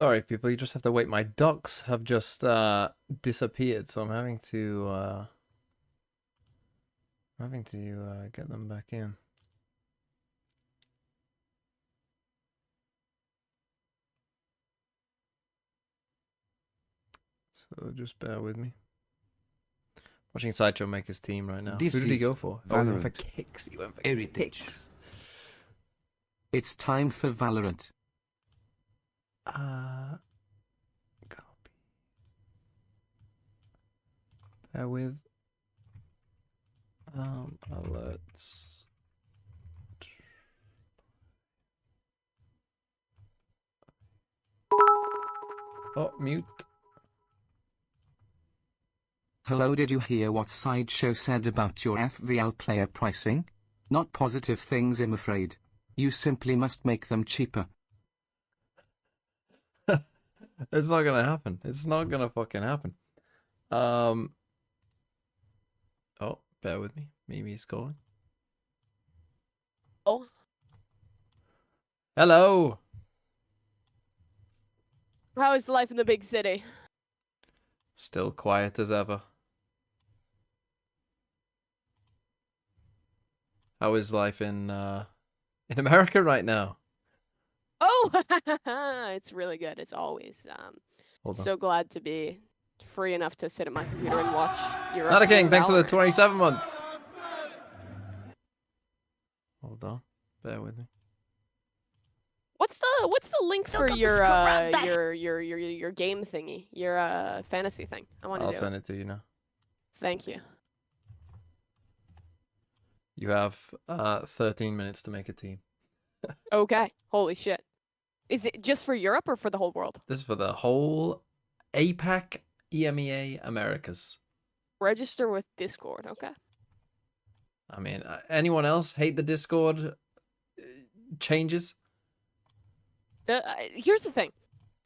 Sorry, people, you just have to wait. My ducks have just disappeared, so I'm having to get them back in. So just bear with me. Watching Sideshow make his team right now. This Who did he is go for? Oh, he went for kicks. He went for Heritage. kicks. It's time for Valorant. Copy. Bear with. Alerts. Oh, mute. Hello, did you hear what Sideshow said about your FVL player pricing? Not positive things, I'm afraid. You simply must make them cheaper. It's not gonna happen. It's not gonna fucking happen. Oh, bear with me. Mimi's calling. Oh. Hello. How is life in the big city? Still quiet as ever. How is life in America right now? Oh, it's really good. It's always. Hold on. So glad to be free enough to sit at my computer and watch Europe. Not a king. Thanks for the Valorant. 27 months. Hold on. Bear with me. What's the link for your game thingy? Your fantasy thing. I want to I'll do send it to you now. Thank you. You have 13 minutes to make a team. Okay. Holy shit. Is it just for Europe or for the whole world? This is for the whole APAC, EMEA, Americas. Register with Discord. Okay. I mean, anyone else hate the Discord changes? Here's the thing.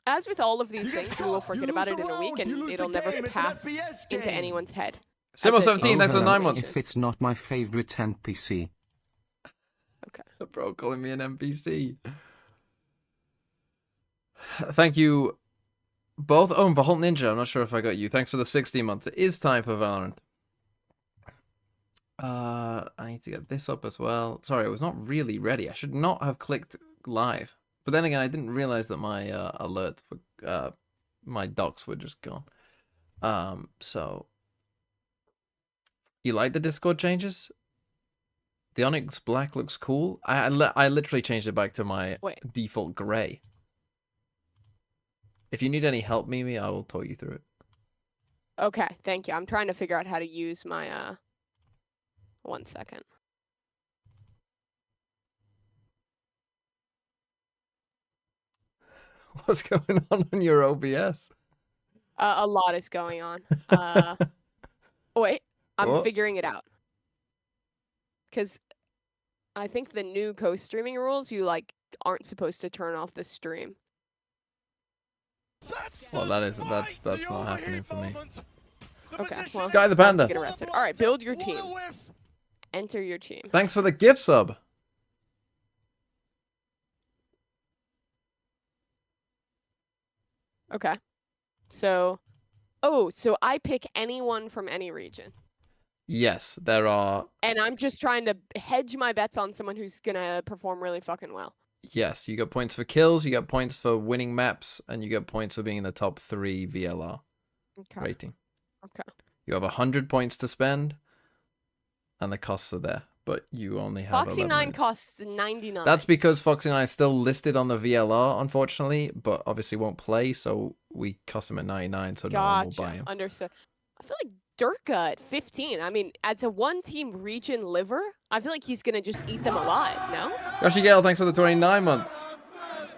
As with all of these things, we will forget about it in a week, and it'll never pass into anyone's head. Simo 17, thanks for the 9 months. If it's not my favorite NPC. Okay. Bro, calling me an NPC. Thank you both. Oh, and Behold Ninja, I'm not sure if I got you. Thanks for the 16 months. It is time for Valorant. I need to get this up as well. Sorry, I was not really ready. I should not have clicked live. But then again, I didn't realize that my alert for my docs were just gone. So you like the Discord changes? The Onyx Black looks cool. I literally changed it back to my default gray. If you need any help, Mimi, I will talk you through it. Okay, thank you. I'm trying to figure out how to use my 1 second. What's going on your OBS? A lot is going on. Wait, I'm figuring it out. Because I think the new co-streaming rules, you aren't supposed to turn off the stream. Well, that's not happening for me. Okay, well, Sky the Panda. get arrested. All right, build your team. Enter your team. Thanks for the gift sub. Okay. So I pick anyone from any region. Yes, there are. And I'm just trying to hedge my bets on someone who's gonna perform really fucking well. Yes, you get points for kills, you get points for winning maps, and you get points for being in the top 3 VLR rating. Okay. You have 100 points to spend, and the costs are there, but you only have Foxy 9 minutes. costs 99. That's because Foxy 9 is still listed on the VLR, unfortunately, but obviously won't play, so we cost him at 99, so no one will buy him. Understood. I feel like Durka at 15. I mean, as a one-team region liver, I feel like he's gonna just eat them alive. No. Yoshi Gale, thanks for the 29 months.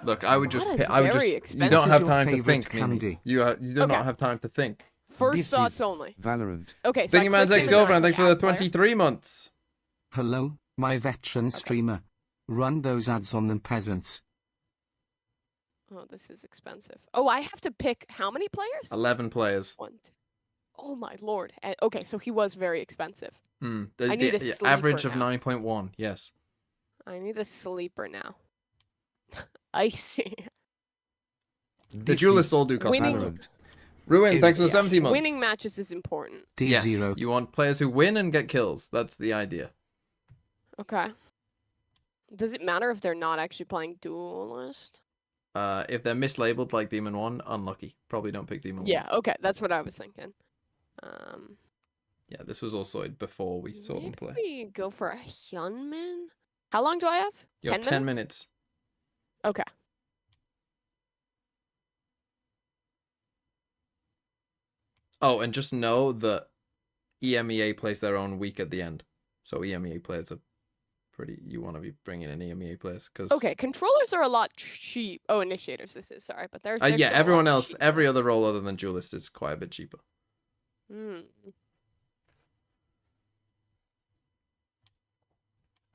Look, I would just. You don't have time to think, Mimi. You do not have time to think. First thoughts only. Valorant. Okay. So Thinking Man's ex-girlfriend, thanks for the 23 months. Hello, my veteran streamer. Run those ads on them peasants. Oh, this is expensive. Oh, I have to pick how many players? 11 players. 1, 2. Oh my lord. Okay, so he was very expensive. I need a sleeper average of now. 9.1. Yes. I need a sleeper now. I see. The duelists all do cost Winning- money. Ruin, thanks for the 70 months. Winning matches is important. Yes, D0. you want players who win and get kills. That's the idea. Okay. Does it matter if they're not actually playing duelist? If they're mislabeled like Demon 1, unlucky. Probably don't pick Demon 1. Yeah, okay, that's what I was thinking. Yeah, this was all sorted before we saw them play. Maybe go for a Hyunmin? How long do I have? You have 10 minutes. Okay. Oh, and just know that EMEA plays their own week at the end. So EMEA players are pretty... You want to be bringing in EMEA players. Cause... Okay, controllers are a lot cheap. Oh, initiators this is, sorry. But there's yeah, still a everyone lot else, cheaper. every other role other than duelist is quite a bit cheaper.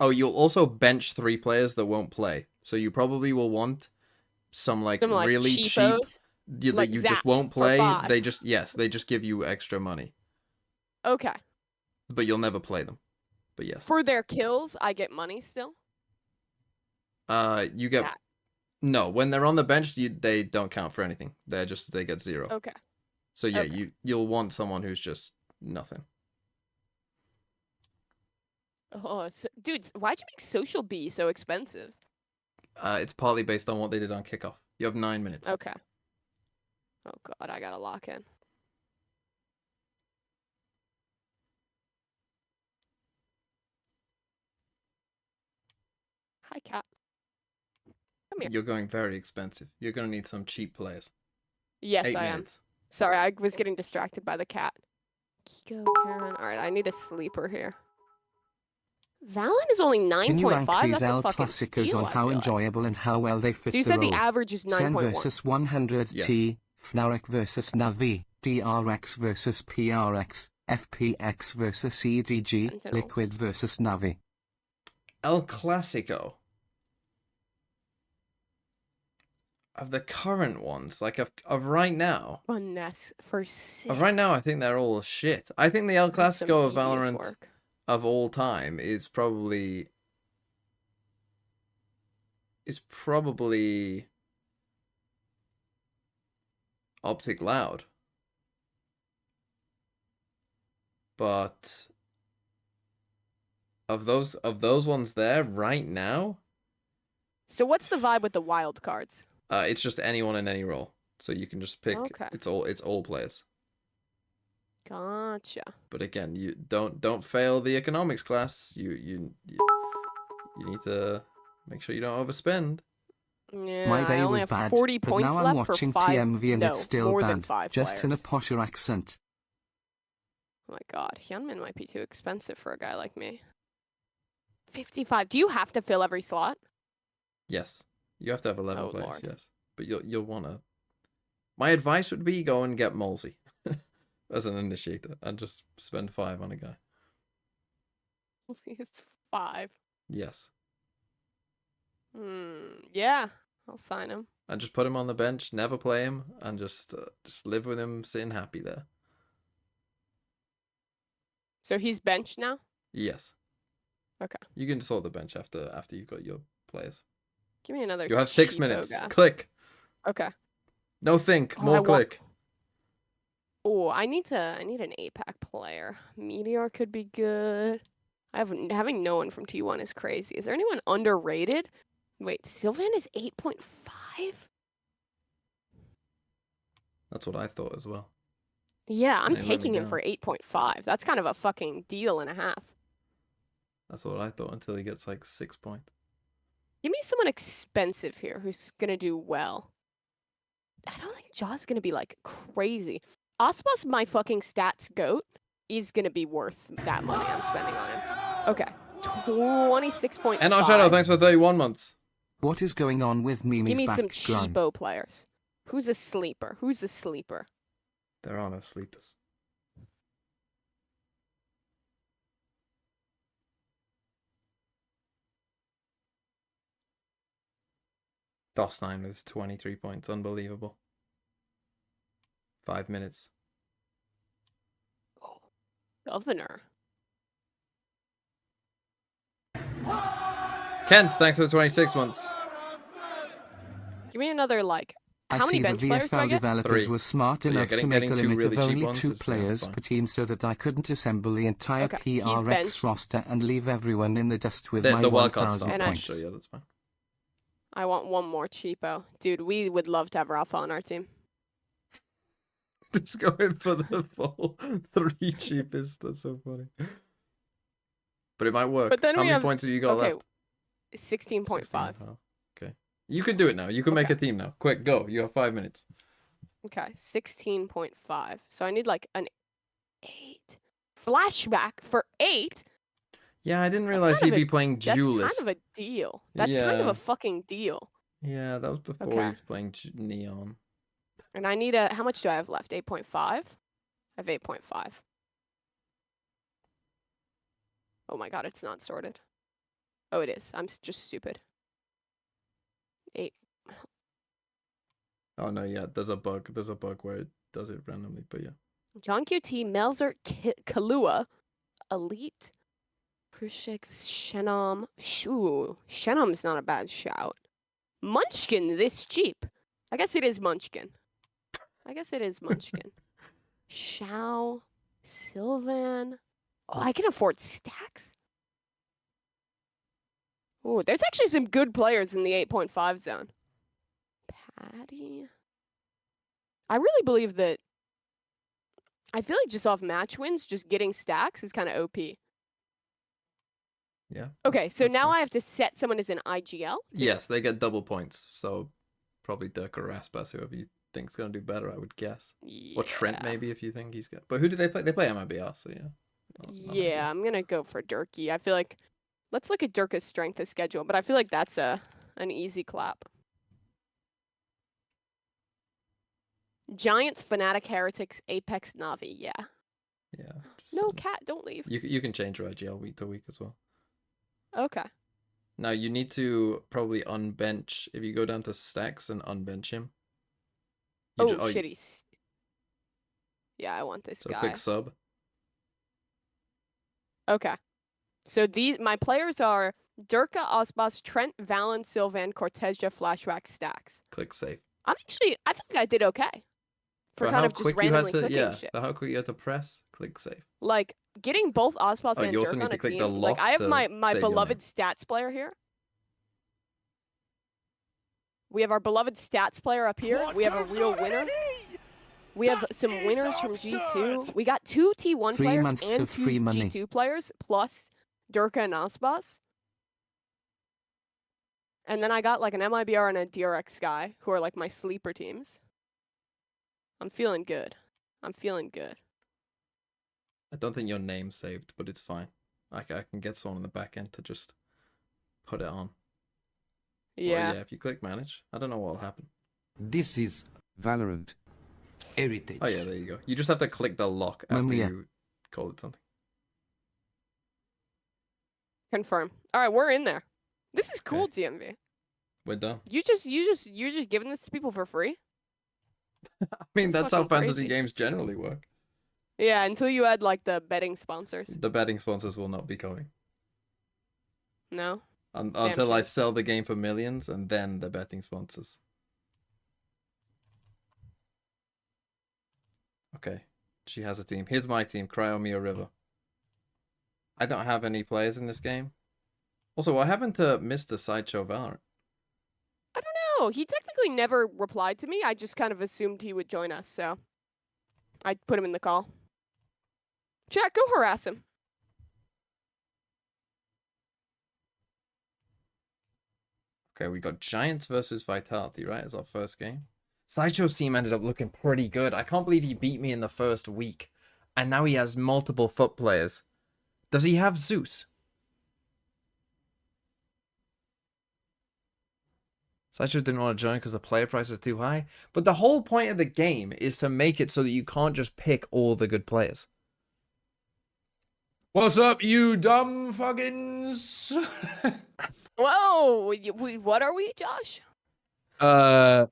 Oh, you'll also bench 3 players that won't play. So you probably will want some really cheapos, cheap that like you Zap just won't for play. 5. They just give you extra money. Okay. But you'll never play them. But yes. For their kills, I get money still? You get... That. No, when they're on the bench, they don't count for anything. They get 0. Okay. So yeah, Okay. you'll want someone who's just nothing. Oh, so, dude, why'd you make Social B so expensive? It's partly based on what they did on kickoff. You have 9 minutes. Okay. Oh god, I gotta lock in. Hi, cat. Come here. You're going very expensive. You're going to need some cheap players. Yes, 8 I am. minutes. Sorry, I was getting distracted by the cat. Kiko, Karen. Alright, I need a sleeper here. Valen is only Can you 9.5? rank these That's a L fucking classicers steal, on I how feel like. enjoyable and how well they fit So you the said role? the average is Sen 9.1. versus 100T, Fnatic versus Navi, DRX versus PRX, FPX versus EDG, Sentinels. Liquid versus Navi. El Clasico. Of the current ones, like of right now. Funness for 6. Of right now, I think they're all shit. I think the El That's some Clasico of devious Valorant work. of all time is probably Optic Loud. But of those ones there right now, So what's the vibe with the wild cards? it's just anyone in any role. So you can just pick. Okay. It's all players. Gotcha. But again, you don't fail the economics class. You need to make sure you don't overspend. Yeah, My day I only was have bad, 40 but points now I'm left watching for 5. TMV and no, it's still more than bad, 5 just in a players. posher accent. Oh my god, Hyunmin might be too expensive for a guy like me. 55. Do you have to fill every slot? Yes, you have to have 11 Oh, players. Lord. Yes, but you'll wanna. My advice would be go and get Molsey as an initiator and just spend 5 on a guy. It's 5. Yes, Yeah, I'll sign him. and just put him on the bench, never play him, and just live with him, sitting happy there. So he's benched now? Yes. Okay. You can sort the bench after you've got your players. Give me another You have 6 cheapo minutes. guy. Click. Okay. No think. Oh, More I want- click. Oh, I need an APAC player. Meteor could be good. Having no one from T1 is crazy. Is there anyone underrated? Wait, Sylvan is 8.5? That's what I thought as well. Yeah, I'm They let me taking him down. for 8.5. That's kind of a fucking deal and a half. That's what I thought until he gets like 6 points. Give me someone expensive here who's gonna do well. I don't think Jaw's gonna be like crazy. Osmos, my fucking stats goat, is gonna be worth that money I'm spending on him. Okay, 26.5. And Shadow, thanks for 31 months. What is going on with Mimi's Give me some background? cheapo players. Who's a sleeper? Who's a sleeper? There are no sleepers. DOS9 with 23 points. Unbelievable. 5 minutes. Governor. Kent, thanks for the 26 months. Give me another like I How many see the bench players do I VFL get? developers 3. were smart So yeah, enough to getting make a two limit really of cheap only ones 2 is players fine. per team so that I couldn't assemble the entire Okay, he's PRX benched. roster and leave everyone in the dust with The my wildcard 1,000 start And I- points. so yeah, that's fine. I want one more cheapo. Dude, we would love to have Rafa on our team. Just going for the full 3 cheapest. That's so funny. But it might work. But then How we many have- points have you got okay, left? 16.5. 16.5. Okay. You can do it now. You can make a team now. Quick, go. You have 5 minutes. Okay, 16.5. So I need like an 8. Flashback for 8? Yeah, I didn't That's realize kind he'd of be playing That's Duelist. kind of a deal. That's kind of Yeah. a fucking deal. Yeah, that was before he Okay. was playing Neon. And I need a... How much do I have left? 8.5? I have 8.5. Oh my god, it's not sorted. Oh, it is. I'm just stupid. 8. Oh no, yeah, there's a bug. There's a bug where it does it randomly, but yeah. John QT, Melzer, Kalua, Elite, Prushik, Shenom. Shoo, Shenom's not a bad shout. Munchkin this cheap. I guess it is Munchkin. Shao, Sylvan. Oh, I can afford stacks. Oh, there's actually some good players in the 8.5 zone. Patty. I really believe that. I feel like just off match wins, just getting stacks is kind of OP. Yeah. Okay, so that's now fine. I have to set someone as an IGL. Yes, they get double points. So probably Dirk or Raspas, whoever you think's gonna do better, I would guess. Yeah. Or Trent maybe if you think he's good. But who do they play? They play MIBR, so yeah. Not Yeah, ideal. I'm gonna go for Durkee. I feel like let's look at Durka's strength of schedule, but I feel like that's an easy clap. Giants, Fnatic, Heretics, Apex, Navi. Yeah. Yeah. just, No, cat, don't leave. You can change your IGL week to week as well. Okay. Now you need to probably unbench if you go down to stacks and unbench him. You Oh, ju- shit, he's... Yeah, I want this So guy. click sub. Okay. So my players are Durka, Osbos, Trent, Valen, Sylvan, Cortesia, Flashback, Stacks. Click save. I think I did okay. For kind how of just quick you randomly had to, clicking shit. for how quick you had to press, click save. Like, getting both Osbos Oh, and you also Durka need on to a click team. the Like, lock I have to my save your beloved name. stats player here. We have our beloved stats player up here. We have a real winner. We have some winners from G2. We got 2 T1 3 players months and of 2 free money. G2 players, plus Durka and Osbos. And then I got like an MIBR and a DRX guy, who are like my sleeper teams. I'm feeling good. I don't think your name's saved, but it's fine. I can get someone in the back end to just put it on. Yeah. Or, yeah, if you click manage, I don't know what will happen. This is Valorant Heritage. Oh yeah, there you go. You just have to click the lock after EMEA. you call it something. Confirm. All right, we're in there. This is cool, TMV. We're done. You're just giving this to people for free? I mean, That's that's how fucking fantasy crazy. games generally work. Yeah, until you add like the betting sponsors. The betting sponsors will not be coming. No? Until I shame. sell the game for millions, and then the betting sponsors. Okay, she has a team. Here's my team, Cryomia River. I don't have any players in this game. Also, what happened to Mr. Sideshow Valorant? I don't know. He technically never replied to me. I just kind of assumed he would join us, so I put him in the call. Chat, go harass him. Okay, we got Giants versus Vitality, right? As our first game. Sideshow's team ended up looking pretty good. I can't believe he beat me in the first week. And now he has multiple foot players. Does he have Zeus? Sideshow didn't want to join because the player price is too high. But the whole point of the game is to make it so that you can't just pick all the good players. What's up, you dumb fuckins? Whoa! What are we, Josh?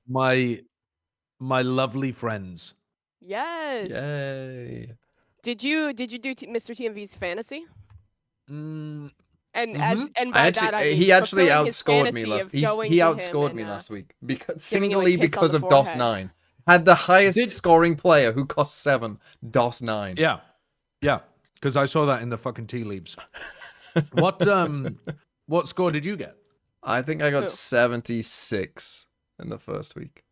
My lovely friends. Yes. Yay. Did you do Mr. TMV's fantasy? And Mhm. and by that I mean he actually fulfilling his outscored me fantasy last. of He going he to him outscored me and, last week because giving you a singly kiss on because the of DOS forehead. 9. Had the highest Did- scoring player who cost 7, DOS 9. Yeah. Yeah. Because I saw that in the fucking tea leaves. What score did you get? I think I got Who? 76 in the first week.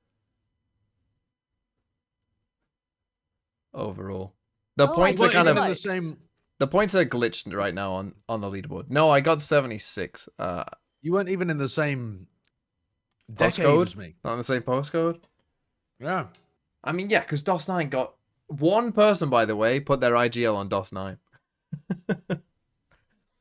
Overall. The Oh, I points You are did weren't kind even of in the like- same. the points are glitched right now on the leaderboard. No, I got 76. You weren't even in the same decade Postcode? as me. Not in the same postcode. Yeah. I mean, yeah, because DOS 9 got one person, by the way, put their IGL on DOS 9.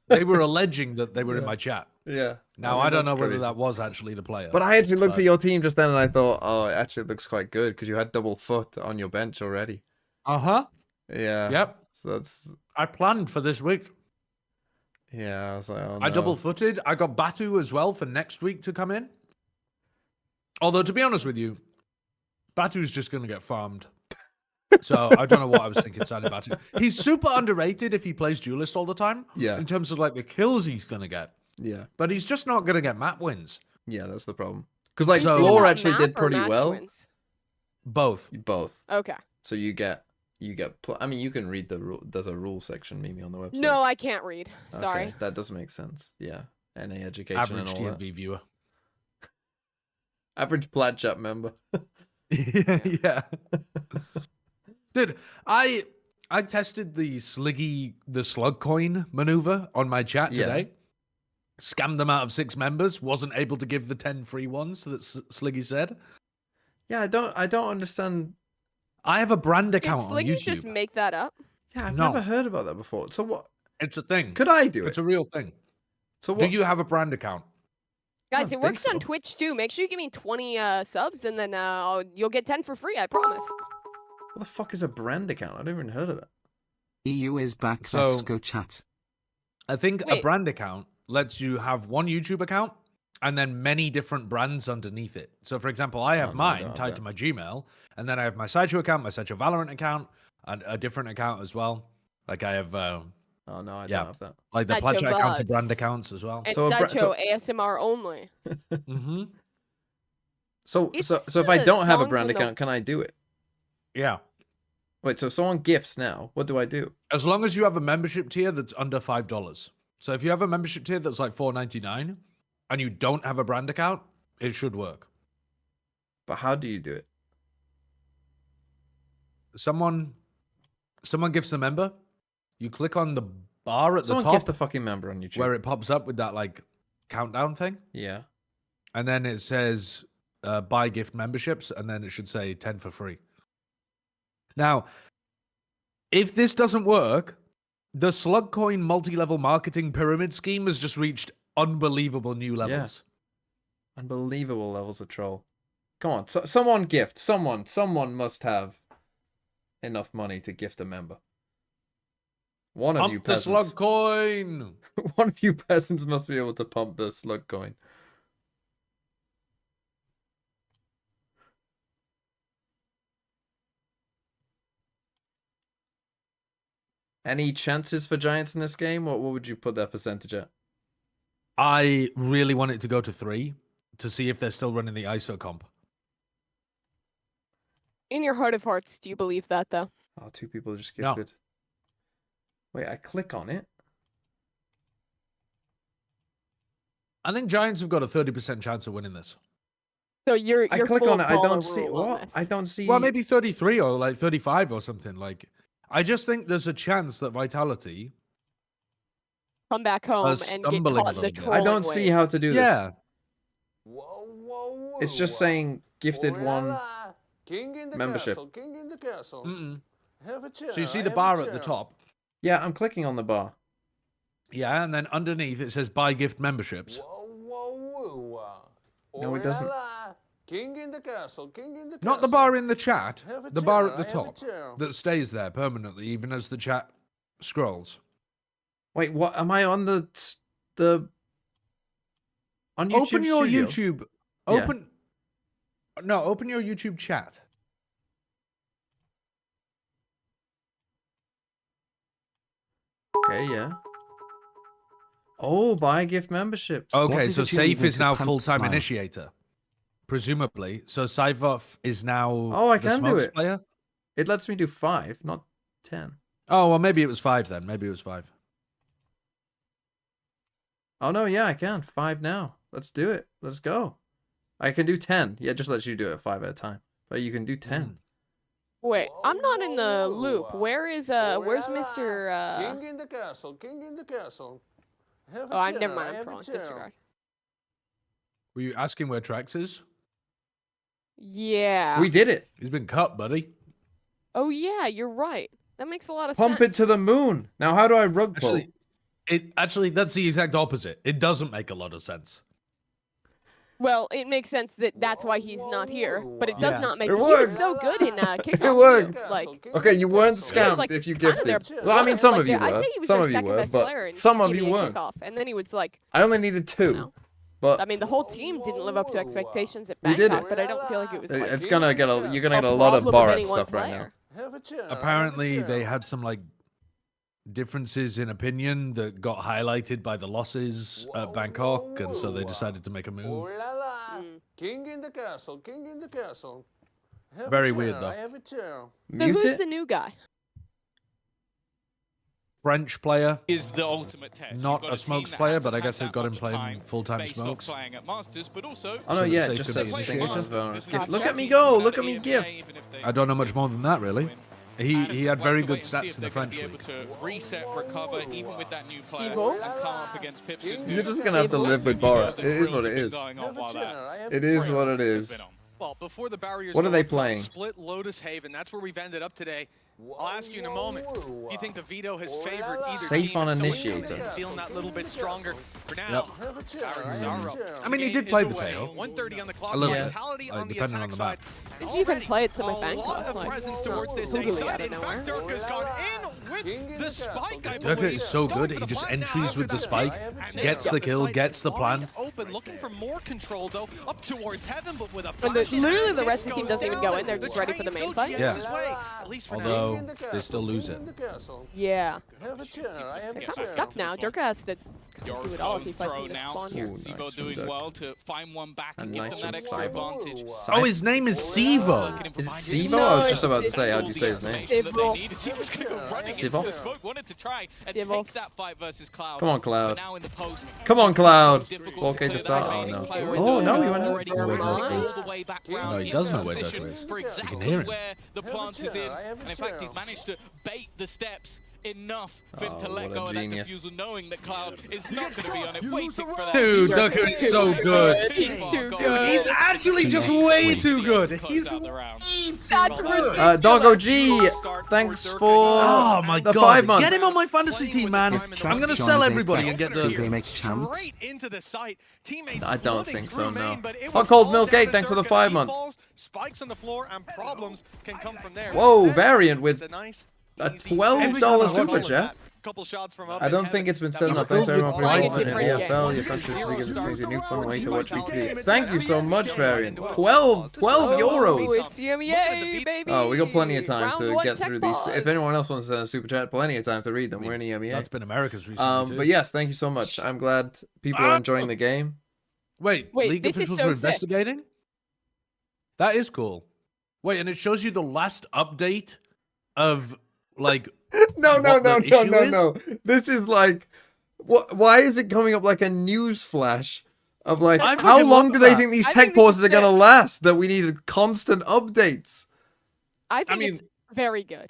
They were alleging that they were in Yeah. my chat. Yeah. Now, I don't know whether that was actually the player. But I actually looked but- at your team just then and I thought, oh, it actually looks quite good because you had double foot on your bench already. Uh-huh. Yeah. Yep. So that's, I planned for this week. yeah, I was like, oh, I no. double-footed. I got Batu as well for next week to come in. Although, to be honest with you, Batu's just going to get farmed. So I don't know what I was thinking signing Batu. He's super underrated if he plays Duelist all the time. Yeah. In terms of like the kills he's going to get. Yeah. But he's just not going to get map wins. Yeah, that's the problem. Because, like, Are you saying Floor about actually map did or pretty match well. wins? Both. Both. Okay. So you get, I mean, you can read the rule. There's a rule section, Mimi, on the website. No, I can't read. Sorry. Okay, that does make sense. Yeah. NA education Average and all that. TMV viewer. Average Plat Chat member. Yeah. Dude, I tested the slug coin maneuver on my chat Yeah. today. Scammed them out of 6 members. Wasn't able to give the 10 free ones that Sliggy said. Yeah, I don't understand. I have a brand Did account on Sliggy YouTube. just make that up? Yeah, I've No. never heard about that before. So what? It's a thing. Could I do it? It's a real thing. So Do what? you have a brand account? Guys, don't it works think on so. Twitch too. Make sure you give me 20 subs and then you'll get 10 for free, I promise. What the fuck is a brand account? I've never even heard of that. EU is back. So- Let's go chat. I think a Wait. brand account lets you have one YouTube account and then many different brands underneath it. So, for example, I have Oh, no, I mine don't have tied that. to my Gmail, and then I have my Sideshow account, my Sideshow Valorant account, and a different account as well. Like I have, Oh no, I Yeah. don't have that. like the Sideshow Pledge accounts are brand Vods. accounts as well. And So a bra- Sideshow ASMR only. Mm-hmm. So It's so if I the don't have a songs brand and the- account, can I do it? Yeah. Wait, so someone gifts now. What do I do? As long as you have a membership tier that's under $5. So if you have a membership tier that's like $4.99 and you don't have a brand account, it should work. But how do you do it? Someone gifts the member, you click on the bar at Someone the top gift a fucking member on YouTube. where it pops up with that like countdown thing, Yeah. and then it says buy gift memberships, and then it should say 10 for free. Now, if this doesn't work, the Slugcoin multi-level marketing pyramid scheme has just reached unbelievable new levels. Unbelievable levels of troll. Come on, someone gift. Someone must have enough money to gift a member. One of you Pump the peasants. Slugcoin! One of you peasants must be able to pump the slug coin. Any chances for Giants in this game? What would you put their percentage at? I really want it to go to 3 to see if they're still running the ISO comp. In your heart of hearts, do you believe that though? Oh, 2 people just No. gifted. Wait, I click on it. I think Giants have got a 30% chance of winning this. So you're I click full on it. I baller don't see rule on what. this. I don't see. Well, maybe 33 or like 35 or something. Like, I just think there's a chance that Vitality. Come back home and get stumbling caught a in the little bit. trolling I don't see how waves. to do Yeah. this. It's just saying gifted one. King in the membership. Castle, king in the castle. Mm-mm. Have a chair. So you see I the have a bar at the chair. top. Yeah, I'm clicking on the bar. Yeah, and then underneath it says buy gift memberships. No, it doesn't. Oela, king in the castle, king in the castle. Not the bar in the chat, Have a the bar chair, at the I have a top chair. that stays there permanently, even as the chat scrolls. Wait, what? Am I on the on YouTube Open your Studio? YouTube. Yeah. Open. No, open your YouTube chat. Okay, yeah. Oh, buy gift memberships. Okay, is so it you need Safe me is to now punt full-time smile? initiator, presumably. So Saivov is now Oh, I the can do smokes it. player. It lets me do 5, not 10. Oh well, maybe it was 5 then. Maybe it was 5. Oh no, yeah, I can. 5 now. Let's do it. Let's go. I can do 10. Yeah, it just lets you do it 5 at a time. But you can do 10. Wait, I'm not in the loop. Where's Mr. King in the castle. King in the castle. Have a Oh, chair. never mind. I I'm have a wrong. chair. Disregard. Were you asking where Trex is? Yeah. We did it. He's been cut, buddy. Oh yeah, you're right. That makes a lot of Pump sense. it to the moon. Now, how do I rug pull? Actually, that's the exact opposite. It doesn't make a lot of sense. Well, it makes sense that that's why he's not here, but it does Yeah. not make. It He was worked. so good in kickoff. It worked. Too. Like, Okay, you weren't he was, scammed like, if you kind of gifted. their Well, I mean, some like, of you I'd were. say he was Some their of you second were, best player but in some of you EMEA weren't. Kickoff, and then he was like, I only needed 2. know. But I mean, the whole team didn't live up to expectations at We did Bangkok, it. but I don't feel like it was like it's gonna get a. You're gonna a get a lot of problem of Borat any one stuff right now. player. Have a chair. Apparently, they had some like differences in opinion that got highlighted by the losses at Bangkok, and so they decided to make a Oh move. la la. Mm. King in the castle. King in the castle. Have a Very chair. weird, though. I have a chair. So Mute who's it. the new guy? French player, Is the ultimate test. You've not got a team smokes that player, hasn't but I had guess they've that got him much playing time full-time based off smokes. playing at Masters, but also Oh no, So yeah, the it just safe says could be thank you for initiated. the bonus gift. Gotcha. Look at me go! Look at me gift. I don't know much more than that, really. He had very good stats in the French Be able league. to reset, recover, even with that new player, Steve-O? and come up against Pipson. You're just gonna have to live with Borat. It is what it is. Have a chair. I have It a is chair. what it is. Well, before the barriers What are go they up top, playing? Split Lotus Haven. That's where we've ended up today. I'll ask you in a moment. If you think the veto has favored either Safe team, on if someone initiator. comes in feeling that little bit stronger. For now, Have a chair. I barriers have are a up. chair. I mean, he Game did is play the away. tail. 130 on the clock. A little bit. Mentality on the Depending on attack the side. map. And You even already play it some at a Bangkok, lot of like, presence not towards this totally side. out of In nowhere. fact, Dirk has gone in King in with the the spike, I castle. believe. Dirk is so Going good. for He the just plant now entries after with the that spike, I have a chair. gets the kill, site gets the wide plant. Open, looking for more control though, up towards heaven, but with a And the, flash in literally hand, the rest of it the team goes doesn't even down, go in. They're and just ready for the trains main go fight. GM's Yeah. way, at least for now. Although King in the they castle. still lose King it. in the castle. Yeah. Have a chair. I have They're a kind chair. of stuck now. Durka has to do it all if he fights throw in this now. spawn here. Ooh, nice Sivo from doing Dirk. well to find one back and And give nice them that from extra Cyber. advantage. Oh, his name is Sivo. Is it Sivo? I was just about to say, how do you say his name? Sivo. Sivo's gonna go running into Sivo? the smoke. Wanted to try and Sivo. take that fight versus Cloud. Come on, But Cloud. now in the post, Come on, Cloud. difficult to 4K to clear start. that Oh remaining no. player Oh in no, the he went middle. out. Already Know where all Dirk the way back No, round he in does know that where Dirk position is. for You can exactly hear him. where the Have a plant is chair, in. I have a And in fact, chair. he's managed to bait the steps enough for him Oh, to let what a go of that genius. defusal, knowing that Cloud is not going to be on it, waiting for that. Dude, Dirk Doku is is so good. He's too good. He's actually just Next way week. too good. Close He's out the round. That's ridiculous. Doggo G, thanks for Oh my the god, 5 months. get him on my fantasy team, man. If I'm gonna John's sell eight everybody and bets, get do they the. make champs? Straight into the site. Teammates I don't flooding think so, through no. main, but it Hot was Cold all Milk down 8, to thanks for the Dirk, 5 and he months. falls, spikes on the floor, and problems can come from there. Whoa, Instead, Variant with it's a nice, a easy $12 finish. super chat. Couple shots from up I in don't heaven. think it's been That said was enough. Thanks filled everyone for with Playing a involvement in different EFL. game. Your fantasy league is Zero a new fun way to watch stars. VT. Thank you so much, Variant. Into a 12 Oh, euros. it's EMEA, baby. Oh, we got plenty of time Round to one get tech through these. If pods. anyone else wants to send a super chat, plenty of time to read them. We're in EMEA. That's been America's recently too. But yes, thank you so much. I'm glad people are enjoying the game. Wait, Wait, league this is officials so are sick. investigating? That is cool. Wait, and it shows you the last update of like. No, what the issue is? This is like, what? Why is it coming up like a news flash of like, I how freaking long love do they that. think these I tech think this pauses is are gonna sick. last? That we needed constant updates. I think mean- it's very good.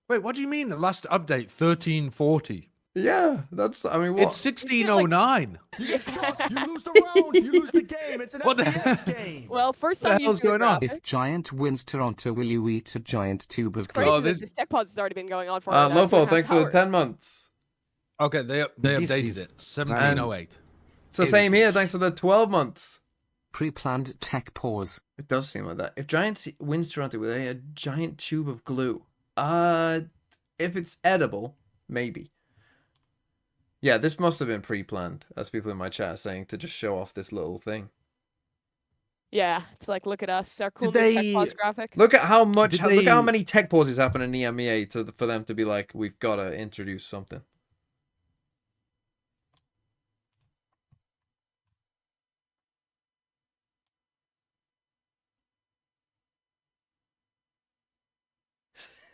Wait, what do you mean? The last update 1340. Yeah, that's. I mean, what? It's 1609. You lose the round, you lose the game. It's an What the FPS hell? game. Well, first What time the hell's using going on? If Giant wins Toronto, will you eat a giant tube It's of crazy Oh, that this- this tech pause has already been going on for now 2.5 Lopo, thanks for the hours. 10 months. Okay, they This updated is it. 1708. It's the same here. Thanks for the 12 months. pre-planned tech pause? It does seem like that. If Giants wins Toronto with a giant tube of glue, if it's edible, maybe. Yeah, this must have been pre-planned, as people in my chat are saying, to just show off this little thing. Yeah, it's like, look at us, our cool Did new tech they- pause graphic. Look at how much. Did Look at how they- many tech pauses happen in EMEA for them to be like, we've got to introduce something.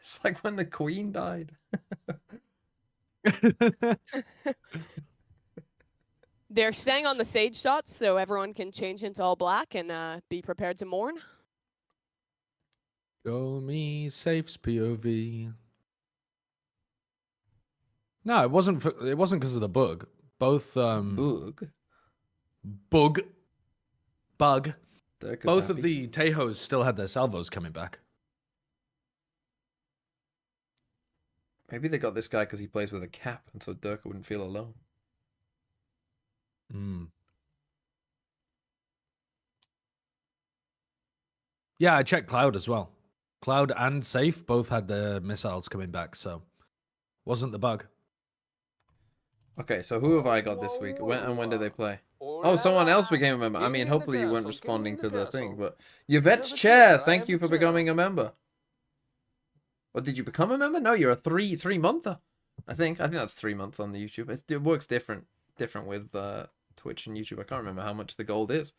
It's like when the Queen died. They're staying on the sage dots, so everyone can change into all black and be prepared to mourn. Show me safe's POV. No, it wasn't. It wasn't because of the bug. Both Bug. bug. Dirk is Both of happy. the Tejos still had their salvos coming back. Maybe they got this guy because he plays with a cap, and so Dirk wouldn't feel alone. Yeah, I checked Cloud as well. Cloud and Safe both had their missiles coming back, so wasn't the bug. Okay, so who have I got this week? When did they play? Oh, someone else became a member. I mean, hopefully you weren't responding to the thing, but Yvette's Chair, thank you for becoming a member. Or did you become a member? No, you're a three-monther. I think that's 3 months on the YouTube. It works different with Twitch and YouTube. I can't remember how much the gold is.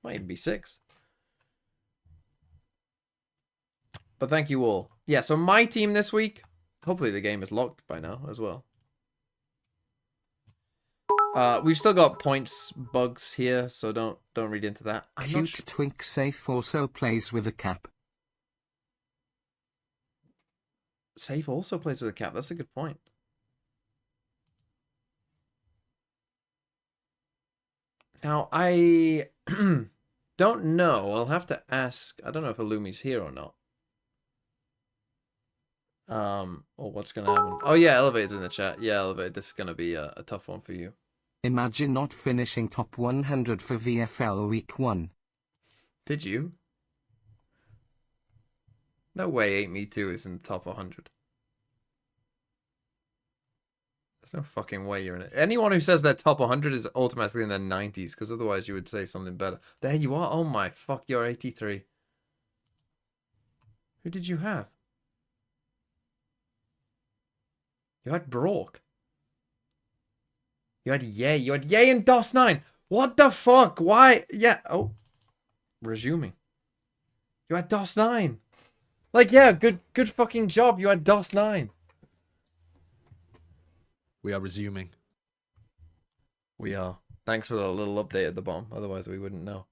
Might even be 6. But thank you all. Yeah, so my team this week. Hopefully the game is locked by now as well. We've still got points bugs here, so don't read into that. Cute Twink Safe also plays with a cap. Safe also plays with a cap. That's a good point. Now, I don't know. I'll have to ask. I don't know if Illumi's here or not. Or what's going to happen. Oh, yeah, Elevate's in the chat. Yeah, Elevate, this is going to be a tough one for you. Imagine not finishing top 100 for VFL week 1. Did you? No way 8Me2 is in the top 100. There's no fucking way you're in it. Anyone who says they're top 100 is automatically in their 90s, because otherwise you would say something better. There you are. Oh my fuck, you're 83. Who did you have? You had Brock. You had Yay. You had Yay and DOS9. What the fuck? Why? Yeah. Oh. Resuming. You had DOS9. Like, yeah, good fucking job. You had DOS9. We are resuming. We are. Thanks for the little update at the bottom. Otherwise, we wouldn't know.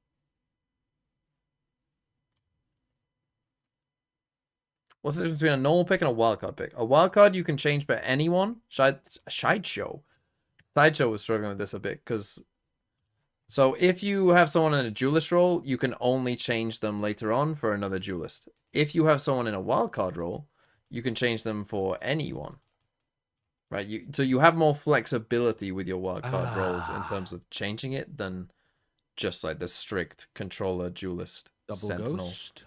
What's the difference between a normal pick and a wildcard pick? A wildcard you can change for anyone. Sideshow. Sideshow was struggling with this a bit because... So if you have someone in a duelist role, you can only change them later on for another duelist. If you have someone in a wildcard role, you can change them for anyone. Right? So you have more flexibility with your wildcard roles in terms of changing it than just like the strict controller duelist Double sentinel ghost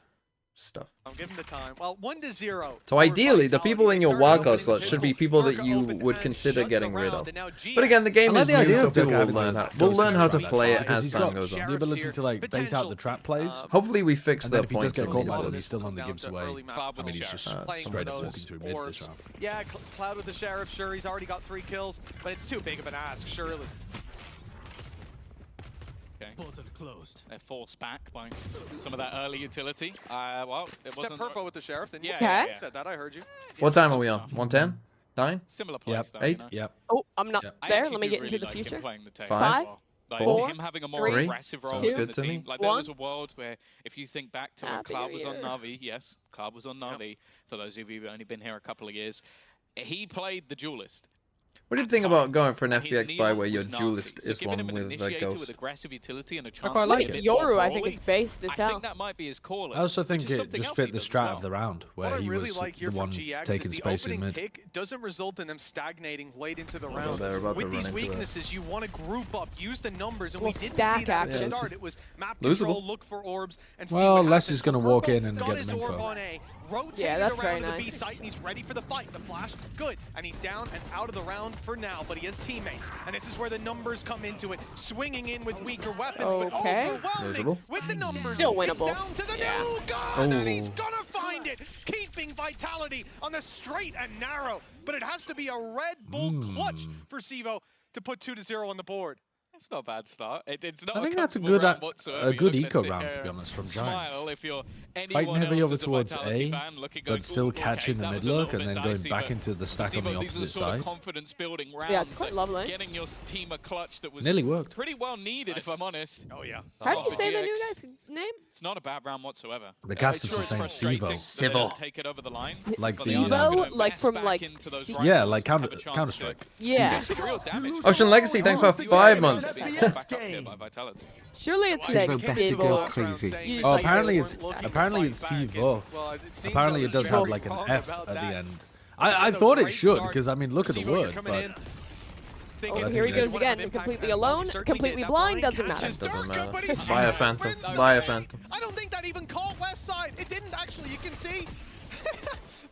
stuff. I'll give him the time. Well, 1-0. So ideally, the people in your wildcard slot should be people that you would consider getting rid of. But again, the game is new, so people will learn how. We'll learn how to play it as time goes on. The ability to like bait out the trap plays. Hopefully, we fix And the then if he does points get on caught the by them, he abilities. still only gives away. I mean, he's just straight up walking through mid this round. Yeah, Cloud with the Sheriff, sure, he's already got 3 kills, but it's too big of an ask, surely. Okay. They're forced back by some of that early utility. Well, it wasn't... Purple with the Sheriff, didn't you? Yeah, Okay. Said that, I heard you. What time are we on? 110? 9? Similar place, Yep. though, 8? you know? Yep. Oh, I'm not Yep. I there. actually Let me do get really into the like him future. playing the tape 5? as well. Like, 4? him having a more 3? aggressive role Sounds in good the to team. me. Like, there was 1? a world where, if you think back to when Happy Cloud New was on Year. Na'Vi, yes, Cloud was on Na'Vi, for those of you who've only been here a couple of years, he played the duelist. What do you think about going for an And his FBX buy neon where your was nasty. duelist So is giving one him an with a initiator with ghost? aggressive utility and a chance quite to like be a It's it. bit more Yoru. I think brawly. it's based as I hell. think that might be his calling. I also think which is it something just else fit he the does strat well. of the round, What where I he really was like here the from one GX taking is the space in opening mid. pick doesn't result in them stagnating late into the Although round. they're about to With run these into it. weaknesses, you want to group up, use the numbers, and we Little didn't stack see that at the action. start. It was map Losable. control, look for orbs, and see Well, what Les happens. is gonna So walk Purple in and got get his them orb info. on A, rotated Yeah, that's around very to the B nice. site, and he's ready for the fight. The flash, good, and he's down and out of the round for now, but he has teammates, and this is where the numbers come into it, swinging in with weaker weapons, but Okay. overwhelming Losable. with the numbers. Still It's winnable. down to the Yeah. new gun, and he's Oh. gonna find it, keeping vitality on the straight and narrow, but it has to be a Red Bull clutch for Sivo to put 2-0 on the board. That's not a bad start. It's not I think that's a comfortable good round whatsoever. a good You're not gonna eco sit round, to here be and honest, from smile Giants. if you're Fighting anyone heavy else over as a towards Vitality A, fan looking, but going, still "Ooh, catching okay, the that mid was a little lurk and bit then going dicey," back but into the stack on the These are opposite sort of side. confidence building rounds. Yeah, it's quite that lovely. Getting your team a clutch that was Nearly worked. pretty well needed, if I'm honest. Oh yeah. How do you for say the GX. new guy's name? It's not a bad round whatsoever. The cast is Sure, the it's same. frustrating Sivo. that Civil. they'll take it over the line. Like but the, they are now gonna Sivo? Like invest from, back like, into those C- rifles Yeah, like and have a chance Counter Strike. to Yeah. do some real damage. Ocean Legacy, thanks for 5 months. Back up here by Vitality. Surely it's Sivo like better go Sivo. crazy. You just Oh, like apparently say it's it. Sivo. Apparently it does have like an F at the end. I had a thought it great should start. because I mean look at the Sivo, you're word, coming but in, Oh, thinking here he that goes one of again, impact, completely and well, he alone, certainly completely did. That blind, blind doesn't matter. catches Doesn't Durka, matter. but he's Buy a still Phantom. wins the Buy a game. Phantom. I don't think that even caught West Side. It didn't actually. You can see.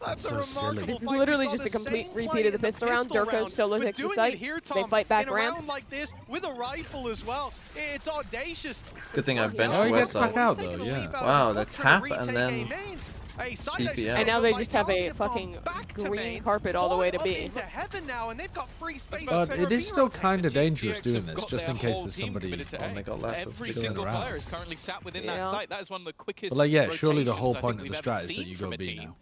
That's so a silly. remarkable This is fight. We literally saw just a the complete same repeat play of the in pistol round. Durka round, solo but takes the doing site. it here, They Tom, fight back in a ramp. round like this with a rifle as well. It's audacious. Good thing I Oh, benched he West gets back Side. out though, yeah. Wow, the tap and then BBL. And now they just have a fucking green carpet all the way to B. But it is still kind of dangerous doing this, just in case there's somebody. Oh, they got less of Every people single around. player is currently sat within Yeah. that site. That is one of the quickest. But like, yeah, surely the whole rotations I point think of the we've ever strat is that seen you from go a B team. now.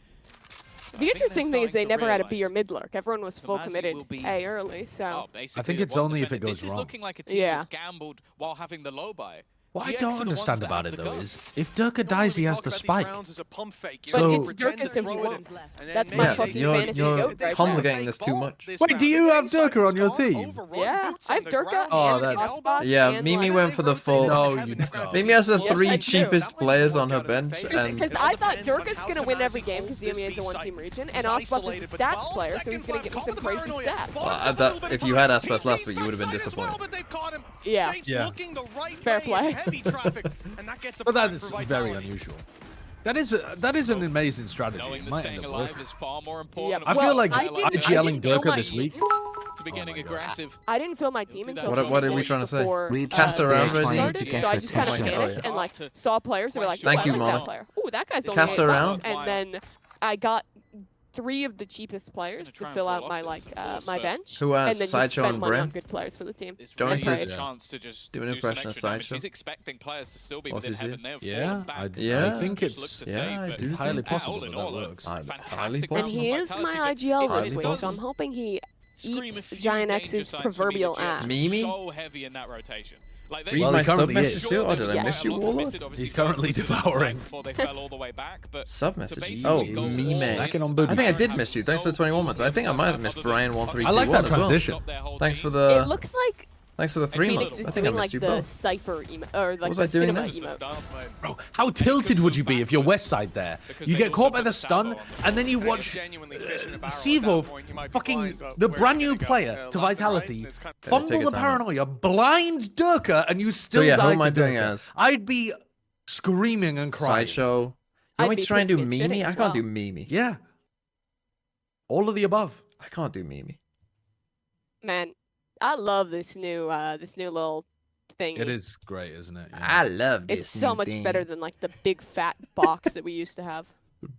The interesting thing is they starting to never had a B or realise mid lurk. Everyone was full Mozzie committed will be- A early, so. Oh, I think basically it's one only if it defender. goes This wrong. is looking like a team Yeah. that's gambled while having the low buy. What I GX don't are the ones understand that about have it the though guns. is if Durka dies, he has the spike. But So- it's Durka's if he won. That's my Yeah, fucking you're, fantasy you're goat right there. complicating this too much. Wait, do you have Durka on your team? Yeah, I have Durka Oh, and that's- Crossbox Yeah, and, Mimi like, went for the full. No, you don't. Mimi has the Yes, I 3 do. cheapest players on her bench, and Because I thought Durka's going to win every game because the EMEA is a one-team region, and Osbus is a stats player, so he's going to get me some crazy stats. if you had Aspas last week, you would have been disappointed. Yeah. Yeah. Fair play. But that is very unusual. That is an amazing strategy. Knowing It that might staying end up alive working. is far more important. Yeah, I feel well, like I didn't- IGLing I didn't feel Durka my this week. to be Oh getting my God. aggressive. I didn't fill my team until What are we 20 trying to say? before, Read Cast around, they're Reggie? trying to started, get so I just kind of attention. panicked and like saw players who were like, Thank "Ooh, you, I like Mona. that player. Ooh, that guy's only Cast $8." around? And then I got 3 of the cheapest players to try and fill throw out my losses, of course, my but- bench. Who has and then just Sideshow spend and money on Brand? good players for the team. It's Don't really you- a Yeah. chance to just Do an some impression of extra damage. Sideshow? He's expecting players to still be What's within his heaven. it? They have Yeah, fallen back. Yeah. I think Just it's look to yeah, save, I but do entirely think- possible all in that all, that a works. Highly fantastic And round he from is my Vitality. IGL It this Highly week, so I'm possible. hoping he Scream a eats few Giant danger X's signs from proverbial BBL. ass. Mimi? So heavy in that rotation. Like they Read Well, my he sub currently message is. too? Oh, did I Yeah. miss you, Warlord? He's currently devouring. Before they fell all the way back, but Sub to message. basically Oh, go me all man. Back in on in, booty. I think I did miss you. Thanks for the 21 months. I think I might have missed Brian I 1321 like that as well. transition. Thanks for It the looks like thanks for the 3 Phoenix months. is I think I doing like missed you the both. Cypher or like was the I doing cinema next? emote. Bro, how tilted would you be if you're West Side there? You get caught by the stun, and then you watch Sivo, fucking the brand new player to Vitality, fumble take the a time out. paranoia, blind Durka, and you still yeah, who die am I to doing Durka. as? I'd be screaming and crying. Sideshow. You I'd want me be to try and do pissing and Mimi? shitting I as can't do well. Mimi. Yeah. All of the above. I can't do Mimi. Man, I love this new little thing. It is great, isn't it? Yeah. I love this. It's so new much thing. better than like the big fat box that we used to have.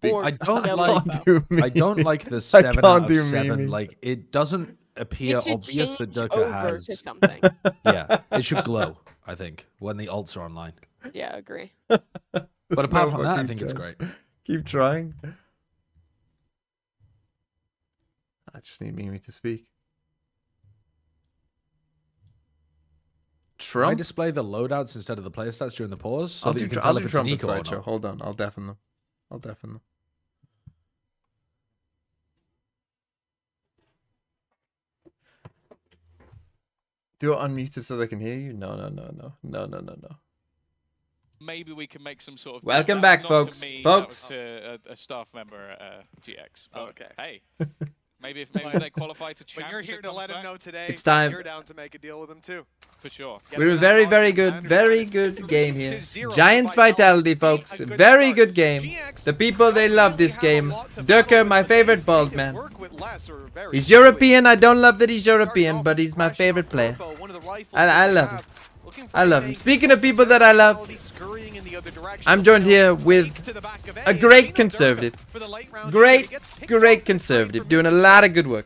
Big- Or I don't the like- Lifo. do Mimi. I don't like the 7 can't out of do 7. Mimi. Like, it doesn't appear It should obvious change that Durka over has... to something. Yeah, it should glow, I think, when the ults are online. Yeah, I agree. But There's apart no from that, I fucking think it's chance. great. Keep trying. I just need Mimi to speak. I Trump? display the loadouts instead of the player stats during the pause, so I'll that do, you can I'll tell do if it's Trump an and eco or Sideshow. not. Hold on, I'll deafen them. I'll deafen them. Do it unmuted so they can hear you? No. maybe we can make some sort of. Welcome that was back, not folks. To me, Folks. That was to a staff member at GX. But Okay. Hey, maybe if they qualify to But champs, you're here it to comes let him back, know today. It's time. You're down to make a deal with him too. for sure. Get We him were in very, that very box. good. I understand. Very good game here. To zero. Giants Vitality, folks. A good Very start. good game. GX The people, they love this really have game. a lot to Durka, battle my with. favorite They bald can man. work with less or very He's quickly. European. I don't love that he's Starting European, off but he's my flashing favorite off player. Corpo, one of the rifles I that they love have. him. Looking for I love a him. Speaking of people that I love, quality scurrying in the other direction. I'm joined here with To the back of a great conservative. For the late round Great, he gets picked great up conservative, for doing a lot of good work.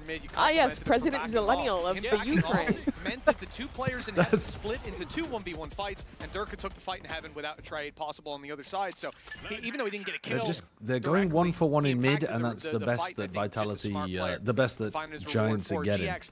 in mid. You yes, complemented it from President backing off. Zillennial of Him the backing off Ukraine. meant that the two players in heaven split into two 1v1 fights, and Durka took the fight in heaven without a trade possible on the other side. So even though he didn't get a kill, they're going 1 for 1 he in mid, impacted and that's the best fight. I that think just a Vitality, smart player. the best that Finding his reward Giants are for getting. GX.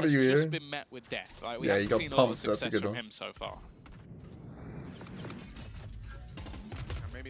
What are has you just hearing? been met with death. Like, we Yeah, you haven't got seen a lot of pumped. That's a success good from one. him so far. Maybe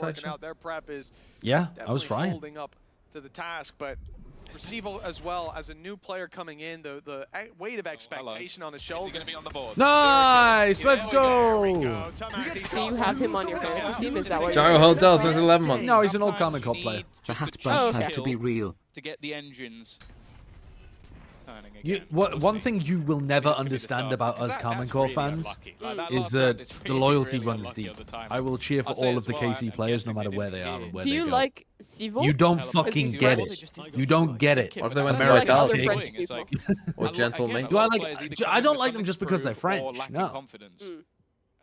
this, working actually? out. Their prep is Yeah, I was definitely fine. holding up to the task, but Receival as well as a new player coming in, the weight of expectation on his He's shoulders. going to be on the board. Nice, let's go. Do you have him on your fantasy team? Is that what Gyro you're Hotel since 11 months. No, he's an old Sometimes Common you Core player. need The just hat the bump okay. has to be real. to get the engines turning You, again. what, We'll one see. thing you will This never is gonna be the understand start, about because us Common that's Core really fans unlucky. Like, that is last round that is the really, loyalty really runs unlucky deep. at the time. I will cheer for I'll say all as of the well, KC I'm players no guessing matter they where didn't they are hear and where Do they you go. like Sivo? You don't Because fucking he's get French? it. You don't get it. What if they went That's to like like other Aldi? French It's people. like, Or Gentle again, Mink? a Do I lot of like- players either I come in don't with like them something just to because they're prove or French, lacking no. confidence.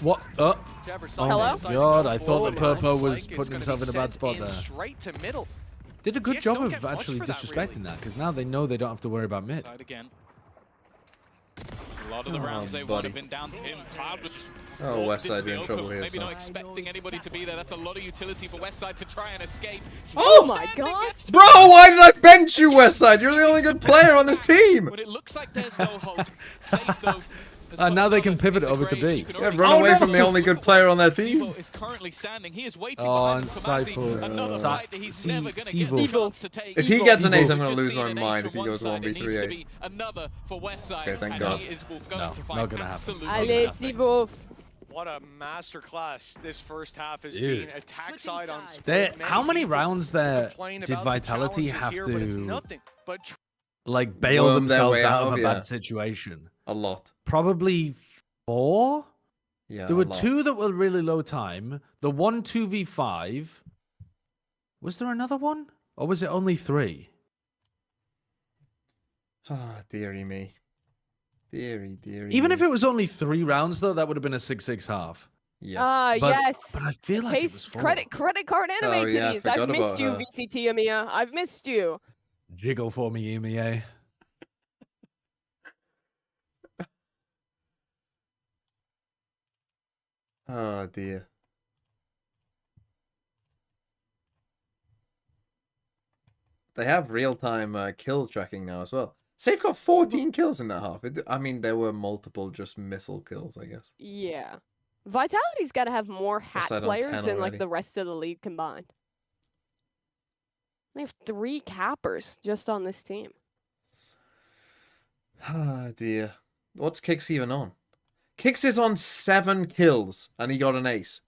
What? Jabber Oh Simon Hello? my decided to god, go I thought forward. that Purpo Looks was like it's putting gonna himself be in a bad sent spot in there. Straight to middle. Did a good GX job don't of get much actually for that, disrespecting really. that, because now they know they don't have to worry about mid. Side again. A lot of the rounds they would have been down to him. Cloud was just walked into Westside the are in trouble open, here. maybe So. not expecting anybody to be there. That's a lot of utility for Westside to try and escape. Oh my God. Bro, why did I bench you, Westside? You're the only good player on this team. But it looks like there's no hope. Safe though. Now they can pivot over to B. Yeah, run away from the only good player on their team. Sivo is currently standing. He is waiting Oh, and behind Cypher. another fight that he's never going to get Sivo. the chance to take. If he gets an ace, I'm We've going to just lose my seen an ace mind if from he goes one side. It needs 1v3 to ace. be another for Westside. Okay, thank and God. He is going No, to not find gonna happen. absolutely Allez, nothing. Sivo. What a masterclass this first half has Dude. been. Attack side on There, split. how many people rounds there complain did about the Vitality challenges have here, but it's to nothing but like bail Worm their themselves way out out of of, a yeah. bad situation? A lot. Probably 4. Yeah. There were a lot. 2 that were really low time. The 1 2v5. Was there another one? Or was it only 3? Ah, dearie me. Dearie. Even me. if it was only 3 rounds, though, that would have been a 6-6 half. Yeah. But, Yes. But I feel like it was Paste 4. credit card anime Oh, yeah, I titties. forgot I've missed about you, her. VCT EMEA. I've missed you. Jiggle for me, EMEA. Oh, dear. They have real-time kill tracking now as well. Safe got 14 kills in that half. I mean, there were multiple just missile kills, I guess. Yeah. Vitality's got to have more hat Westside on players 10 than like already. the rest of the league combined. They have 3 cappers just on this team. Ah, dear. What's Kix even on? Kix is on 7 kills, and he got an ace.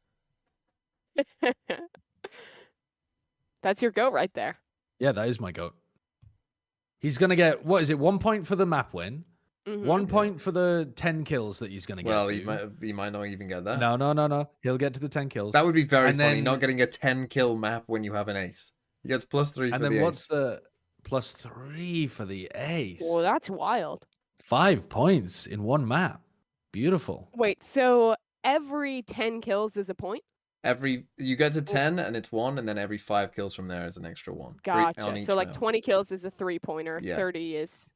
That's your go right there. Yeah, that is my goat. He's going to get, what is it, 1 point for the map win? Mhm. 1 point for the 10 kills that he's going to get Well, to. he might not even get that. No. He'll get to the 10 kills. That would be very And funny, then- not getting a 10 kill map when you have an ace. He gets +3 for And the then ace. what's the +3 for the ace? Well, that's wild. 5 points in one map. Beautiful. Wait, so every 10 kills is a point? You get to 10 and it's 1, and then every 5 kills from there is an extra 1. Three on Gotcha. each So like now. 20 kills is a 3-pointer, Yeah. 30 is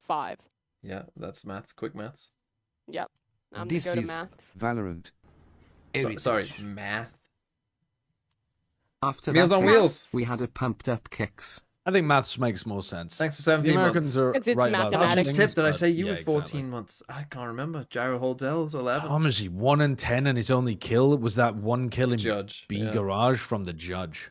5. Yeah, that's maths, quick maths. Yep. I'm This gonna go to is maths. Valorant. Sorry, math. After Meals that on race, Wheels. we had a pumped up kicks. I think maths makes more sense. Thanks for The 17 Americans months. are It's right about mathematics. some Tip, things, did I but say you yeah, were 14 exactly. months? I can't remember. Gyro Holdell's 11. How much is he? 1 and 10, and his only kill was that 1 kill in Judge. B yeah. Garage from the judge.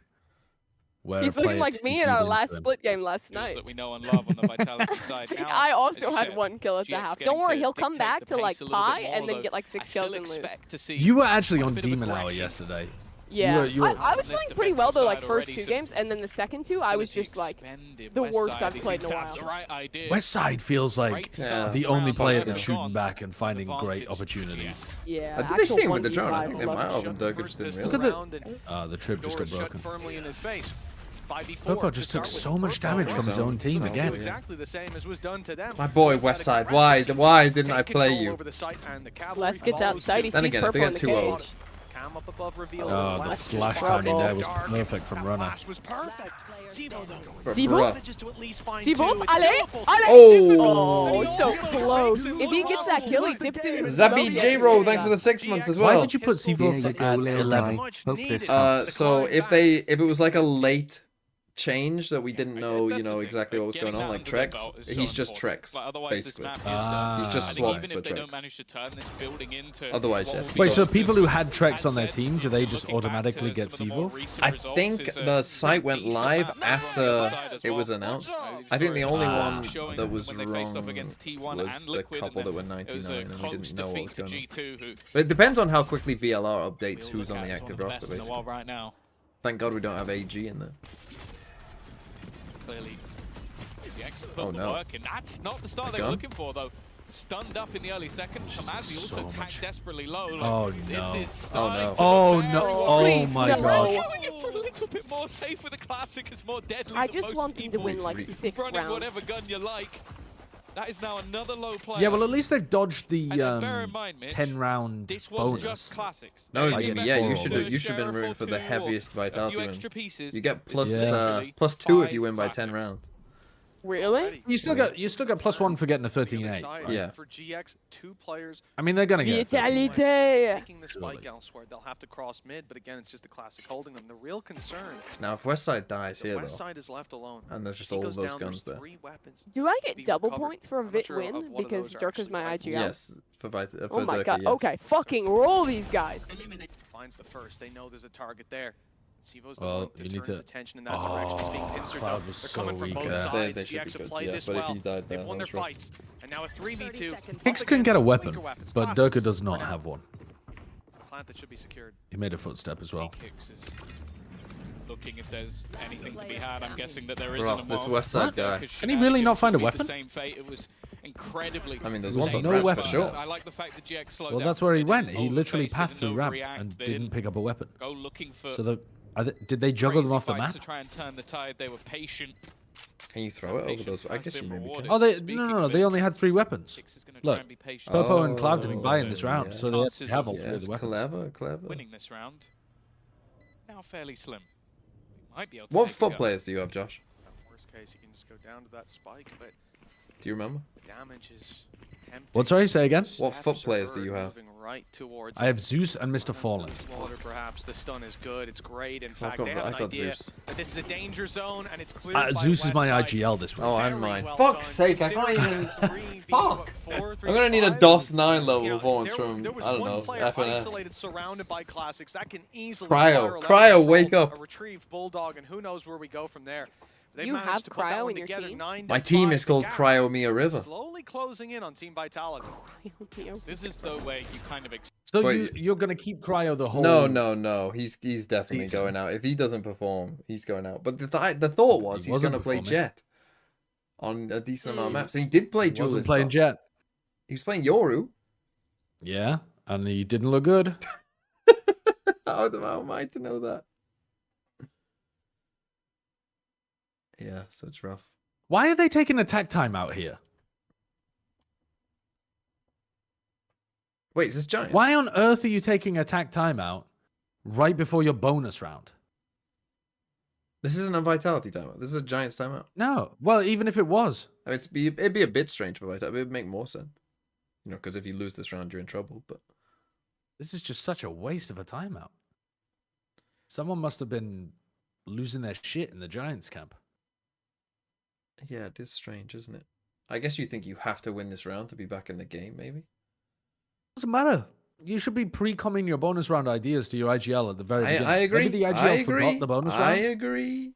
Where He's a looking player like me in TP'd our into last him. split game last Skills night. that we know and love on the Vitality side. Now, I as also you had said, 1 kill at the GX half. getting Don't worry, to he'll come dictate back the to like pace a little bit pie more, and then although get like I 6 still kills and lose. expect to see You were actually quite a on bit of Demon Hour aggression. yesterday. Yeah, you were- I was on this playing pretty well though, like defensive first side 2 already, games, and then the second 2, I was just like Expended. the West worst side, I've he played seems in a to have the while. right idea. Westside feels like Great Yeah. start the from only round player one. that's They've shooting gone back and finding great advantage opportunities. GX. Yeah, Did they actual see him with the drone? I 1v5 think they luck. might have, Shut and the Durkic first didn't pistol realize. round and The trip just got doors shut broken. firmly in his face. 5v4 Popo to just took start with. so much Purple damage from his own team will do again. exactly the same as was done to them. My boy, They've got Westside, aggressive why team, didn't I take play control you? over the site, and the cavalry Les gets follows outside, he suit. Then sees again, if they purple in get the too cage. old. Cam up above reveal. Oh, the Left flash is timing there was dark. perfect from That runner. flash was perfect. Sivo though. Sivo? Bruh. Manages to at least find Sivo, two. It's allez, beautiful. allez! Oh! Oh, so close. If he gets that kill, he tips it in the Zabi smoke. J-Ro, thanks for the 6 months as Why well. did you put Here Sivo you at go, little 11? guy. Hope this Uh, helps. So if it was like a late change that we didn't know, That's the thing, exactly what was getting going on, that like under their Trex, belt is so he's just important. Trex, Like, otherwise this basically. map is Ah. He's just I think swapped even for if they don't Trex. manage to turn this building into Otherwise, what yes. will be Wait, so the people who had as Trex on their said, team, do they just looking back automatically to get some of the more Sivo? recent I results think is a the site went decent live map after as it well. was announced. I I think the only Ah. one Showing that was when they faced off wrong against T1 was and the Liquid, couple and that were then it was 99 a and we close didn't know what defeat was to going on. G2, who But it depends on how quickly VLR updates we'll who's look on the at as one active of the roster, best in the basically. world right now. Thank God we don't have AG in there. Clearly, GX put Oh, the no. work, and that's not the start The they were gun? looking for, though. Stunned up in the early seconds. Kamazi also so tagged much. desperately low. Like, Oh, this no. is starting to Oh, look no. very Oh, Please, my no. God. Going it for a little bit more safe with the classic is more deadly. I than just most want them to people. win like 6 Running rounds. whatever gun you like. That is now another low player. Yeah, well, at least they've dodged the And then bear in mind, Mitch, 10-round this was bonus. just classics. No, Like you, in yeah, you four should or you should have been rooting for the heaviest a Vitality few win. extra pieces. You get plus Yeah. +2 if you win by 10 Classics. rounds. Really? You still got +1 for getting a 13-8. Yeah. For GX, 2 players I mean, they're gonna get. Vitality. taking the spike elsewhere. They'll have to cross mid, but again, it's just a classic holding them. The real concern, Now, if Westside dies the here, West though, side is left alone. and there's If just he all goes of those down, guns there's there. 3 weapons. Do I Be get double recovered. points for a I'm not VIT sure of win what of because those are Dirk is actually my weapons. IGL? Yes, for Oh my Durka, god. yes. Okay, fucking roll these guys. Finds the first. They know there's a target there. Sivo's the Well, one you to need turn his to- attention in that direction. He's being pincered Cloud though. was They're so coming from weak both there. sides. They should GX be have good, played yeah, this but if well. he died They've there, won that their was rough. fights. And now a 3v2. Hicks up can get a against weapon, weaker weapons. but Classics Durka does for not now. have one. Plant that should be secured. He made a footstep as well. Kicks is looking if there's anything to be had. I'm guessing that there Bro, isn't. this Westside guy. Can he really not find a weapon? The same fate. It was incredibly. I mean, there's There one was on no ramp weapon. for sure. I like the fact that GX slowed Well, down. that's where he They went. didn't He literally overface, they passed through didn't ramp overreact, and they didn't pick up a weapon. go looking for. So did they juggle them crazy off the fights map? to try and turn the tide. They were patient. Can you throw it over those? I guess you maybe can. Oh, no. They only had 3 weapons. Kicks is gonna Look, try and be patient. Popo and Cloud didn't buy in Oh, this round, yeah. so they Chances have of- all 3 of Yes, the weapons. clever. Winning this round. Now fairly slim. We might be able to What take foot the players do you have, Josh? Worst case, you can just go down to that spike, but Do you remember? the damage is tempting. What, sorry, say again? What foot Steps players are do you have? moving right towards I have Zeus and Mr. Comes to Fallen. the slaughter, perhaps. The stun is good. It's great. In I've fact, got- they have an I've got idea Zeus. that this is a danger zone, and it's clear. by Zeus is my Westside. IGL this Oh, round. I'm Very mine. well Fuck's done, sake, I can't considering even... 3v4, Fuck! I'm gonna need a 3v5. DOS 9 level You know, performance there from, was I don't one know, player FNS. isolated, surrounded by classics. That can easily Cryo. spiral out of Cryo, control. wake up. A retrieved bulldog, and who knows where we go from there. They You managed have to put that Cryo one in your together, team? 9 to My team 5. is The called gap Cryomia River. slowly closing in on Team Vitality. This is the way you kind of So Wait. you're going to keep Cryo the whole... No. He's definitely season. going out. If he doesn't perform, he's going out. But the thought was He he's going wasn't to play performing. Jet on a decent amount of maps. And he did play He Julius. wasn't playing Jet. He was playing Yoru. Yeah, and he didn't look good. How am I to know that? Yeah, so it's rough. Why are they taking attack time out here? Wait, is this Giant? Why on earth are you taking attack time out right before your bonus round? This isn't a Vitality timeout. This is a Giants timeout. No. Well, even if it was. I mean, it'd be a bit strange for Vitality. It would make more sense. You know, because if you lose this round, you're in trouble. But This is just such a waste of a timeout. Someone must have been losing their shit in the Giants camp. yeah, it is strange, isn't it? I guess you think you have to win this round to be back in the game, maybe? Doesn't matter. You should be pre-comming your bonus round ideas to your IGL at the very beginning. I agree. Maybe the IGL I agree. forgot the bonus I round. agree.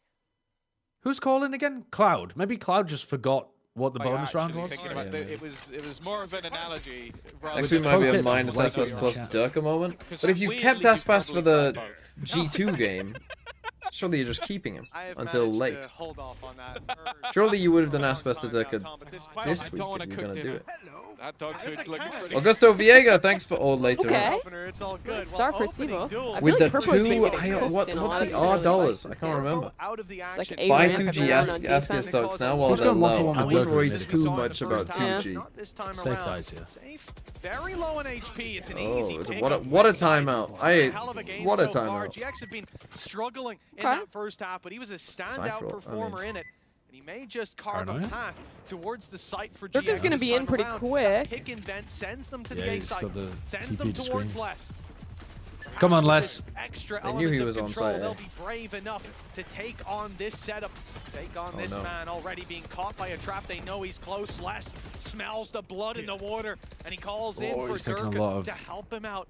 Who's calling again? Cloud. Maybe Cloud just forgot what the Like, bonus round actually was. thinking about Yeah, it was more of an analogy. rather Actually, than might be pro a tip, minus like SPS your plus chat. Durka moment. Because But if you weirdly, kept you Aspas for probably the played both. G2 game, surely you're just keeping him I have until managed late. to hold off on that urge Surely you would have for done a long Aspas to time now, Durka Tom, but this this I week don't wanna if you're cook going to do dinner. it. That dog food's looking pretty. Augusto Viega, thanks for all later Okay. on. opener, it's all good. Start Well, for opening Sivo. duel. I feel With like the Purple's been two, getting cursed what's in a lot the of R early dollars? fights I this can't game. remember. Out of the It's like action. a Buy ramp 2G everyone on ask defense. stocks now while Who's they're got low. multiple I wouldn't on worry Durka? too much about Yeah. 2G. Not this time Safe around. dice here. Safe. Very low on HP. It's an Oh, easy it's a- pick. what a- up what a Westside. timeout. Hell of a game What a so far. timeout. GX have been struggling in Okay. that first half, but he was a standout Cypher, I performer mean- in it. And he may just carve a Paranoia? path towards the site for Dirk GX is gonna this be in time pretty around. quick. Pick and vent sends them to Yeah, the A he's site. got the Sends them TP towards screens. Les. Come on, Perhaps Les. with this extra They knew he element was of on control, site, they'll eh? be brave enough to take on this setup. Take on Oh, this no. man already being caught by a trap. They know he's close. Les smells the blood in the water, and he calls in Oh, for he's taking a lot Durka of- to help him out.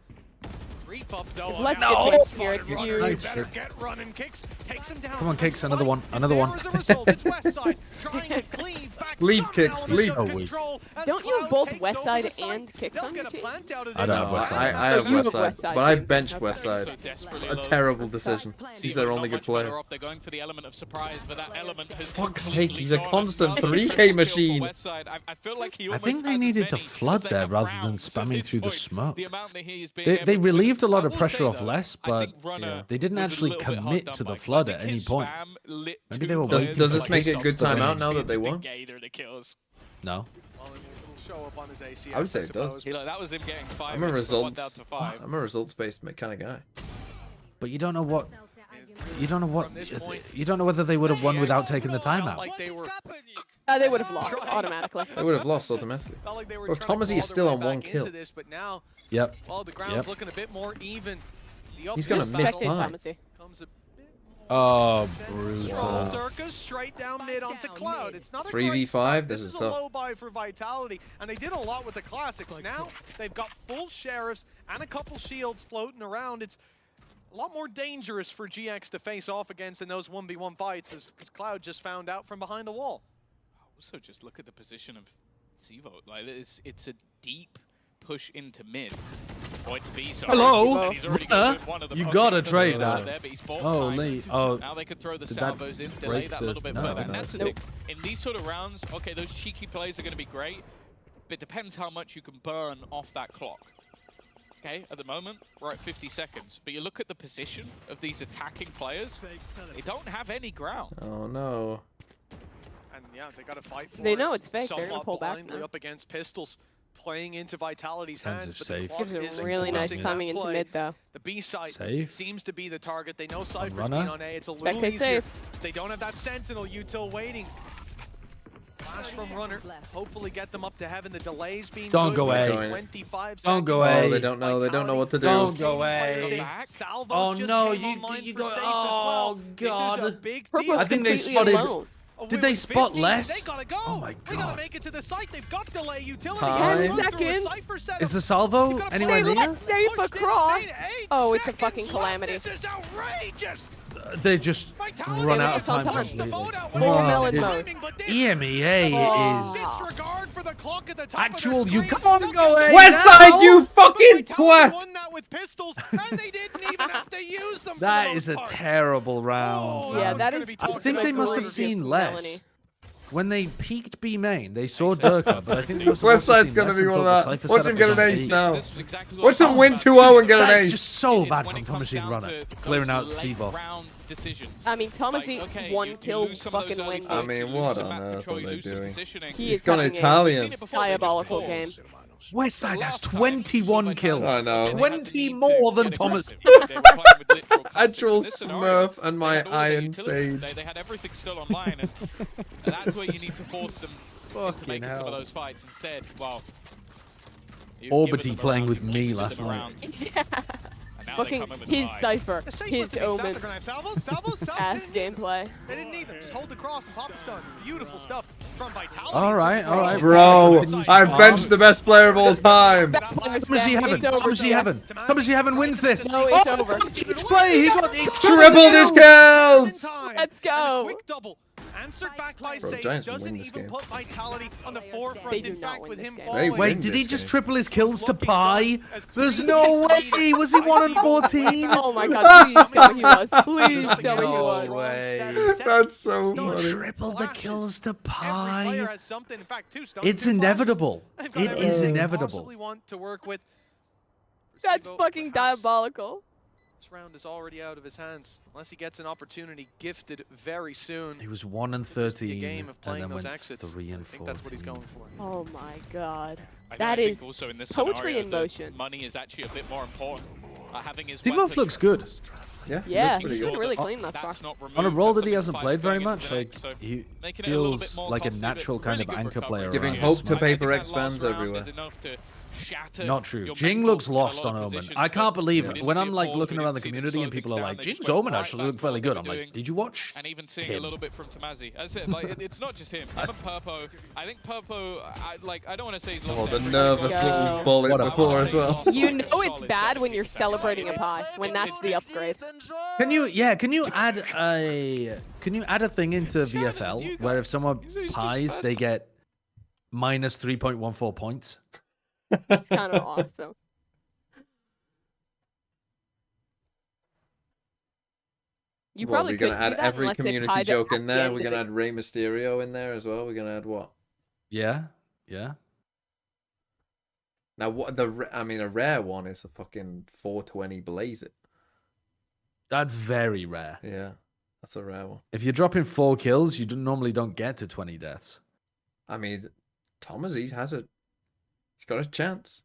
Creep up though. If Les now gets spotted hit here, it's running. huge. Nice Better shit. get running. Kicks takes him down. Come on, Kicks, another Spike one, is another there one. as a result. It's Westside trying to cleave back. Leap, somehow Kicks, under leap. some Oh, wait. control as Don't you have Cloud both takes Westside over the site. and Kicks They'll on get your a team? plant out of I this. don't have No, Westside. I Oh, have you have Westside, Westside, but I you. benched Okay. Westside. So desperately A low. terrible decision. Sivo's He's their not only good much better player. off. They're going for the element of surprise, but that element has Fuck's sake, completely he's a gone. constant Another 3K triple kill for machine. Westside. I feel like he I almost think they has needed to many flood as they there have rather than rounds. At spamming this through the point, smoke. the amount that he is being They able to relieved a do. lot I of will pressure say, off though, Les, I but think Runner they didn't was a actually little bit hard commit done to by, the 'cause I flood think at any his point. spam lit Maybe two they were Does waiting players this for make it Kicks good to win. timeout now that they won? Gator the kills. No. Well, it'll show up on his ACS, I would say it suppose. does. He, like, that was him getting 5 I'm a minutes from 1 down results. to 5. I'm a results-based kind of guy. But you don't know what You don't know what. From this point, You don't know whether they would have won GX without taking the felt timeout. like they were They would have lost automatically. They would have lost automatically. felt like they were Bro, trying to Thomasy claw is their still way on one back kill. into this, but now, Yep. well, the ground's Yep. looking a bit more even. The He's gonna uphill miss battle Respected mine. Thomasy. comes a bit Oh, strong. brutal. Durka straight down mid onto Cloud. It's not a 3v5, great start. this This is is a tough. low buy for Vitality, and they did a lot with the classics. Now they've got full sheriffs and a couple shields floating around. It's a lot more dangerous for GX to face off against in those 1v1 fights, as Cloud just found out from behind a wall. Also, just look at the position of Sivo. Like, it's a deep push into mid. Or it's B, sorry. Hello? And he's already gonna win one of them. You Okay, gotta he doesn't trade go that. there, but he's bought Holy. time. Oh. Now they could throw the Did that salvos in, delay break that the- little bit no, further. no, And that's the nope. thing. In these sort of rounds, okay, those cheeky plays are going to be great, but it depends how much you can burn off that clock. Okay, at the moment, we're at 50 seconds. But you look at the position of these attacking players, they don't have any ground. Oh no. And yeah, they got to fight for They it. know it's fake. They're gonna Somewhat pull back blindly now. up against pistols, playing into Vitality's Defensive hands. But safe. the clock Gives is him really nice enforcing that timing into play. mid though. The B side Safe. seems to be the target. They know Cypher's runner. been on A. It's a little Spectate easier. safe. They don't have that Sentinel. Util waiting. Flash from runner. Hopefully get them up to heaven. The delays being Don't good go with A. 25 Don't go seconds. A. Oh, they don't know. They don't know what to do. Don't go A. Players Back. Salvos Oh, just no, came you- online you for go- safe as oh, well. This is a God. big Purple's deal. I think they completely spotted- alone. Oh, Did wait, they with spot 50s, less? They gotta go. Oh my They gotta God. make it to the site. They've got delay utility. Ten Through a seconds. Cypher setup. Is the salvo You gotta anywhere play near? Let's safe Pushed in, across. made 8 Oh, it's a seconds fucking left. calamity. This is outrageous. They just Vitality run They out of lost on time time. pushed the completely. boat out. Full What melon is mode. timing, but this EMEA Oh. is disregard for the clock at the top actual. of their You screens. can't They'll go get A. the West now. side, you But fucking Vitality twat! won that with pistols, and they didn't even have to use them. That for the is a most part. terrible Oh, round. Yeah, one's that gonna is. be I talked think about they for must have ages. seen Melanie. less. When they peaked B main, they saw Durka, but I think they must have West also side's seen gonna less be and one of thought the that. Cypher Watch setup him get was an on ace B. now. This is exactly what Watch I'm them talking win about. 2-0 and get an That's ace. just so Is bad when from it comes Thomasy and down Runner, to clearing those out late Seavoff. round decisions. I mean, Thomasy Like, okay, one you kill lose some of those fucking early win. I fights, mean, you what lose some on map earth control, are you they lose some doing? positioning. He He's is gone having a Italian. We've seen it before, they just diabolical pause. game. Westside has Last time, 21 kills. I know. they had 20 the need to more than get Thomas. aggressive. They were playing with literal classics. Actual In this scenario, Smurf and they my had all their Iron utility. Sage. They had everything still online, and that's where you need to force them into making some of those fights instead. Well, you've given Orbity them a playing round, with you've me gifted last them a night. round, Yeah. and now they Fucking come in with his five. cipher, The safe his was the big South. They're omen, gonna have salvos. ass gameplay. They didn't need them. Just hold the cross and pop a stun. Beautiful stuff from Vitality. All right, all right. Bro, I Um, benched the best player of all time. That's what I'm Thomasy saying. Heaven. It's over. Thomasy Jeff. Heaven. Thomasy Heaven wins this. No, it's Oh, over. Huge play. He got Triple his kills! Let's go. Quick double. Answered back by Bro, Sage. Giants will Doesn't win this even game. put Vitality on the forefront. They do In not fact, win with this him game. They falling. Wait, win did he this just game. triple his kills to Looking pi? done as There's clean no as way. Was he 1 and 14? Oh my god, please tell me he was. Please tell me he No was. way. That's so He funny. tripled the kills to Every player pi. has something. In fact, 2 stuns. It's 2 flashes. inevitable. They've got It everything is they could inevitable. possibly want to work with. That's Sivo, fucking perhaps diabolical. This round is already out of his hands. Unless he gets an opportunity gifted very soon. He was 1 and It'll just be a 13, game of and playing then those went exits. 3 and I think that's what he's 14. going for. Oh my god. I That think is also in this poetry scenario, in the motion. Money is actually a bit more important. Having his Steve weapon Wolf looks good. Yeah, Yeah, looks pretty he's good. been really that clean thus far. that's not removed, On a role that's that he something hasn't five played very going much, into the like next, so he making it a little bit feels more like a costly, but natural kind really of good anchor recovery player. Giving around hope this to map. Paper I X think that last fans round everywhere. is enough to shatter Not true. your Jing mental looks in a lost lot on of Omen. positions, I but can't believe we it. didn't When see I'm a like pause, looking we around the didn't see them community slow and people are things like, down, they Jing's just went Omen right actually back looked to fairly what they good. were I'm like, doing. did you watch? And even seeing him? a little bit from Tamazi. As I said, like it's not just him. Him and Purpo. I think Purpo. I don't want to say he's lost. Oh, the every nervous single little Go. bullet What a before pass. as well. You know it's bad when you're celebrating a pie, when that's the upgrade. Can you add a thing into VFL where if someone pies they get minus 3.14 points? It's kind of awesome. You Well, probably we're gonna couldn't add do that every unless it community tied joke at in the there. end We're of gonna it. add Rey Mysterio in there as well. We're gonna add what? Yeah. Now what a rare one is a fucking 420 Blaze It. That's very rare. Yeah, that's a rare one. If you're dropping 4 kills, you normally don't get to 20 deaths. I mean, Thomas, he has it. He's got a chance.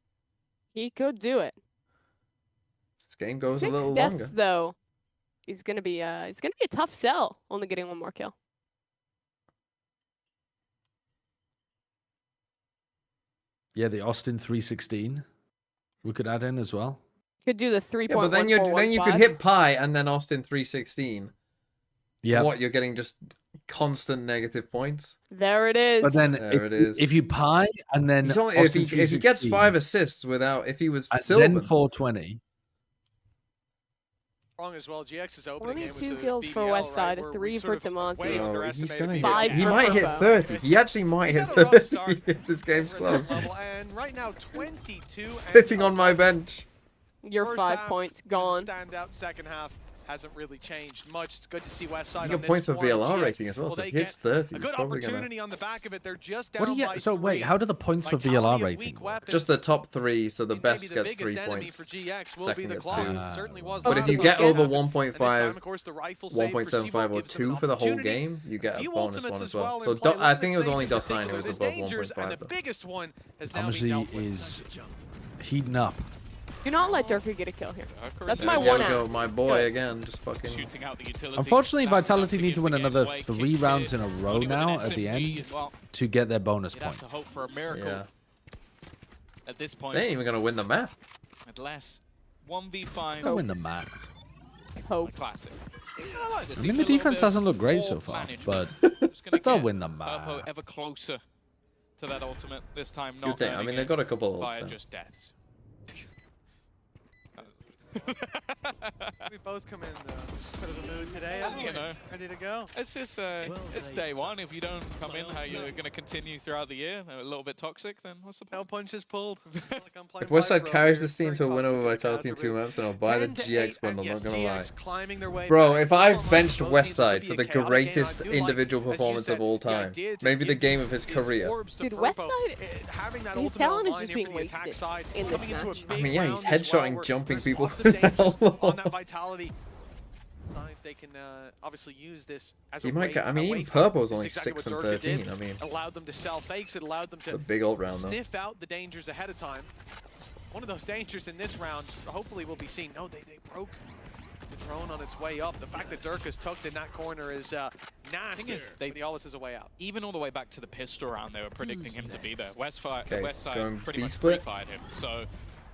He could do it. This game goes a 6 little deaths, longer. though. He's gonna be a tough sell, only getting one more kill. Yeah, the Austin 316 we could add in as well. Could do the 3.1415. Yeah, but then you could hit pi and then Austin 316. Yeah. What, you're getting just constant negative points? There it is. But then There it is. if you pi and then He's only, Austin if he gets 316, 5 assists without, if he was and Sylvan, then 420. Wrong as well. GX's opening game was 22 the kills for BBL, West Side, right, where 3 we for sort of Tomasi. way oh, underestimated he's gonna BBL. Five he for might hit Purpo. 30. He actually might He's hit had a rough 30 start. if this game's We're at that close. level, and right now 22 Sitting on my bench. Your First 5 half, points there's a gone. Standout second half hasn't really changed much. It's good to see West Side You on got this points for one. VLR GX, rating as well, will so they if he hits get 30, a he's good probably gonna... opportunity on the back of it. They're just down What do you by so wait, 3. how do the points for Vitality VLR of rating weak work? weapons. Just the top 3, so the Maybe best the gets biggest 3 enemy points. for GX will Second be the gets clock. 2. Certainly was But last if you time get it over happened. And this time, 1.5, of course, the rifle save for 1.75 Sivo or gives them an 2 for the whole opportunity. game, you get a Few bonus ultimates one as as well. well So in play. I Look think at it was the only saves in Dust 9 who particular. was There's above dangers, and 1.5 the though. biggest one has now been Obviously dealt with. is heating up. Do not let Durka get a kill here. That's There my we one go, ask. my boy Good. again, just fucking... Shooting out the utility. Unfortunately, That's enough Vitality to need give to win the game another away. 3 Kicks rounds it. in a row Only with an now at the SMG end as well. to get their bonus You'd have point. to hope for a miracle Yeah. at this point. They ain't even gonna win the map. Unless 1v5 They'll win the match. Hope. classic. I like this. I mean, Even the a little defense bit hasn't looked great more so far, manageable. but Just gonna they'll get win the Purpo match. ever closer to that ultimate. This time Good not thing. I earning mean, it they've got a couple of via ults. just deaths. We both come in bit of a mood today. haven't we? You know. Ready to go. It's just it's day one. If you don't come in how you're going to continue throughout the year, a little bit toxic, then what's the No point? punches pulled. Like I'm playing If Westside Pyro carries here, this team very to a win toxic over in the Vitality in Gaza 2 room. maps, then I'll buy the 10 to 8, GX and bundle, yes, not gonna lie. GX climbing their way Bro, back. if I Both benched teams Westside could for be the a chaotic game. I greatest do like, individual as you performance said, of all the time, idea to maybe the give game of these his career. orbs to Dude, Purpo, Westside, having that his ultimate talent is online just here for being the attack wasted side, in this coming into a match. big I mean, yeah, he's round as well, headshotting, where jumping there's people lots to of the dangers elbow. on that Vitality side. They can obviously use this as He a might way, I mean, a even way for Purple's them. only This is exactly 6 and what Durka 13. did. I mean, Allowed them to sell fakes. It allowed them it's a to big ult round, though. sniff out the dangers ahead of time. One of those dangers in this round hopefully will be seen. No, they broke the drone on its way up. The fact that Durka's tucked in that corner is nasty. He always has a way out. Even all the way back to the pistol round, they were predicting him to be there. West Okay, Side going pretty much B-split. pre-fired him. So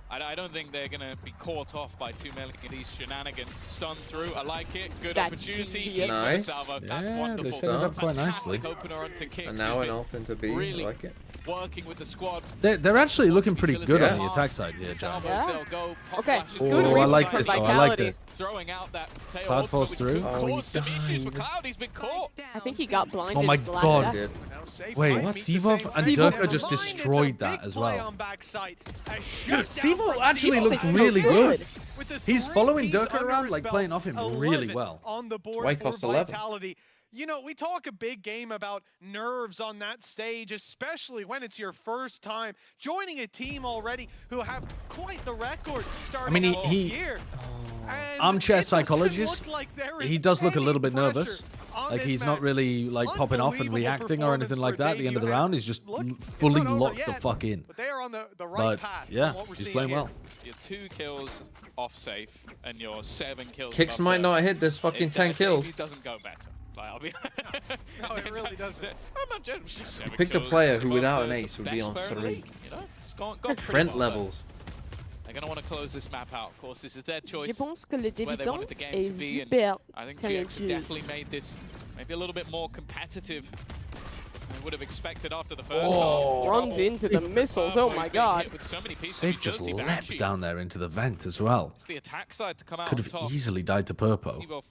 I don't think they're going to be caught off by too many of these shenanigans. Stun through, I like it. Good That's opportunity. genius. Nice. Salvo. Yeah, That's they wonderful. set it up quite nicely. Fantastic opener onto Kicks. And now He's an been ult into B. really I like it. working with the squad. They're actually looking pretty good on the Yeah. attack side here, John. Salvo Yeah. still go, pop Okay, flash good into Oh, the I read like from this, though. I like Vitality. this. Throwing out that tail Cloud ultimate, falls which through. could Oh, he cause some issues for died. Cloud. He's been caught. I think he got blinded. Oh my the last God. death. Did. Now safe Wait, might what? meet the Sivov same and fate. Durka Never just mind, it's destroyed a that big as play well. on backside. A Dude, shutdown Sivo from actually Sivo. looks is so really good. With the He's three following Ps Durka under around, his like, belt, playing off him really 11 well. on the board Why for cost 11? Vitality. You know, we talk a big game about nerves on that stage, especially when it's your first time joining a team already who have quite the record starting I mean, out this he- year. And Armchair it doesn't psychologist, look like there is he does look a any little bit pressure nervous. on Like this he's not match. really like popping off and Unbelievable reacting or anything performance like for that at the end of the debut. round. He's just Look, it's fully not over locked the yet, fuck in. But they are on the right But path. yeah, from what we're he's seeing playing here. well. Your 2 kills off safe and your 7 kills. Kicks above might the- not hit this fucking 10 kills. It doesn't go better. Like, I'll be No, it really doesn't. I'm not joking. 7 Picked a kills player is who above without the an ace would be best on player in the 3. league, You know, it's gone pretty Trent well there. levels. They're going to want to close this map out. Of course, this is their Je choice. pense que le Where they débutant wanted the game est to be, and super I think GX have talentueuse. definitely made this maybe a little bit more competitive than I would have expected after the first Oh. half. Runs into the missiles, oh my God. Safe just leapt down there into the vent as well. It's the attack side to come out Could on have top. easily died to Purpo. Sivo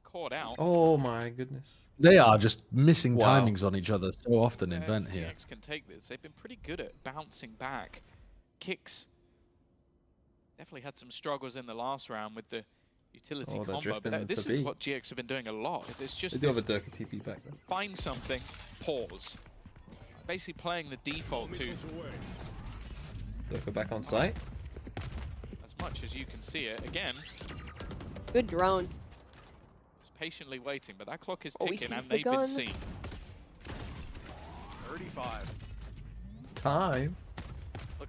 caught out. Oh my goodness. They are just missing Wow. timings on each other so often in vent here. GX can take this. They've been pretty good at bouncing back. Kicks definitely had some struggles in the last round with the utility Oh, they're combo, drifting but this to is B. what GX have been doing a lot. It's They just do have this a Durka TP back then. find something, pause. Basically playing the default to Durka back on site. as much as you can see it. Again, Good drone. just patiently waiting, but that clock is Oh, he ticking and sees the they've been gun. seen. 35. Time. Look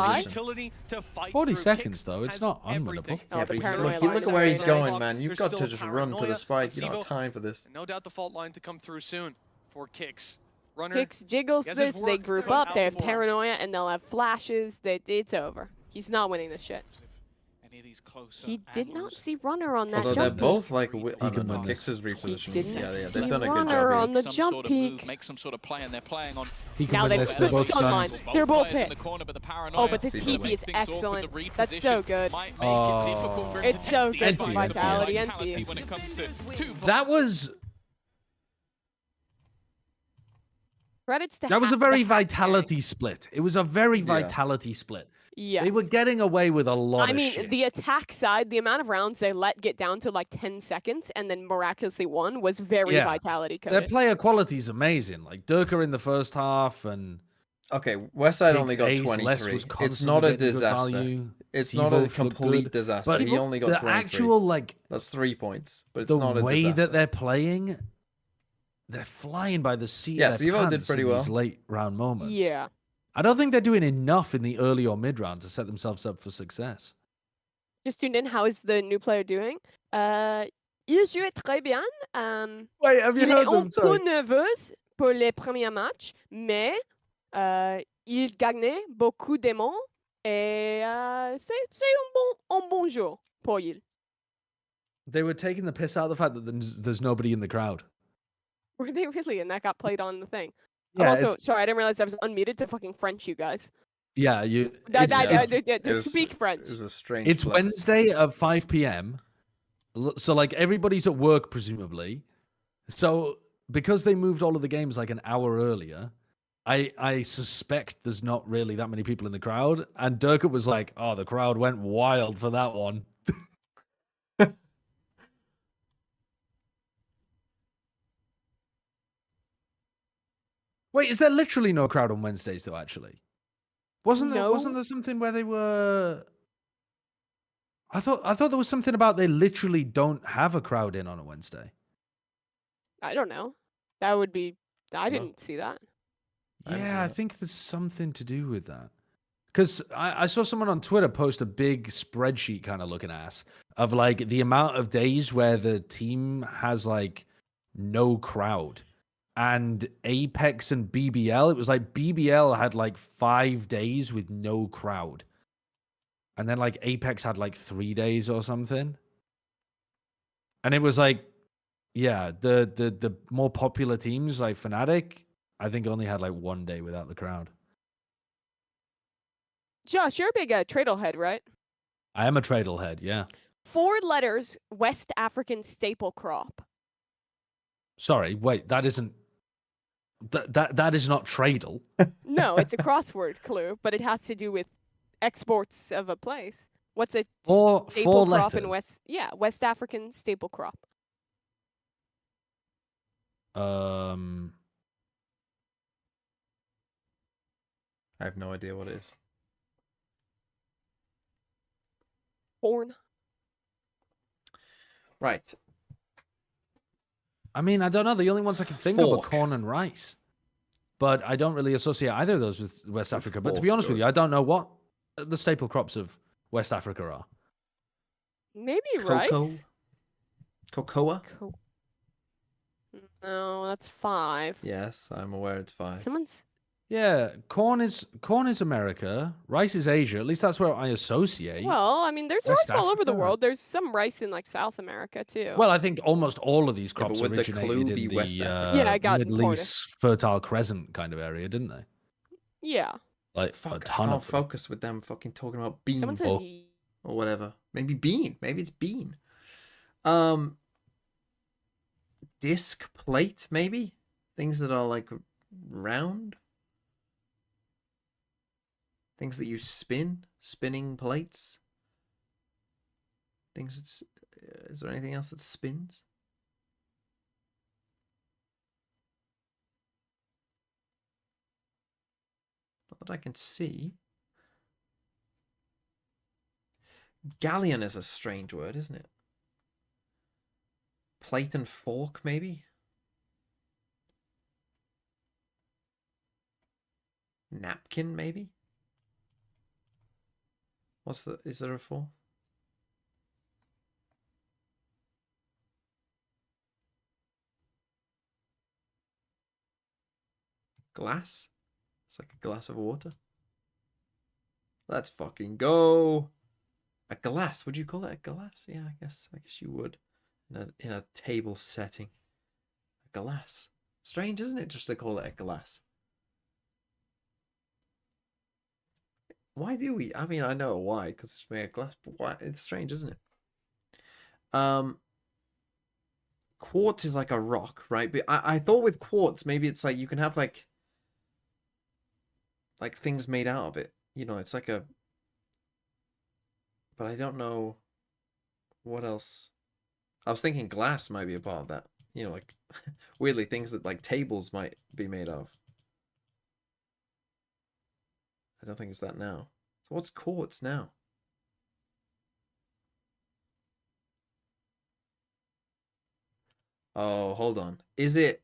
live? position. Utility to fight 40 through. seconds, Kicks though, it's has not everything. unwinnable. Oh, Yeah, the but you paranoia look, line at is where he's very going, nice. man. You've There's got to still just run to paranoia. the spike. You don't have Sivo- time for this. No doubt the fault line to come through soon for Kicks. Runner. Hicks jiggles He has his this, they work group cut up, out they have for him. paranoia, and they'll have flashes. It's over. He's not winning this shit. any of these closer He did not angles. see runner on that Although they're jump. both like He oh, can no, win Kicks this. is repositioned. didn't Yeah, see they've done a good runner job on here. the Some jump sort of move, peak. make some sort of play, and they're playing on. He can Now win they this. the They're both stun stunned. line. They're both players in hit. the corner, but the paranoia Oh, but the seems TP to make is things awkward. excellent. The That's so reposition good. might make it difficult for him It's to so take good these for fights. Vitality, Vitality NT. when it comes to two That was Credits to that was a the very hack gang. vitality split. It was a very Yeah. vitality split. Yes. They were getting away with a lot I of mean, shit. the attack side, the amount of rounds they let get down to like 10 seconds and then miraculously won was very Yeah. Vitality Their coded. player quality is amazing. Like Durka in the first half and Okay, Westside only got Ace, Les 23. was It's constantly not a getting good disaster. value. It's Tivo not a looked complete good. disaster. But He only got the 23. actual like That's 3 points, but it's the not a way disaster. that they're playing, they're flying by the seat Yeah, of their Sivo did pants pretty in these well. late round moments. Yeah. I don't think they're doing enough in the early or mid round to set themselves up for success. Just tuned in. How is the new player doing? Il jouait très bien. Wait, have you Il est heard un them? peu Sorry. nerveuse pour les premiers matchs, mais il gagnait beaucoup d'aimants et c'est un bon jour pour il. They were taking the piss out of the fact that there's nobody in the crowd. Were they really? And that got played on the thing. Yeah, I'm also it's- sorry, I didn't realize I was unmuted to fucking French you guys. Yeah, you. To speak French. It was a strange It's flex. Wednesday at 5 p.m. So like everybody's at work presumably. So because they moved all of the games like an hour earlier, I suspect there's not really that many people in the crowd. And Durka was like, "Oh, the crowd went wild for that one." Wait, is there literally no crowd on Wednesdays though? Actually, wasn't No. there something where they were? I thought there was something about they literally don't have a crowd in on a Wednesday. I don't know. That would be. I No. didn't see that. I haven't Yeah, seen I that. think there's something to do with that. Because I saw someone on Twitter post a big spreadsheet kind of looking ass of like the amount of days where the team has like no crowd. And Apex and BBL, it was like BBL had like 5 days with no crowd. And then like Apex had like 3 days or something. And it was like, yeah, the more popular teams like Fnatic, I think only had like 1 day without the crowd. Josh, you're a big Tradle head, right? I am a Tradle head, yeah. 4 letters, West African staple crop. Sorry, wait, that isn't that is not Tradle. No, it's a crossword clue, but it has to do with exports of a place. What's a Four staple crop letters. in West? Yeah, West African staple crop. I have no idea what it is. Corn. Right. I mean, I don't know. The only ones I can think of are Fork. corn and rice. But I don't really associate either of those with West Africa. But to be fork, honest with good. you, I don't know what the staple crops of West Africa are. Maybe Cocoa? rice. Cocoa? No, that's 5. Yes, I'm aware it's 5. Someone's. Yeah, corn is America, rice is Asia. At least that's where I associate. Well, I mean, there's West rice all over the Africa? world. There's some rice in like South America too. Well, I think almost all of these but crops would the clue originated be in West the Africa? Yeah, I got Middle important. East Fertile Crescent kind of area, didn't they? yeah. Like a Fuck, I ton can't of them. focus with them fucking talking about beans Someone says Oh. or whatever. Maybe bean. Maybe it's bean. Disc plate, maybe? Things that are like round? Things that you spin? Spinning plates? Things that's... is there anything else that spins? Not that I can see. Galleon is a strange word, isn't it? Plate and fork, maybe? Napkin, maybe? What's the... is there a four? Glass? It's like a glass of water. Let's fucking go. A glass. Would you call it a glass? Yeah, I guess you would. In a table setting. A glass. Strange, isn't it, just to call it a glass? Why do we? I mean, I know why, because it's made of glass, but why? It's strange, isn't it? Quartz is like a rock, right? But I thought with quartz, maybe it's like you can have like things made out of it. You know, it's like a... But I don't know what else. I was thinking glass might be a part of that. You know, like weirdly things that like tables might be made of. I don't think it's that now. So what's quartz now? Oh, hold on. Is it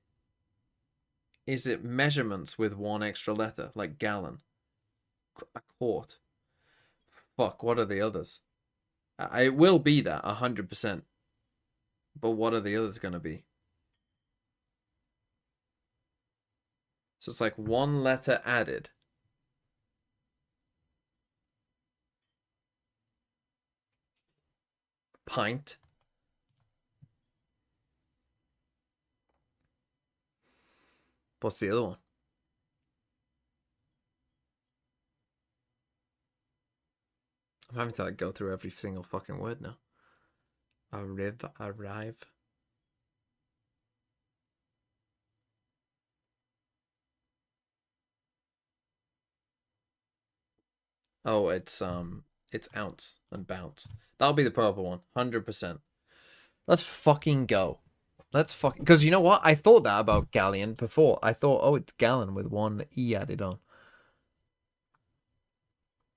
measurements with one extra letter, like gallon? A quart. Fuck, what are the others? It will be that, 100%. But what are the others going to be? So it's like one letter added. Pint. What's the other one? I'm having to like go through every single fucking word now. Arrive. Oh, it's ounce and bounce. That'll be the purple one, 100%. Let's fucking go. Let's fucking... Because you know what? I thought that about galleon before. I thought, oh, it's gallon with one E added on.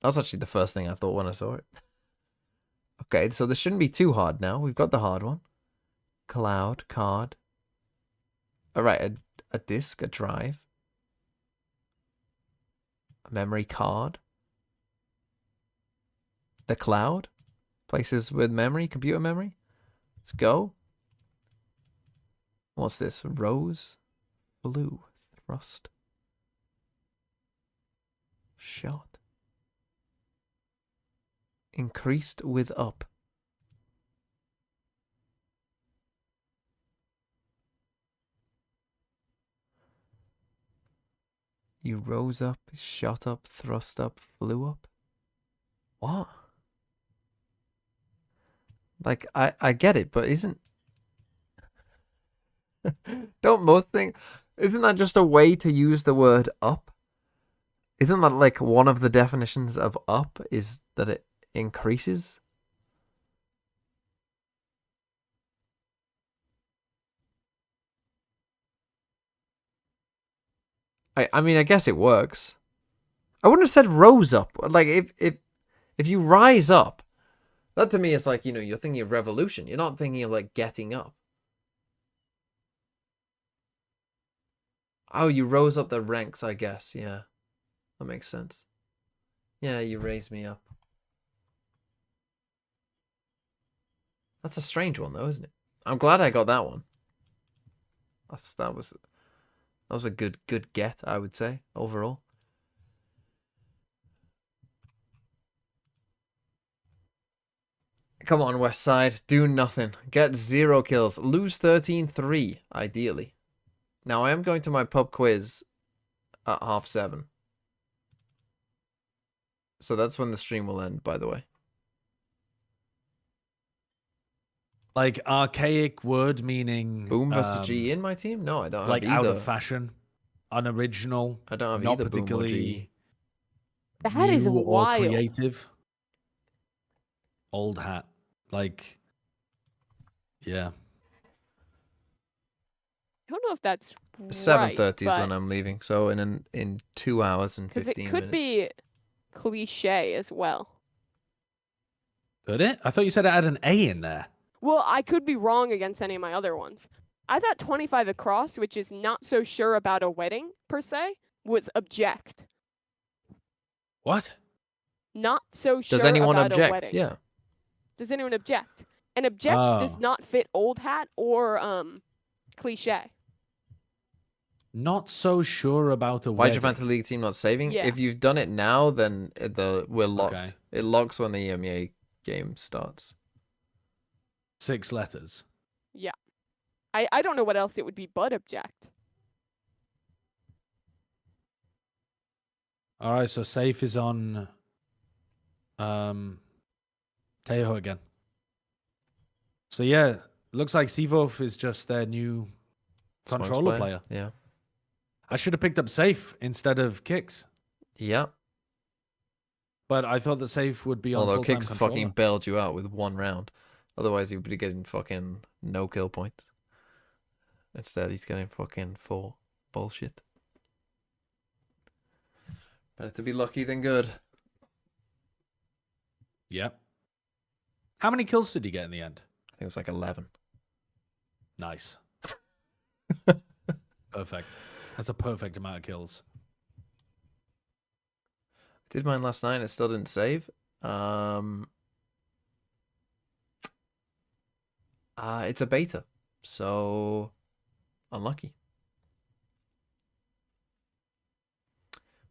That was actually the first thing I thought when I saw it. Okay, so this shouldn't be too hard now. We've got the hard one. Cloud, card. Alright, a disk, a drive. A memory card. The cloud. Places with memory, computer memory. Let's go. What's this? Rose, blue, thrust, shot. Increased with up. You rose up, shot up, thrust up, flew up. What? Like, I get it, but isn't... Don't most think... Isn't that just a way to use the word up? Isn't that like one of the definitions of up is that it increases? I mean, I guess it works. I wouldn't have said rose up. Like, if you rise up, that to me is like, you know, you're thinking of revolution. You're not thinking of like getting up. Oh, you rose up the ranks, I guess. Yeah, that makes sense. Yeah, you raised me up. That's a strange one, though, isn't it? I'm glad I got that one. That was a good get, I would say, overall. Come on, West Side. Do nothing. Get 0 kills. Lose 13-3, ideally. Now, I am going to my pub quiz at 7:30. So that's when the stream will end, by the way. Like archaic word meaning... Boom versus G in my team? No, I don't have like either. Out of fashion, unoriginal. I don't have not either particularly Boom or G. That is new or wild. creative. Old hat. Like, yeah. I don't know if that's 7:30 right, is when I'm leaving. So in 2 hours and 15 because it could minutes. be cliche as well. Could it? I thought you said it had an A in there. Well, I could be wrong against any of my other ones. I thought 25 across, which is not so sure about a wedding per se, was object. What? Not so sure Does anyone about a object? wedding. Yeah. Does anyone object? And object does not fit old hat or cliche. Not so sure about a Why'd your wedding. Fantasy League team not saving? Yeah. If you've done it now, then we're locked. Okay. It locks when the EMEA game starts. 6 letters. Yeah. I don't know what else it would be but object. All right, so safe is on Tejo again. So yeah, looks like Sivov is just their new Smokes controller player. Yeah. I should have picked up safe instead of kicks, Yeah. but I thought that safe would be on Although full-time Kicks controller. fucking bailed you out with 1 round. Otherwise, he would be getting fucking no kill points. Instead, he's getting fucking 4 bullshit. Better to be lucky than good. Yep. How many kills did he get in the end? I think it was like 11. Nice. Perfect. That's a perfect amount of kills. Did mine last night. It still didn't save. It's a beta, so unlucky.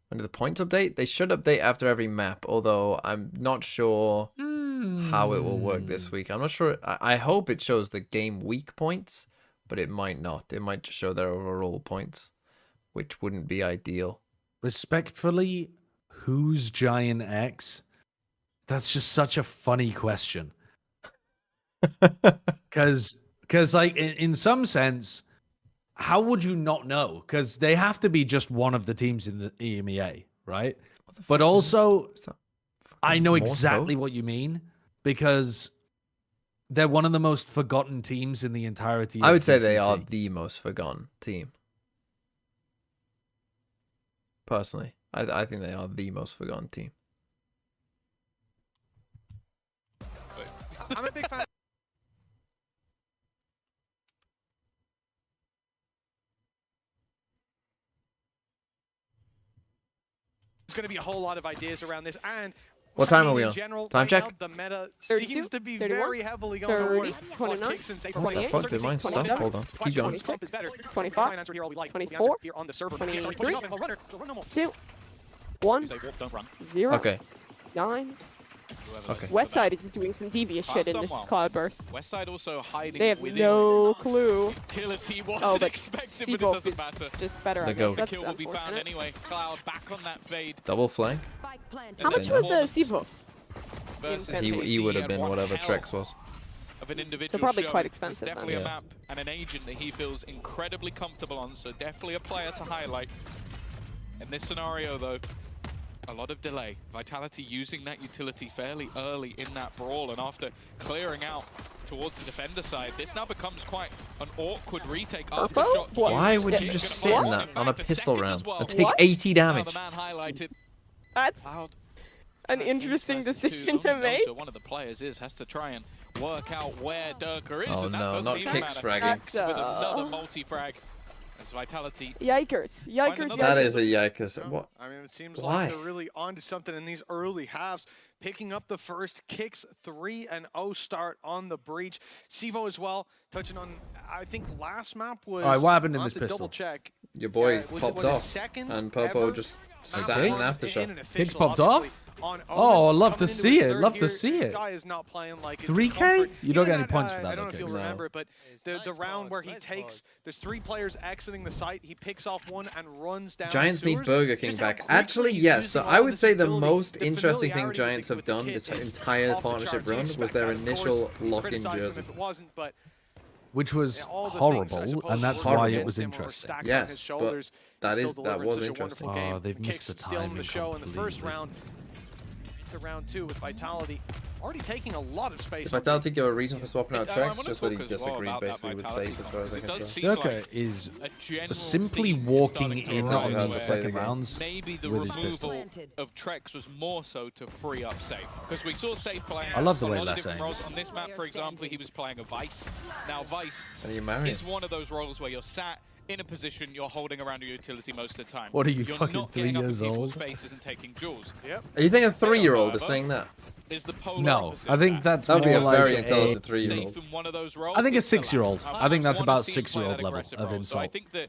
When do the points update? They should update after every map, although I'm not sure how it will work this week. I'm not sure. I hope it shows the game week points, but it might not. It might just show their overall points, which wouldn't be ideal. Respectfully, who's Giant X? That's just such a funny question. Because like in some sense, how would you not know? Because they have to be just one of the teams in the EMEA, right? But also, I know exactly what you mean, because they're one of the most forgotten teams in the entirety of I would say they VCT. are the most forgotten team. Personally, I think they are the most forgotten team. I'm a big fan. There's going to be a whole lot of ideas around this, and What time I mean, are we in on? general, Time right check? now, the meta 32, seems to be 31, very heavily going 30, towards 29, kicks and safe. 28, Fuck, did mine stop? 27, Hold on. Keep going. 26, 25, 24, 23, 2, 1, Don't run. 0, Okay. 9. Okay. Westside is doing some devious shit in this cloudburst. Westside also hiding They have within no clue. utility wasn't Oh, but expected, but it Sivov doesn't is matter. just better, I The guess. goat. The That's kill will be found unfortunate. anyway. Cloud back on that fade. Double flank. How much was Sivov? Versus He would have had been one whatever hell Trex was. of an individual probably show. quite It's expensive then. definitely a Yeah. map and an agent that he feels incredibly comfortable on, so definitely a player to highlight. In this scenario though, a lot of delay. Vitality using that utility fairly early in that brawl, and after clearing out towards the defender side, this now becomes quite an awkward retake after Purple? shot. What? Why would Yeah. you just Gonna sit in fall that back on a to pistol second round as well. and take What? 80 Now damage? the man highlighted. That's Cloud an interesting decision to make. One of the players has to try and work out where Durka is, Oh and that no, doesn't not even Kicks matter. fragging. That's, With another multi-frag as Vitality. Yikers. Yikers, another- That yikers. is a yikers. What? I mean, it seems Why? like they're really onto something in these early halves. Picking up the first kicks, 3-0 start on the breach. Sivo as well, touching on, I think last map was. All right, what happened in I'll this have to pistol? double check. Your boy Was popped it his off, second and Popo ever just map sat in was aftershock. in an Higgs official, popped obviously, off? on Oh, I'd Omen, love to coming into see his it, third love to year. see it. Guy is not playing like it's 3K? comfort. You don't Even get any points for that, I don't know though, if you'll Kicks. No. remember, but the round where he takes, there's 3 players exiting the site. He picks off one and runs down. Giants need sewers. Burger King Just how back. quickly Actually, he's yes. using I all would this say the utility. most The interesting thing familiarity Giants with have the done kit this is entire off the partnership charts. You run was expect their that, of course. initial You lock-in criticize them jersey. if it wasn't, but Which was all the things, I horrible, suppose, and that's were why it against was him were interesting. stacked on Yes, his but shoulders. that Still is- that delivering was such a interesting. wonderful game. Oh, they've missed Kicks the stealing timing the show in the first completely. round. To round 2 with Vitality already taking a lot of space. If Vitality give a reason for swapping out I Trex, wanna just that he talk as well disagreed about that basically with Vitality safe as far as I because it can does tell. seem Durka like is a general simply theme is walking starting to in Tells on you how the to play second the game. rounds maybe the with his pistol. removal of Trex was more so to free up Safe, because we saw Safe playing I love the a way lot of Les different aims. roles. On this map, for example, he was playing a Vice. Now Vice And you marry is one of those roles where you're sat in a position, you're holding around your utility most of the time. What are you, You're fucking not 3 getting up in years people's old? faces and taking jewels. Yep. Are you think a 3-year-old is However, saying that? There's the polar No, opposite I of think that. that's That would be more a like very a intelligent 3-year-old. Safe in one of those roles. I think a is the 6-year-old. latter. I think that's wanna about see him play 6-year-old that level aggressive of role. So I insult. think that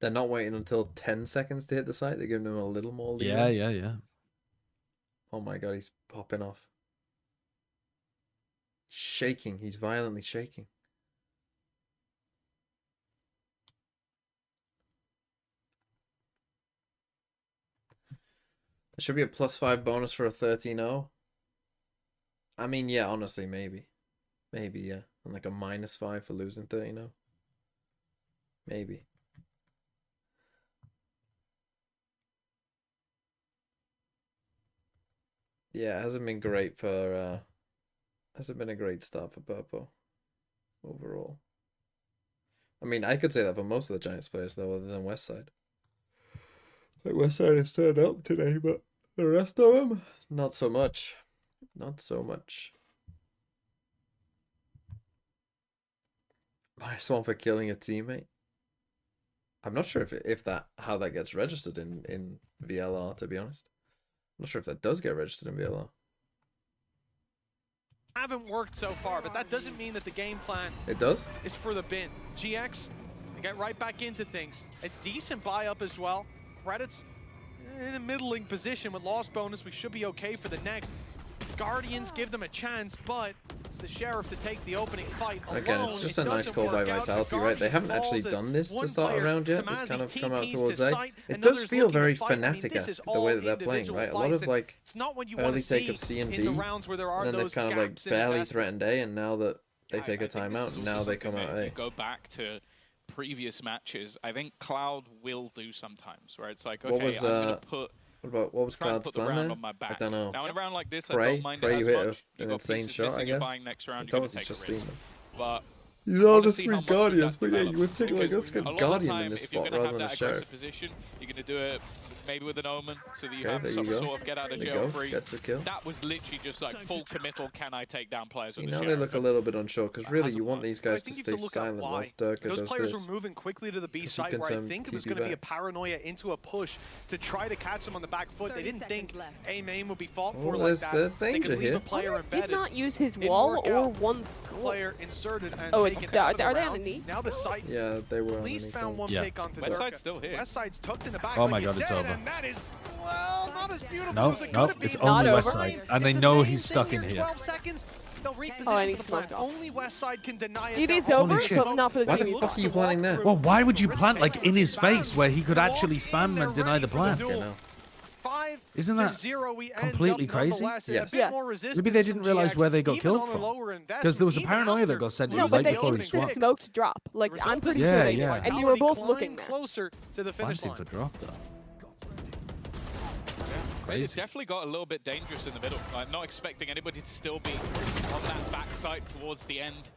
They're not waiting until 10 seconds to hit the site. They're giving him a little more leeway. Yeah, yeah, yeah. Oh my god, he's popping off. Shaking. He's violently shaking. There should be a +5 bonus for a 13-0. I mean, yeah, honestly, maybe. Maybe, yeah. And like a -5 for losing 13-0. Maybe. Yeah, it hasn't been great for hasn't been a great start for Purple overall. I mean, I could say that for most of the Giants players though, other than Westside. Like Westside has turned up today, but the rest of them, not so much. Not so much. -1 for killing a teammate. I'm not sure if how that gets registered in VLR, to be honest. I'm not sure if that does get registered in VLR. Haven't worked so far, but that doesn't mean that the game plan It does? is for the bin. GX, they get right back into things. A decent buy up as well. Credits in a middling position with loss bonus. We should be okay for the next. Guardians give them a chance, but it's the Sheriff to take the opening fight alone. Again, it's just a nice call by Vitality, right? They haven't actually done this to start a round yet. It's kind of come out towards A. It does feel very Fnatic-esque, the way that they're playing, right? A lot of like early take of C and B, and then they've kind of like barely threatened A, and now that they take a timeout, and now they come out A. Go back to previous matches. I think Cloud will do sometimes, right? It's like, okay, I'm gonna put. What was Cloud's plan there? I don't know. Now in a round like this, Pray, I don't mind pray it you as hit much. an insane shot, I guess. Next round, I you're thought gonna he's take just a risk. seen them. But He's on the see how 3 much Guardians, that but yeah, you would develops, think like because let's get a lot of Guardian the in time, this if you're spot gonna rather have than a that Sheriff. aggressive position, you're gonna do it maybe with an Omen, so that you Okay, have there some you go. sort of get out of There you jail go. free. Gets a kill. That was literally just like full committal. Can I take down players with the Now Sheriff? they look a little bit unsure, because really you want these guys I to think you stay have to look at silent why. while Sturka Those does players this. were moving quickly to the B Because site you where can I turn think it was TP going to be a back. paranoia into a push to try to catch them on the back foot. They didn't think A main would be fought for Oh, like there's that. the They danger could leave here. a player Did embedded. not use his Didn't wall work or out. one. Player inserted and Oh, taken it's out of the are they round. underneath? Now the site Yeah, they were at least underneath found them. one Yeah. pick onto West Durka. side's still here. West side's tucked in the back. Oh like my you God, it's said, over. And that is, well, not as beautiful No, as it no, could have it's been. only Not West over. Side, It's and they the know main he's stuck thing in here. 12 seconds. They'll reposition Oh, and he for the plant. smoked off. Only West Side can deny it. It is They're over, holding shit. but not for the Why team. the fuck are you planning there? Well, why would you plant like in his Risk face taking. where he could Walk actually in, spam they're and deny ready the for plant? duel. Okay, no. 5-0 Isn't we that end completely up crazy? nonetheless. A Yes. bit Yes. more resistance Maybe they from didn't realize GX, where they got even killed on a from. lower investment, Because there was a even paranoia that after got sent No, right but they before he instant swapped. smoked drop. Like, Result I'm is pretty Yeah, sure they yeah. did. And you were both Vitality looking climb there. closer to the finish Planting line. for drop though. It's Crazy. definitely got a little bit dangerous in the middle. Like, not expecting anybody to still be on that backside towards the end.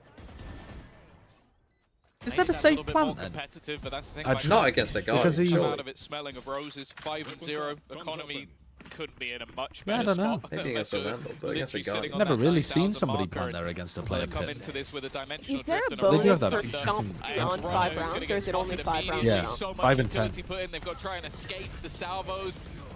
Is that a safe plant then? Competitive, but that's the thing Not about against the Because Guardian, he's- come surely. out of it smelling of roses. 5-0. Economy couldn't be in a much Yeah, I better don't know. spot. Maybe against the Randall, but against the Literally sitting Guardian. on Never that really 9,000 seen somebody marker, plant there against a and player they come pit. into this with a dimensional Is there drift a and They do bonus have that for big stomps team. beyond Rono's 5 gonna rounds, get or is it only spotted 5 rounds immediately. Yeah, So much 5 and 10. utility put in. They've got to try and escape the salvos.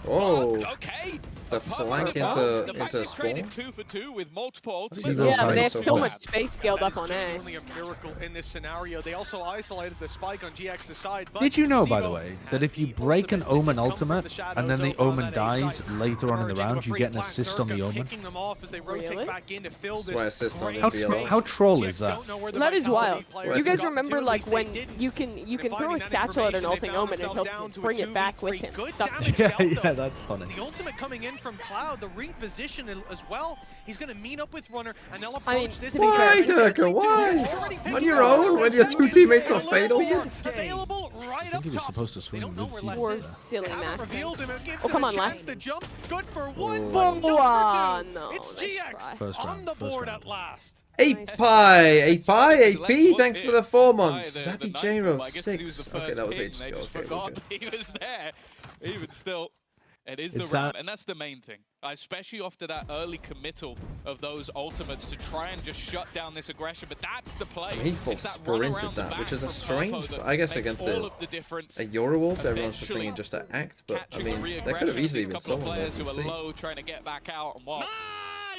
Oh, Okay. the flank into spawn. spawn. 2 for 2 with multiple Zero ultimates. Yeah, but they have so so far. much space scaled That up is on A. genuinely a miracle in this scenario. They also isolated the spike on GX's side. But Did you know, by the Zevo way, has that if you the break an ultimate to Omen just come from ultimate the shadows and then the over on Omen that A dies site, later on in the emerging round, with a you free get an plant. assist on the Durka Omen? Kicking them off as they rotate Really? back in to fill That's this why assist on great the space. BBL. How troll GX is that? don't know where the That is Vitality wild. players You guys got remember, to, at like, least when they didn't. you can And throw finding a that satchel at an information, they ulting found Omen and themselves he'll down to a bring it back with 2v3. him. Good Stuff damage Yeah, dealt, yeah, though. that's funny. The ultimate coming in from Cloud, the reposition as well. He's going to meet up with Runner, and they'll approach I mean, this. to be Why, fair, Durka? Why? Already On picking your up own, the when your first two second. teammates are fatal? Olympia available right I think up he was top. supposed to They swing don't know mid where season. Les Poor is. silly Haven't Max. revealed him. It gives Oh, him come a on, chance Les. to jump. Good for one, Oh. but Oh, not for two. no, It's nice GX try. First on round, the first board round. at last. 8 thanks for the 4 By months. the Zappy ninth J-Ro, one, I guess he was the 6. Okay, first that was pick, ages and ago. they just Okay, we're forgot good. he was there. Even still, it is It's the ramp, and that's the main thing. Especially after that early committal of those ultimates to try and just shut down this aggression. But that's the play. He full It's that run sprinted around the that, which back is a from strange, Purple that I guess makes against all of the difference. a Eurowolf, everyone's just Eventually thinking just to act, but I catching mean, the there could have reaggression of easily these been couple of someone there. players who We've are seen. low trying to get back out and what.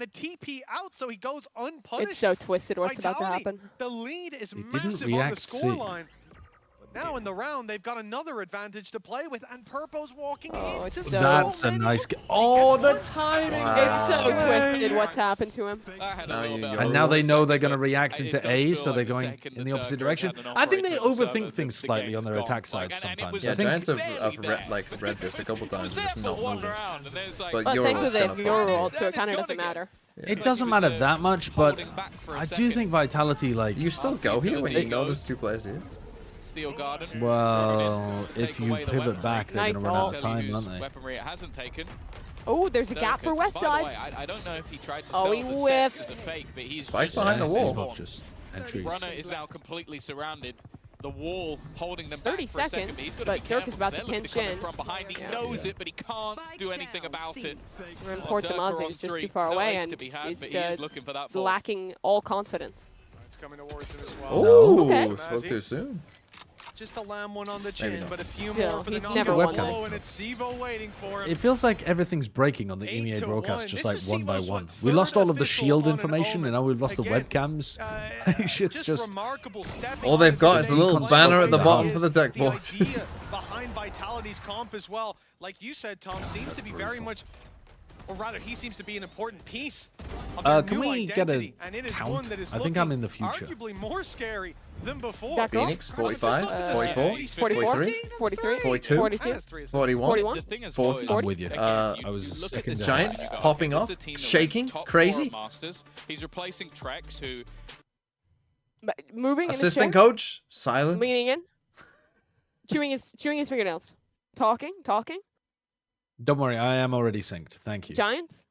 and the TP out, so he goes unpunished. It's so twisted what's about to Vitality, happen. the lead is He didn't massive on the react, see. scoreline. But Now in the round, they've got another advantage to play with, and Purpo's walking Oh, into it's so That's a many- nice. Oh, the timing. It's so Wow. twisted what's happened to him. That had a Now little you bit go. of And a now they second, know they're going to but react it into does A, feel so they're like the going second in the that opposite Dirk direction. had an I think they operator on the overthink server, things the slightly on game's their gone. attack Like, sides and it sometimes. was Yeah, I think Giants have, barely there. read this a couple It was times and there just for not one moving. round, and there's like, But But Euro thankfully was they gonna have fall. your It's world, so dead, it kind of it's doesn't gonna matter. it doesn't matter that much, but holding back for a I do second. think Vitality, like, You still go here when you know there's 2 players here. Steel Garden. well, Take if you away the pivot weaponry. back, they're Nice going to run out ult. of Tell you time, whose aren't they? Weaponry it hasn't taken. Oh, there's a gap for Dirkus. West By the Side. way, I don't know if he tried to Oh, sell he the steps whiffs. as a fake, but he's Spike's just behind the Yeah, wall. Sivov just entries. Runner is now completely surrounded. The wall holding them 30 back for a second, seconds, but he's got to but be Dirk careful is about because to they're looking pinch coming in. from behind. He Yeah. knows it, but he can't do anything about it. We're in Dirk Portamazi on is just three. too far No away ace and to be had, is but he is looking for that fall. lacking all confidence. It's coming towards him as well. Oh, Okay. spoke too soon. Just to land one on the chin, not. but a few Still, more for the he's knock never and won blow, this. and it's Sivo waiting for him. It feels like everything's breaking on the 8 EMEA to broadcast, 1. just This like is one by Sivo's, one. what, We lost third all of the official shield on an information, and Omen. now we've lost the Again, webcams. Shit's just remarkable stepping All they've onto got the is a stage. little Like, banner at the that bottom is for the deck the boxes. idea behind Vitality's comp as well. Like you said, Tom, seems to be very much, or rather, he seems to be an important piece of their Can new we get a identity, and it is count? one that is I think I'm looking in the future. arguably more scary than before. Back off. Phoenix, 45, 44, 44, 43, 43, 42, 42, 41. 41. The thing is, 40. boys, I'm with you. again, I you was look at second this down. Giants lineup, popping this off, is a team that went shaking, top 4 crazy. at Masters. He's replacing Trex, who But moving in his Assistant chair, coach, silent. leaning in, chewing his fingernails, talking. Don't worry, I am already synced. Thank you. Giants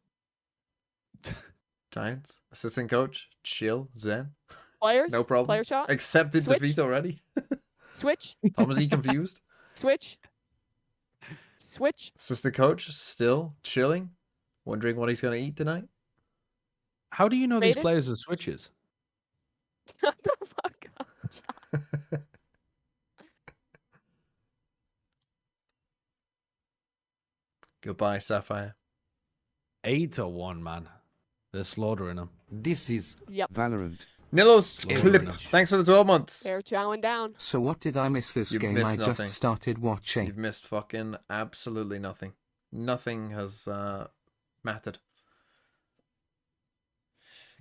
Giants, assistant coach, chill, zen, players, no problem. player shot, Accepted Switch. defeat already. switch, Tom, is he confused? switch. Assistant coach, still chilling, wondering what he's going to eat tonight. How do you know these Faded? players are switches? Shut the fuck up. Goodbye, Sapphire. 8-1, man. They're slaughtering them. This is Yep, Valorant. Nilos, Lord clip. enough. Thanks for the 12 months. they're chowing down. So what did I miss this You've game? missed I nothing. just started watching. You've missed fucking absolutely nothing. Nothing has mattered.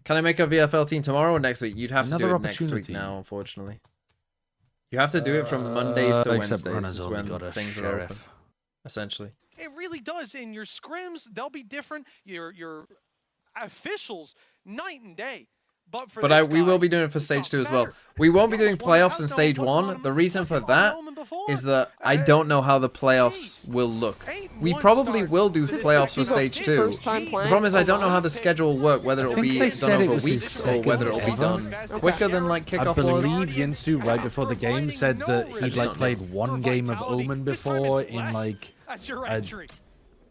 Can I make a VFL team tomorrow or next week? You'd have to Another do it next week opportunity. now, unfortunately. You have to do it from Mondays to Except Wednesdays Runner's is only when got a things are open, sheriff. essentially. It really does. In your scrims, they'll be different. Your officials, night and day. But for this we guy, will be doing it for it stage doesn't 2 as well. matter. We won't be He doing almost won playoffs in without stage knowing what 1. on The him. reason Like for he won that Omen before. is that I don't know how the playoffs Jeez. will look. 8-1 We probably start will do to this playoffs for season. stage 2. First time The playing. problem is I don't know how the schedule will work, whether I it'll think be they done said it over was the weeks or second whether it'll be ever. done quicker than like I kickoff was. believe Yinsu, right before the game, said that he'd like played one game of Omen before in like That's your a entry.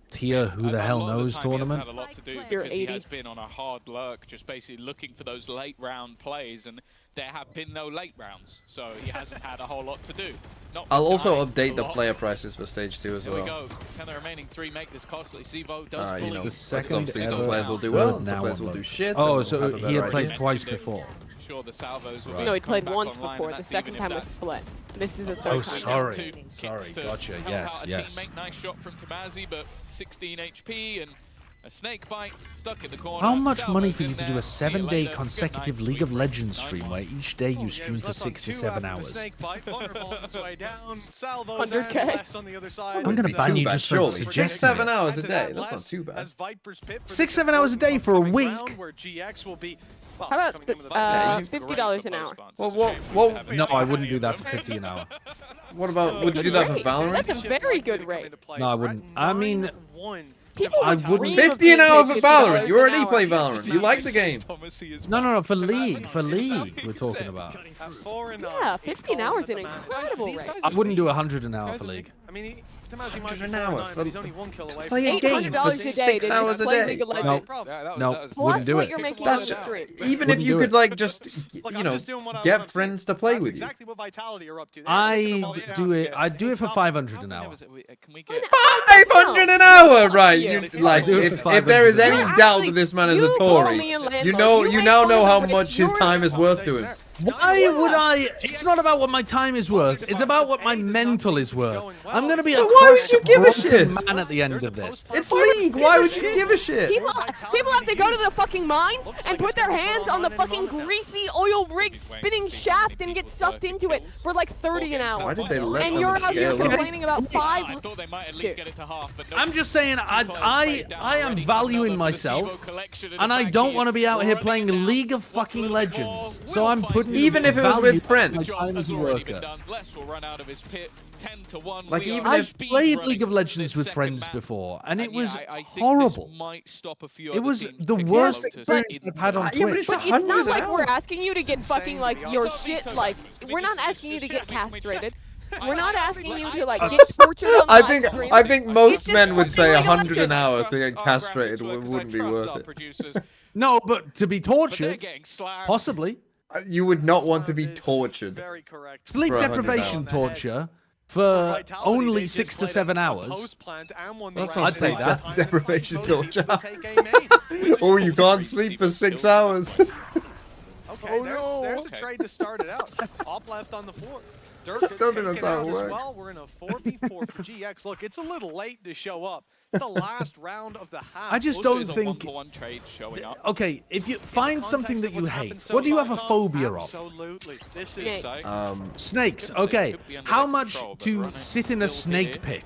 tier who the A hell lot of knows time he hasn't tournament. had a lot to do You're because he 80. has been on a hard lurk, just basically looking for those late round plays, and there have been no late rounds, so he hasn't had a whole lot to do. Not I'll also dying update a the lot. player prices for stage 2 as Here we well. go. Can the remaining 3 make this costly? Sivo does You fully know, The because second obviously some ever players will do third well, and some now players will on do load. shit. Oh, and so have a he better had played idea. twice before. Sure, the salvos will Right. No, he come played back once online, before. and The that's second even if time was that's split. This is the Oh, third time. sorry. Two Sorry, kicks to gotcha. help Yes, out a yes. teammate. Nice shot from Tamazi, but 16 HP and a snake bite stuck in the corner. How much Salvo's money for in you to there. do a See you 7-day later. consecutive Good night, League of sweet Legends dreams. stream where each day Oh, you yeah, stream he for was left on 6 to 2 7 after the hours? snake bite. Vulnerable on his way down. Salvos 100K. and Bless on the other side. I'm gonna It's, ban Too you bad, just for surely. suggesting 6-7 it. hours a After day. that, That's not Bless too bad. has Viper's Pit for 6-7 the hours a day for a upcoming week? round where GX will be, well, How about coming in with a Yeah, Viper. $50 an hour? No, I wouldn't do that for 50 an hour. What about, would you do that for Great. Valorant? That's a very good rate. No, I wouldn't. I mean, People I would wouldn't- dream of 50 an being hour paid for $50 Valorant. You an already hour. play Valorant. You like the game. No, for League. For League, we're talking about. Yeah, 15 hours is an incredible rate. I wouldn't do 100 an hour for League. I mean, Tamazi might be 100 an 4 hour and 9, for but he's only 1 kill away. play a from game the for $800 a day 6 to hours just a play day. League of No, Legends. no, Plus wouldn't do what it. you're making That's on the just, stream. even if Wouldn't you do could it. like just, Look, you I'm know, just doing what I'm get saying. friends to play That's with you. exactly what Vitality are up to. I'd do it. I'd do it for 500 an hour. Can we get 500 an hour, right? You, Yeah. like, Do it for if there is 500 any an hour. doubt that this man is a You call Tory, me and you Landlord. know, You you make now fun know of how the much his rich. time is worth to him. Why would I? It's not about what my time is worth. It's about what my mental is worth. I'm going to be a why would you give a broken shit? man at the end of this. It's League. Why would you give a shit? People have to go to the fucking mines and put their hands on the fucking greasy oil rig spinning shaft and get sucked into it for like 30 an hour. Why did they let And them you're out here scale up? complaining about 5. I thought they might at least get it to half, but no. I'm just saying, I am valuing myself, and I don't want to be out here playing League of fucking Legends. So I'm putting Even if it was with value friends. my time as a worker. Like, even I've played League of Legends with friends before, and it was horrible. It was the worst experience I've had on Yeah, but Twitch. it's But it's not 100 like we're hours. asking you to get fucking like your shit like we're not asking you to get castrated. We're not asking you to like get tortured on I live think stream. I think most just men would say fucking 100 an Legends. hour to get castrated wouldn't be worth it. No, but to be tortured, possibly. You would not want to be tortured. Very correct. Sleep For 100 deprivation hours. torture for only 6 to 7 hours. That's I'd not say sleep that. deprivation torture. Oh, you can't sleep for 6 hours. Okay, there's a trade to start it out. Op left on the floor. Dirk is Don't think that's taken how out it as works. well. We're in a 4v4 for GX. Look, it's a little late to show up. It's the last round of the half. I just Also, don't is a think. one-for-one trade showing up. Okay, if you find something that you hate, so what do you have a far, phobia of? Absolutely. This is Snakes. Okay. How much to sit in a snake pit?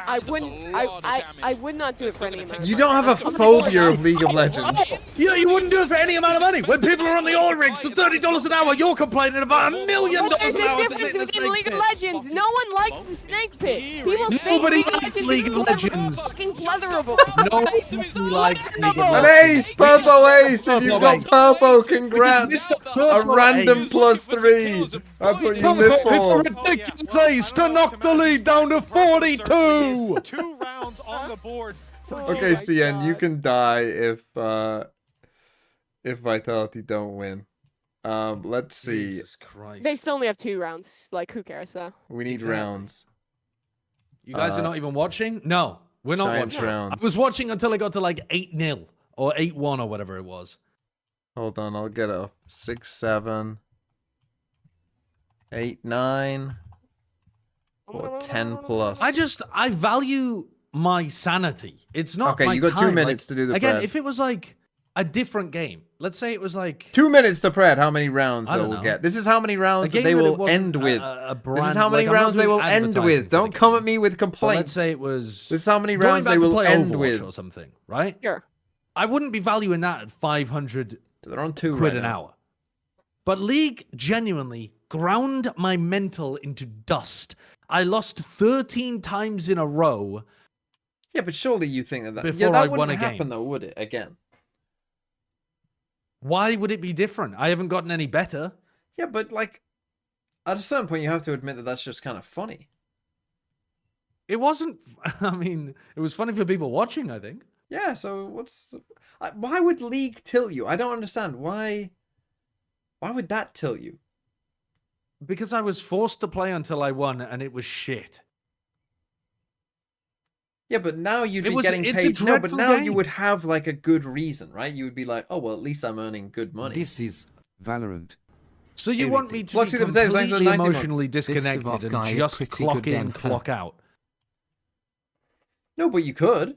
I wouldn't. I would not do it for any amount. You don't have a phobia of League of Legends. Yeah, you wouldn't do it for any amount of money. When people are on the oil rigs for $30 an hour, you're complaining about $1 million There's an a hour to difference sit in a within snake League of pit. Legends. No one likes the snake pit. People think Nobody League of likes Legends League is of Legends. fucking pleasurable. Nobody likes League of An Legends. ace! Purpo ace! If you've got Purpo, congrats! Mr. A Purple random ace. +3! That's what you live It's a for! ridiculous ace to knock the lead down to 42! 2 rounds on the board. For Okay, GX. CN, you can die if Vitality don't win. Let's see. Jesus Christ. They still only have 2 rounds. Like, who cares though? We need Exactly. rounds. You guys are not even watching? No, we're not Giant watching. round. I was watching until I got to like 8-0 or 8-1 or whatever it was. Hold on, I'll get up. 6, 7, 8, 9, or 10 plus. I value my sanity. It's not Okay, my you got 2 time. minutes to do the Again, pred. if it was like a different game, let's say it was like 2 minutes to pred. How many rounds I they don't will know. get? This is how many a rounds game they that it will wasn't end with. a This brand, is how many like, I'm not rounds they doing will end advertising with. for the Don't come game. at me with So complaints. let's say it was. This is how many going rounds back they to will play end Overwatch with. or something, right? Sure. I wouldn't be valuing that at 500 They're on 2 quid right an now. hour. But League genuinely ground my mental into dust. I lost 13 times in a row. Yeah, but surely you think that Before yeah, that I won wouldn't a game. happen though, would it? Again. Why would it be different? I haven't gotten any better. Yeah, but like, at a certain point, you have to admit that that's just kind of funny. It wasn't. I mean, it was funny for people watching, I think. Yeah. So why would League tilt you? I don't understand why. Why would that tilt you? Because I was forced to play until I won, and it was shit. Yeah, but now you'd It be was- getting it's a paid. No, but dreadful now you game. would have like a good reason, right? You would be like, oh well, at least I'm earning good money. This is Valorant. So you want me to Fluxy be the Potato, thanks for the completely 90 months. emotionally This disconnected Savov and guy is just pretty clock good in, banter. clock out? No, but you could.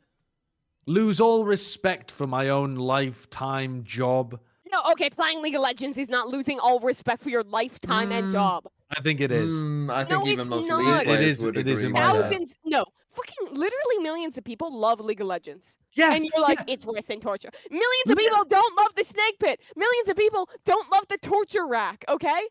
Lose all respect for my own lifetime job. No, okay, playing League of Legends is not losing all respect for your lifetime and job. I think it is. I think No, even it's most not. League It players is- would it is agree in with my that. Thousands, no, fucking literally millions of people love League of Legends. Yes, And you're like, it's worse than torture. Millions of people don't love the snake pit. Millions of people don't love the torture rack, okay?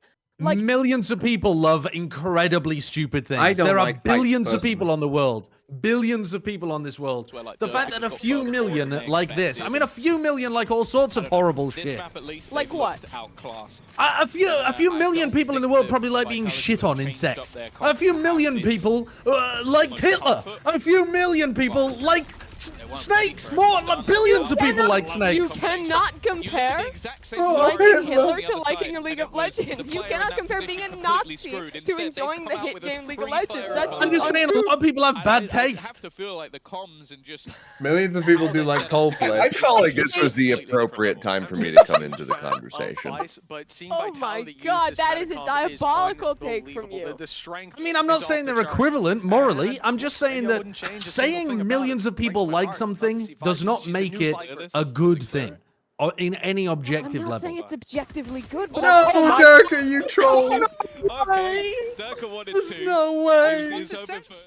Like, millions of people love incredibly stupid things. I don't There are like fights billions of personally. people on the world. Billions of people on this world. Where, like, The Dirk fact has that a got few further million forward than like expected. this. I mean, a few million like all sorts of horrible This shit. map, at least, Like they've what? looked outclassed. A few I million don't people in the think world that probably like being Vitality shit on in changed up sex. their A few million confidence. people liked much Hitler. comfort. A few million people like Snakes! More like billions of people like You snakes. cannot compare Oh, liking Hitler. Hitler to liking a League of Legends. You cannot compare being a Nazi to enjoying the hit game League of Legends. That's I'm just saying, a lot of people have bad I have taste. to feel like the comms and just Millions of people do like Coldplay. I felt like this was the appropriate time for me to come into the conversation. But seeing Oh my Vitality use God, this that is a metacomp is diabolical take from unbelievable. you. The strength I mean, I'm not is saying off the they're charts. equivalent morally. I'm just saying I that wouldn't change a single thing saying about millions it. of people Breaks my like heart. something Love to see does Vice. not She's a make new it Viper. a good thing or in any I'm objective not level. saying it's objectively good, but No, oh my Durka, you troll. okay. Durka wanted There's to. no way.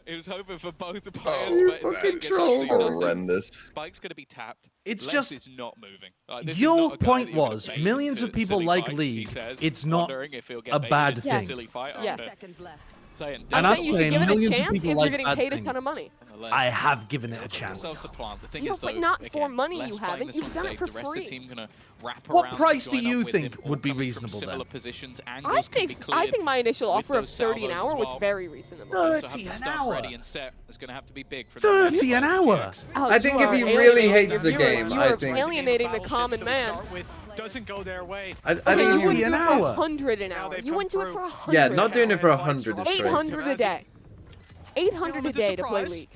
He was hoping for both the players, Oh, but instead fucking gets troll. absolutely nothing. Horrendous. Spike's gonna be tapped. It's Les just is not moving. Like, this is your not a guy point that you're gonna was bait millions into of people silly like fights, he League. says, It's not wondering if he'll get a baited bad into thing. a silly fight Yes. after saying, And I'm I'm saying you should saying give it a millions of chance if people you're like getting bad paid a things. ton of money. I have given it a chance. themselves the plant. The thing No, is, but though, not for again, money Les you playing haven't. this You've one done it safe. for The rest of the free. team gonna wrap What around to price do join up you with think him, all would be coming from reasonable similar then? positions. I Angles can be think cleared my initial with offer of those 30 an salvos hour as was well. very reasonable. They also 30 have the an stuff hour. ready and set. It's gonna have to be big for 30 an hour. I think if he really hates the game, you I are think- alienating the common man. Doesn't go their way. I You think wouldn't he do would. it an for hour. 100 an Now hour. they've You come wouldn't do it through. for 100. Yeah, not an doing hour. it for 100 is crazy. 800 a day. 800 a Element of day to play surprise. League.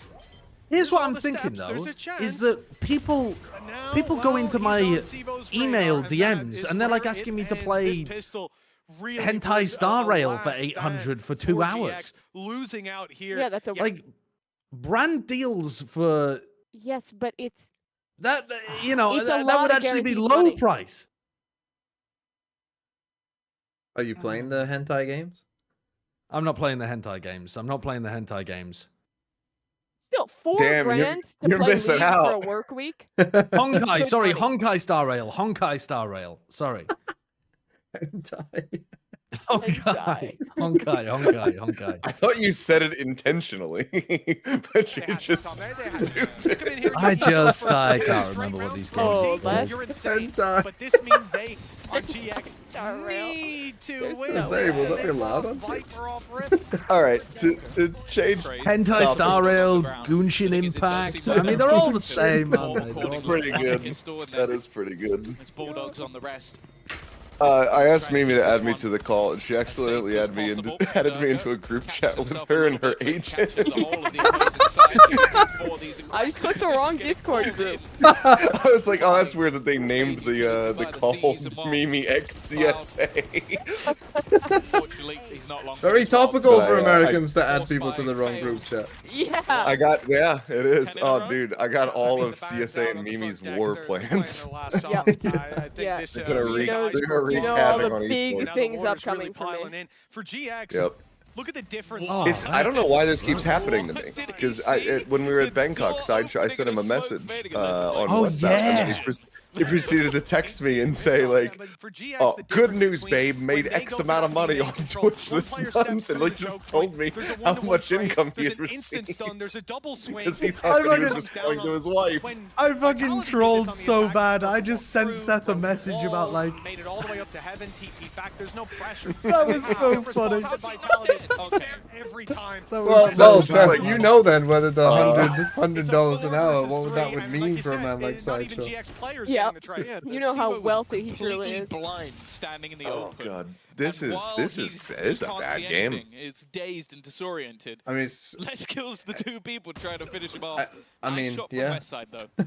Here's what all I'm the thinking steps, though, there's a chance. is that people Now, go into he's my on Sivo's email radar, and that DMs is and they're like where asking it me to ends. play This pistol really Hentai was Star a Rail for last 800 for stand 2 for hours. GX, losing out here. Yeah, that's a Like brand deals for yes, but it's that, you know, It's a that lot would of actually be guaranteed low money. price. Are you playing the hentai games? I'm not playing the hentai games. I'm not playing the hentai games. still 4 Damn, grand to you're play missing League out. for a work week. Honkai, good sorry, money. Honkai Star Rail. Honkai Star Rail. Sorry. Hentai. Honkai. Honkai. I thought you said it intentionally, but you're just stupid. I can't remember what these games Oh, are that's- called. You're insane, Hentai. but this means they on GX Star Rail. need to There's win. no Say, way. will that be They allowed lost on Viper off rip. All right, to change. Hentai Star Rail, Gunshin Impact. I mean, they're all the same, aren't they? They're all the Pretty same. good. That is pretty good. There's Bulldogs on the rest. I asked Mimi to add me to the call, and she accidentally added me into a group chat with her and her agent. I just clicked the wrong Discord group. I was like, oh, that's weird that they named the call Mimi XCSA. Unfortunately, he's not long Very for this one. topical But for I- Americans to add people to the wrong group chat. Yeah. Yeah, it is. 10 in a Oh, row? dude, I got all I mean, of the band's CSA out and on the Mimi's front deck. war They're playing plans. their last song. Yep. I think Yeah. this, They're gonna you wreak know, you know all havoc the on big esports. now the things water's really upcoming for me. piling in. For GX, Yep. look at the difference. Oh, It's I don't know why this keeps happening to me because when we were at Bangkok Sideshow, I sent him a message on Oh, WhatsApp, and then yeah. he proceeded to text me and say like, "Oh, good news, babe! Made X amount of money on Twitch this month," and like just told me how much income he had received There's a double swing. because he thought that he was responding to his wife. I fucking trolled so bad. I just sent Seth a message about like. Made it all the way up to heaven. TP back. There's no pressure. That was so funny. Every time. Well, just Seth, like- you know then whether the $100 It's a an 4 hour, versus what would that 3, would and mean you for a said, man like not even Sideshow? GX players Yeah. getting the trade. You know how wealthy he truly is. Blind, standing in the Oh open. god, this And is while this he is a can't bad see game. anything, It's dazed and disoriented. I mean, it's, Les kills the 2 people trying to finish him off. I Nice mean, shot from yeah. West side, though.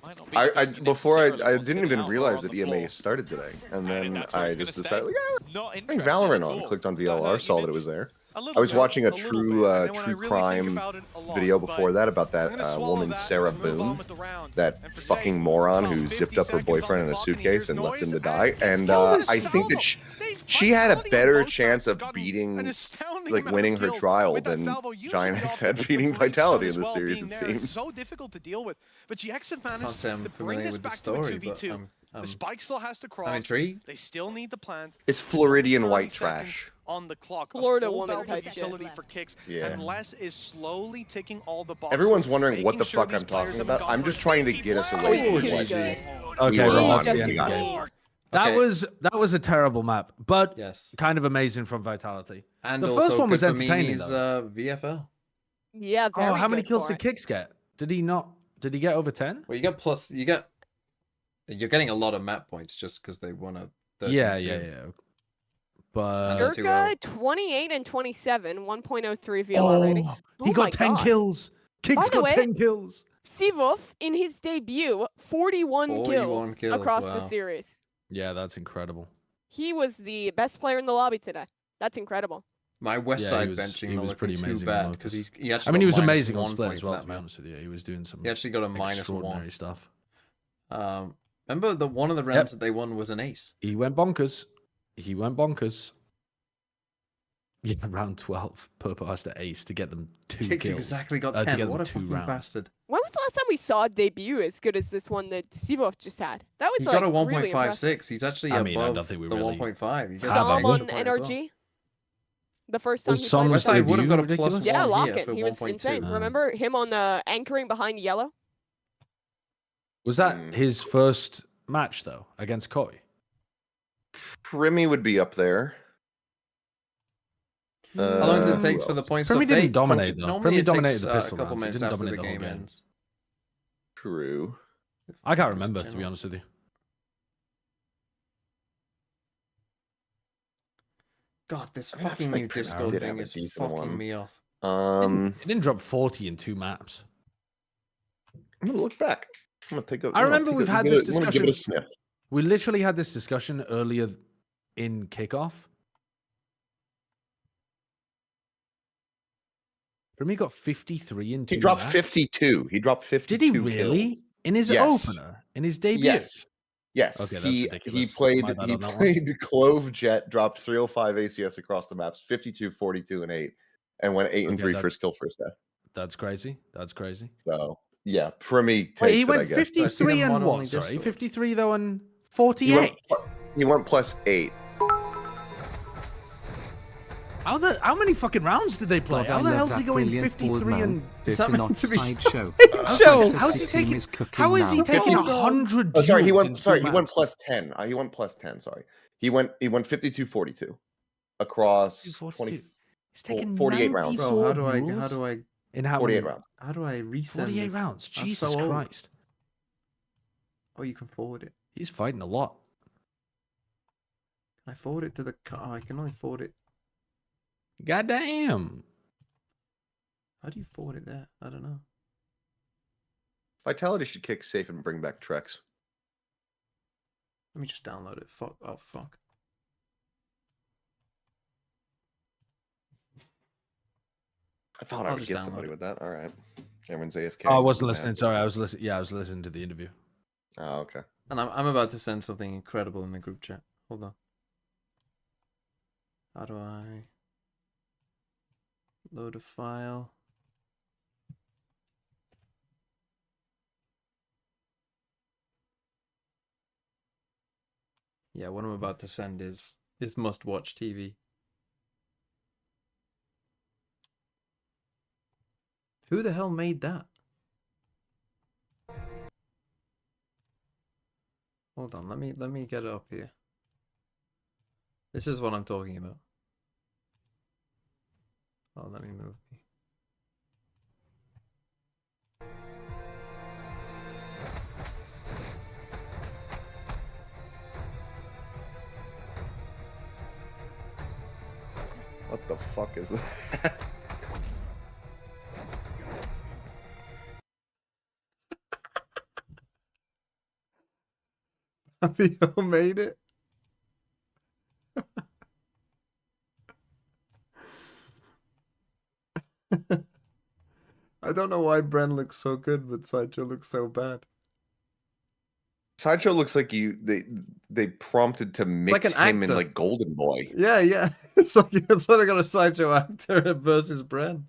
Might not be I affecting before necessarily I once didn't they've even been realize out that on the EMEA floor. started today, and And then that's what I was just gonna decided, say. like, Not bring interested Valorant at on. all. Clicked on Is that VLR, how saw you that it did? was there. A little I was bit, watching a little true bit, and then when I true really think crime about it a lot, video but before that about I'm that gonna swallow woman that Sarah and move on Boone, with the round. that And for fucking Safe, moron about who 50 zipped up her seconds on boyfriend in the a clock, and he suitcase hears and left him noise, to die. And it's I think that she had a better chance of beating, like winning her trial than Giant X had beating Vitality in this series. It seems. So difficult to deal with, but GX have Can't managed say I'm to bring familiar this with the back to a story, but 2v2. The spike still has to cross. I'm intrigued. They still need the plant. It's There's only Floridian 30 white seconds trash. on the clock. Florida a full woman belt type of shit. utility for kicks. Yeah. And Les is slowly ticking all the boxes. Everyone's wondering what making the sure fuck these I'm players talking haven't about. gone I'm for just a trying to sneaky get us play. away Oh, from it's too Twitch. good. We Okay, were well, on. just We got it. insane. that Okay. was a terrible map, but Yes. kind of amazing from Vitality. And The also first one was good for entertaining, Mimi's, though. VFL. Yeah, very Oh, how many good kills for did it. Kicks get? Did he not? Did he get over 10? Well, you get plus. You're getting a lot of map points just because they won a 13-2. Yeah. But Urka 28 and 27, 1.03 VLR rating. He got 10 kills. King's got 10 kills. Sivov, in his debut, 41 kills across the series. Yeah, that's incredible. He was the best player in the lobby today. That's incredible. My West Side benching was pretty too amazing bad because he actually. I mean, he was got amazing on -1 split point as for well. that To be map. honest with you, he was doing some. He actually got a extraordinary -1 stuff. Remember the one of the rounds that they won was an ace. He went bonkers. Yeah, round 12, Purple has to ace to get them 2 Kicks kills. exactly got to 10. get What a them 2 fucking rounds. bastard. When was the last time we saw a debut as good as this one that Sivov just had? That was He like got a really 1.56. He's actually I above mean, I don't think we the really 1.5. He's Som on NRG. The first time Was he Som's played. West Side would have got a ridiculous? +1 Yeah, here Lock-in. for He was 1.2. insane. Remember him on the anchoring behind yellow? Was that his first match though against Koi? Primi would be up there. How long does it take for the points Primi to didn't update? dominate though. Normally Primi it dominated takes the a pistol couple rounds. He minutes didn't after the dominate the whole game game. ends. True. I can't remember, to be honest with you. God, this I mean, I fucking feel like new Primo Discord did thing have a is decent fucking one. me off. It didn't drop 40 in 2 maps. I'm gonna look back. I'm gonna take a. I remember we've had this I'm gonna give discussion. it a sniff. We literally had this discussion earlier in kickoff. Primi got 53 in 2 He dropped maps. 52. He dropped 52. Did he really? Kills. In his Yes. opener? In his debut? Yes. Okay, that's he ridiculous. played My bad he on that one. played Clove Jet, dropped 305 ACS across the maps, 52, 42, and 8, and went 8 and Okay, 3 that's- first kill first death. That's crazy. That's crazy. So yeah, Primi takes Wait, he it, I went guess. 53 and mod-only what? Sorry, Discord. 53 though and He 48. went +8. How many fucking rounds did they play? God, How I the love hell's he that going brilliant 53 bald man. and They that meant cannot to be sideshow. How's he taking? Is cooking How is he now. taking 100? Oh, sorry, he duels went. in 2 Sorry, he went maps? +10. He went +10. Sorry, he went 52, 42 across 20, He's taking 48 rounds. Bro, how duels do I in how 48 many? rounds. How do I resend 48 this? rounds. I'm Jesus so old. Christ. Oh, you can forward it. He's fighting a lot. Can I forward it to the car? Oh, I can only forward it. Goddamn. How do you forward it there? I don't know. Vitality should kick safe and bring back Trex. Let me just download it. Fuck. Oh, fuck. I thought I I'll would just get download somebody it. with that. All right. Everyone's AFK. Oh, I wasn't listening. Sorry, I was listening. Yeah, I was listening to the interview. Oh, okay. And I'm about to send something incredible in the group chat. Hold on. How do I load a file? Yeah, what I'm about to send is must-watch TV. Who the hell made that? Hold on, let me get it up here. This is what I'm talking about. Oh, let me move me. What the fuck is that? Fabio made it. I don't know why Bren looks so good, but Sideshow looks so bad. Sideshow looks like they prompted to mix like an him in actor. like Golden Boy. Yeah, yeah. It's like that's why they got a Sideshow actor versus Bren.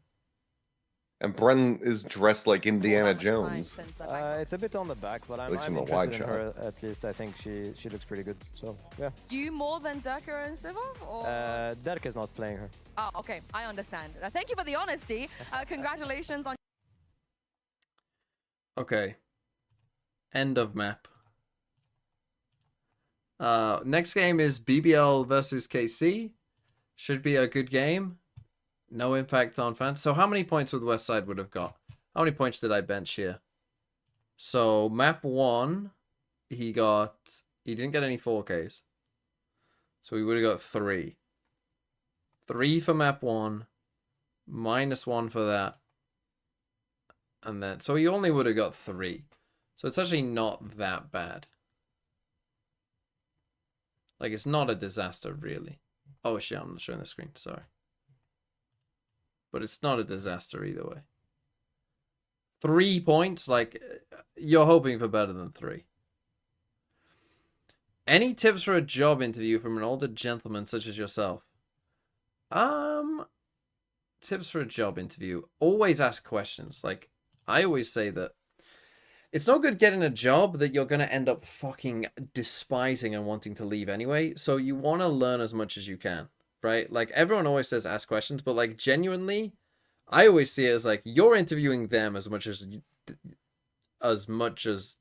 And Bren is dressed like Indiana Jones. It's a bit on the back, but At least I'm from the wide interested in her. At least I think she looks pretty good. So yeah. You more than Durka and Sivov? Or? Derek is not playing her. Oh, okay. I understand. Thank you for the honesty. Congratulations on. Okay. End of map. Next game is BBL versus KC. Should be a good game. No impact on fans. So how many points would West Side would have got? How many points did I bench here? So map 1, he didn't get any 4Ks. So he would have got 3. 3 for map 1, -1 for that. And then, so he only would have got 3. So it's actually not that bad. Like, it's not a disaster, really. Oh, shit, I'm not showing the screen. Sorry. But it's not a disaster either way. 3 points, like, you're hoping for better than 3. Any tips for a job interview from an older gentleman such as yourself? Tips for a job interview. Always ask questions. Like, I always say that it's no good getting a job that you're going to end up fucking despising and wanting to leave anyway. So you want to learn as much as you can, right? Like, everyone always says ask questions, but like, genuinely, I always see it as like you're interviewing them as much as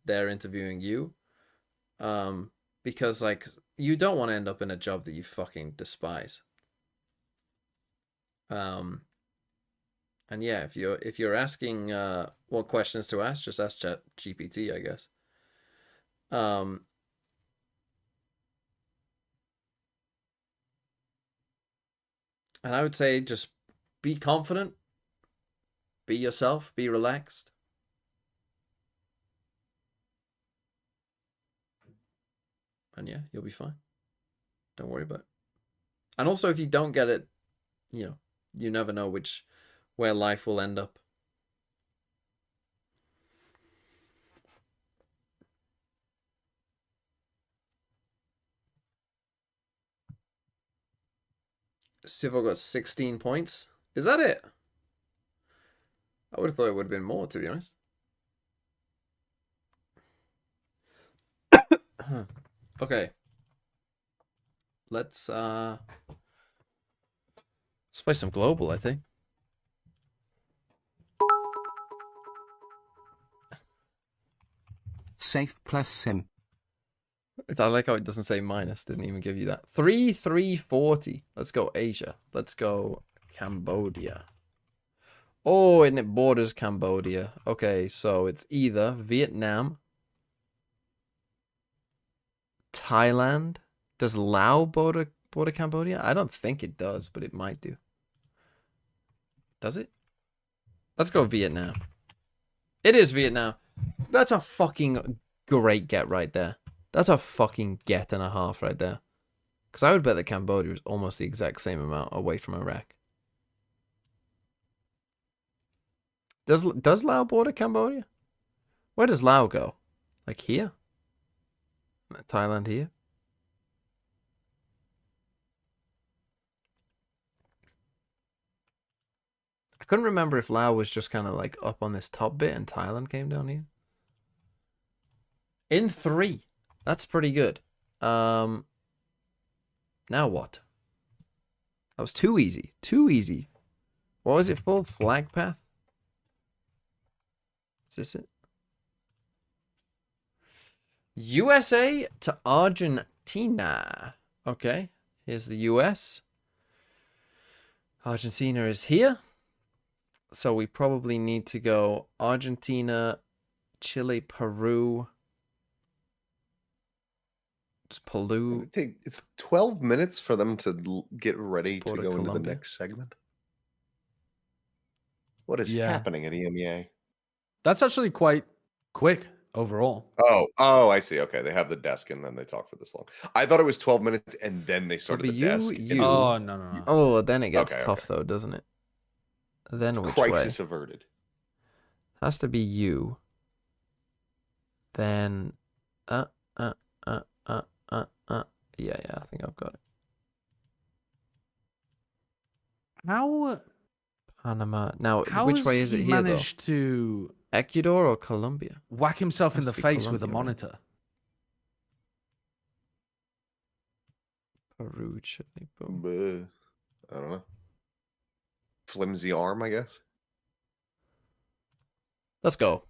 they're interviewing you. Because like, you don't want to end up in a job that you fucking despise. And yeah, if you're asking what questions to ask, just ask ChatGPT, I guess. And I would say just be confident, be yourself, be relaxed. And yeah, you'll be fine. Don't worry about it. And also, if you don't get it, you never know where life will end up. Civil got 16 points. Is that it? I would have thought it would have been more, to be honest. Okay. Let's play some global, I think. Safe plus sim. I like how it doesn't say minus. Didn't even give you that. 340. Let's go Asia. Let's go Cambodia. Oh, and it borders Cambodia. Okay, so it's either Vietnam, Thailand. Does Laos border Cambodia? I don't think it does, but it might do. Does it? Let's go Vietnam. It is Vietnam. That's a fucking great get right there. That's a fucking get and a half right there. Because I would bet that Cambodia is almost the exact same amount away from Iraq. Does Laos border Cambodia? Where does Laos go? Like here? Thailand here? I couldn't remember if Laos was just kind of like up on this top bit and Thailand came down here. In 3. That's pretty good. Now what? That was too easy. Too easy. What was it for? Flag path? Is this it? USA to Argentina. Okay. Here's the US. Argentina is here. So we probably need to go Argentina, Chile, Peru. Just Peru. It's 12 minutes for them to get ready Border to go into the Colombia. next segment. What is happening at EMEA? That's actually quite quick overall. Oh, I see. Okay, they have the desk and then they talk for this long. I thought it was 12 minutes and then they started the desk. Oh, no. Oh, then it gets Okay, tough though, doesn't it? Then which Crisis way? averted. Has to be you. Then yeah, I think I've got it. How Panama. Now, which way is it here, though? Managed to Ecuador or Colombia? whack himself in Has the to be face with a Colombia, right? monitor? Peru, Chile, boom. I don't know. Flimsy arm, I guess. Let's go.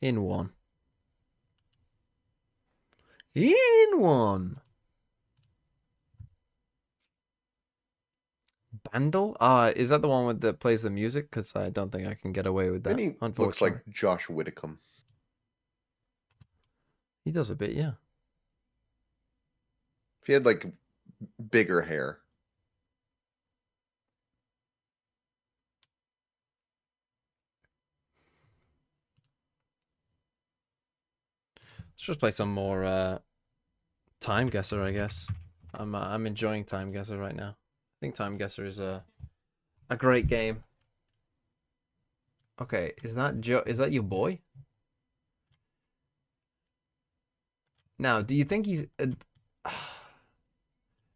In 1. In 1. Bandle? Is that the one that plays the music? Because I don't think I can get away with that. Then he looks like Josh Whitcomb. He does a bit, yeah. If he had like bigger hair. Let's just play some more Time Guesser, I guess. I'm enjoying Time Guesser right now. I think Time Guesser is a great game. Okay, is that your boy? Now, do you think he's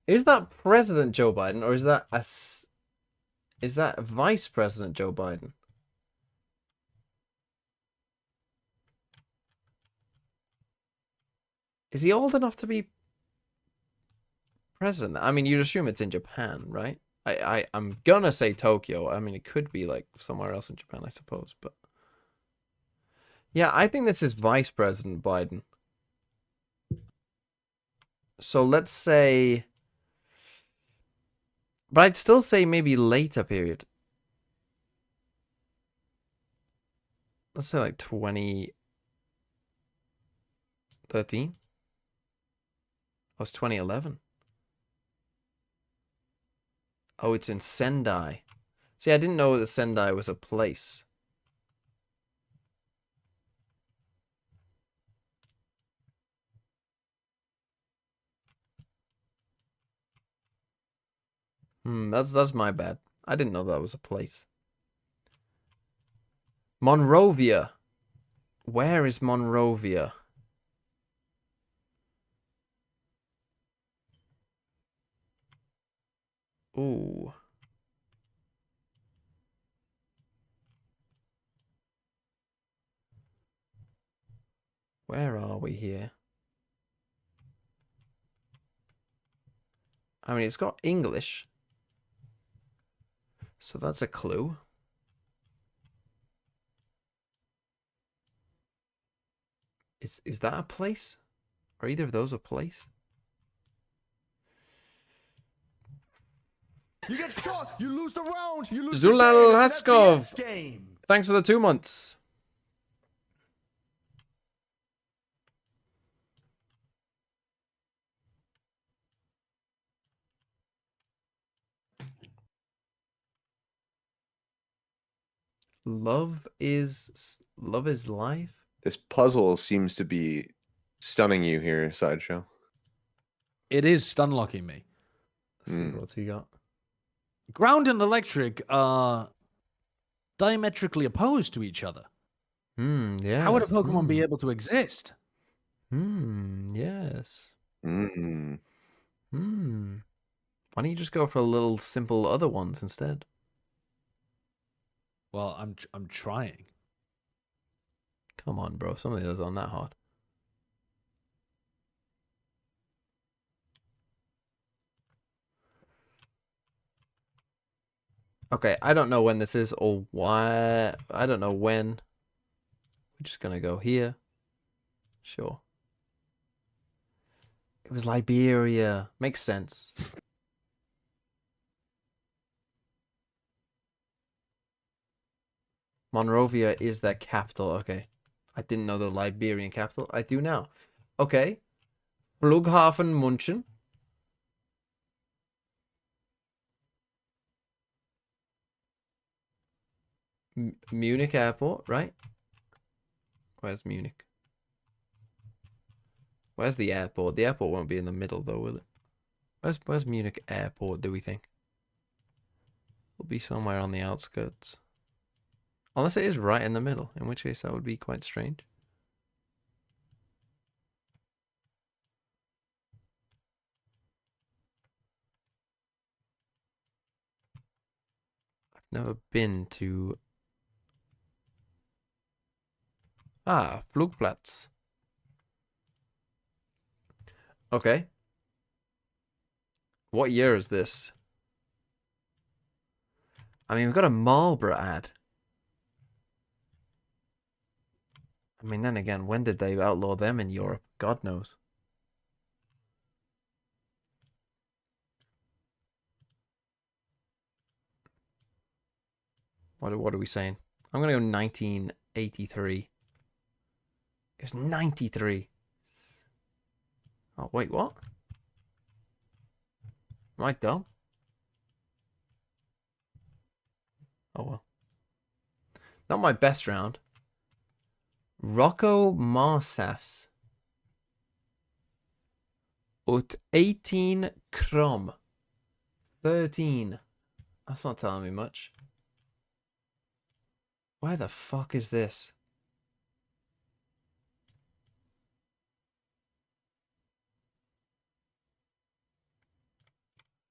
is that President Joe Biden or is that Vice President Joe Biden? Is he old enough to be president? I mean, you'd assume it's in Japan, right? I'm gonna say Tokyo. I mean, it could be like somewhere else in Japan, I suppose, but yeah, I think this is Vice President Biden. So let's say, but I'd still say maybe later period. Let's say like 2013. Oh, it's 2011. Oh, it's in Sendai. See, I didn't know that Sendai was a place. That's my bad. I didn't know that was a place. Monrovia. Where is Monrovia? Ooh. Where are we here? I mean, it's got English. So that's a clue. Is that a place? Are either of those a place? You get shot, you lose the round, you lose Zulal the Haskov. game. Thanks for the 2 months. Love is life. This puzzle seems to be stunning you here, Sideshow. It is stun locking me. Let's see what's he got. Ground and electric are diametrically opposed to each other. Yeah. How would a Pokemon be able to exist? Yes. Mm. Why don't you just go for a little simple other ones instead? Well, I'm trying. Come on, bro. Some of those aren't that hard. Okay, I don't know when this is or why. I don't know when. We're just gonna go here. Sure. It was Liberia. Makes sense. Monrovia is their capital. Okay. I didn't know the Liberian capital. I do now. Okay. Flughafen München. Munich Airport, right? Where's Munich? Where's the airport? The airport won't be in the middle, though, will it? Where's Munich Airport, do we think? It'll be somewhere on the outskirts. Unless it is right in the middle, in which case that would be quite strange. I've never been to... Ah, Flugplatz. Okay. What year is this? I mean, we've got a Marlboro ad. I mean, then again, when did they outlaw them in Europe? God knows. What are we saying? I'm going to go 1983. It's 93. Oh, wait, what? Am I dumb? Oh, well. Not my best round. Rocco Marsas. Ut 18 krom. 13. That's not telling me much. Where the fuck is this?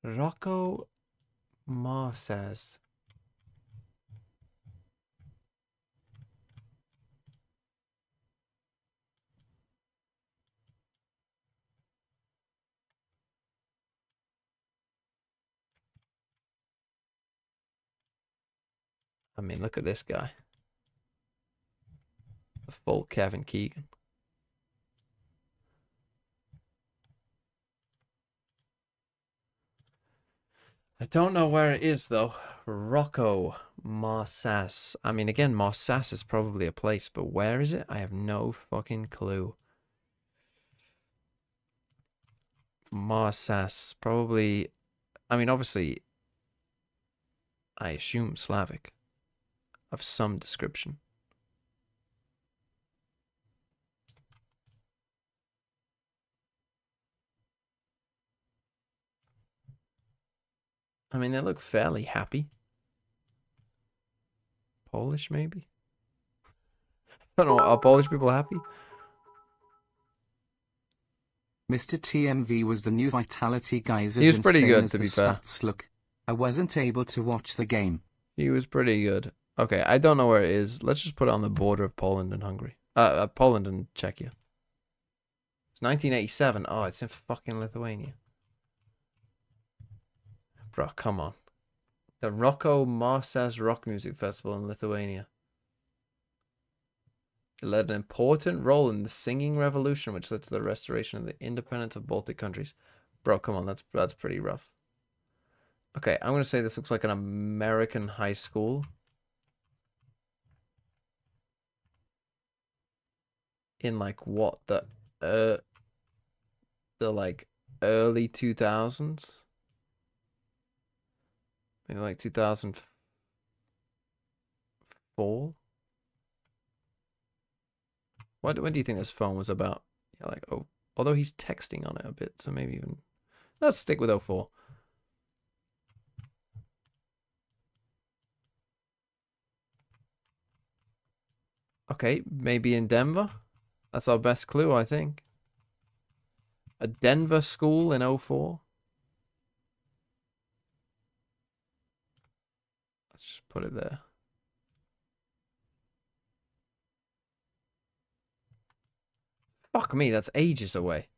Rocco Marsas. I mean, look at this guy. A full Kevin Keegan. I don't know where it is, though. Rocco Marsas. I mean, again, Marsas is probably a place, but where is it? I have no fucking clue. Marsas. Probably... I mean, obviously, I assume Slavic. Of some description. I mean, they look fairly happy. Polish, maybe? I don't know. Are Polish people happy? Mr. TMV was the new Vitality guys. He was pretty good, to be fair. Stats look. I wasn't able to watch the game. He was pretty good. Okay, I don't know where it is. Let's just put it on the border of Poland and Hungary. Poland and Czechia. It's 1987. Oh, it's in fucking Lithuania. Bro, come on. The Rocco Marsas Rock Music Festival in Lithuania. It led an important role in the singing revolution, which led to the restoration of the independence of Baltic countries. Bro, come on, that's pretty rough. Okay, I'm gonna say this looks like an American high school. In like what, the like early 2000s? Maybe like 2004? When do you think this phone was about? Yeah, like, oh, although he's texting on it a bit, so maybe even... Let's stick with 04. Okay, maybe in Denver? That's our best clue, I think. A Denver school in 04? Let's just put it there. Fuck me, that's ages away.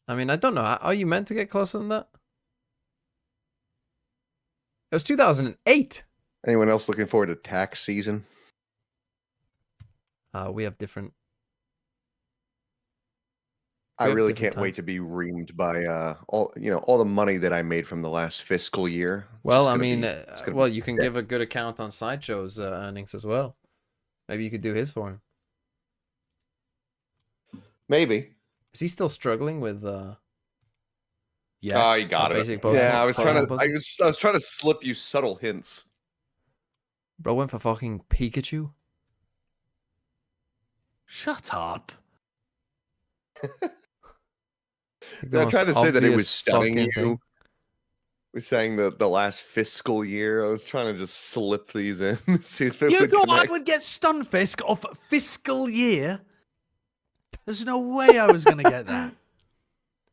I mean, I don't know. Are you meant to get closer than that? It was 2008. Anyone else looking forward to tax season? We have different... I really can't wait to be reamed by all the money that I made from the last fiscal year. Well, I mean, well, you can give a good account on Sideshow's earnings as well. Maybe you could do his for him. Maybe. Is he still struggling with? Yes. Oh, you got it. Yeah, I was trying to slip you subtle hints. Bro went for fucking Pikachu. Shut up. I tried to say that it was stunning you. We're saying the last fiscal year. I was trying to just slip these in. See if it you would thought connect. I would get Stunfisk off fiscal year? There's no way I was going to get that.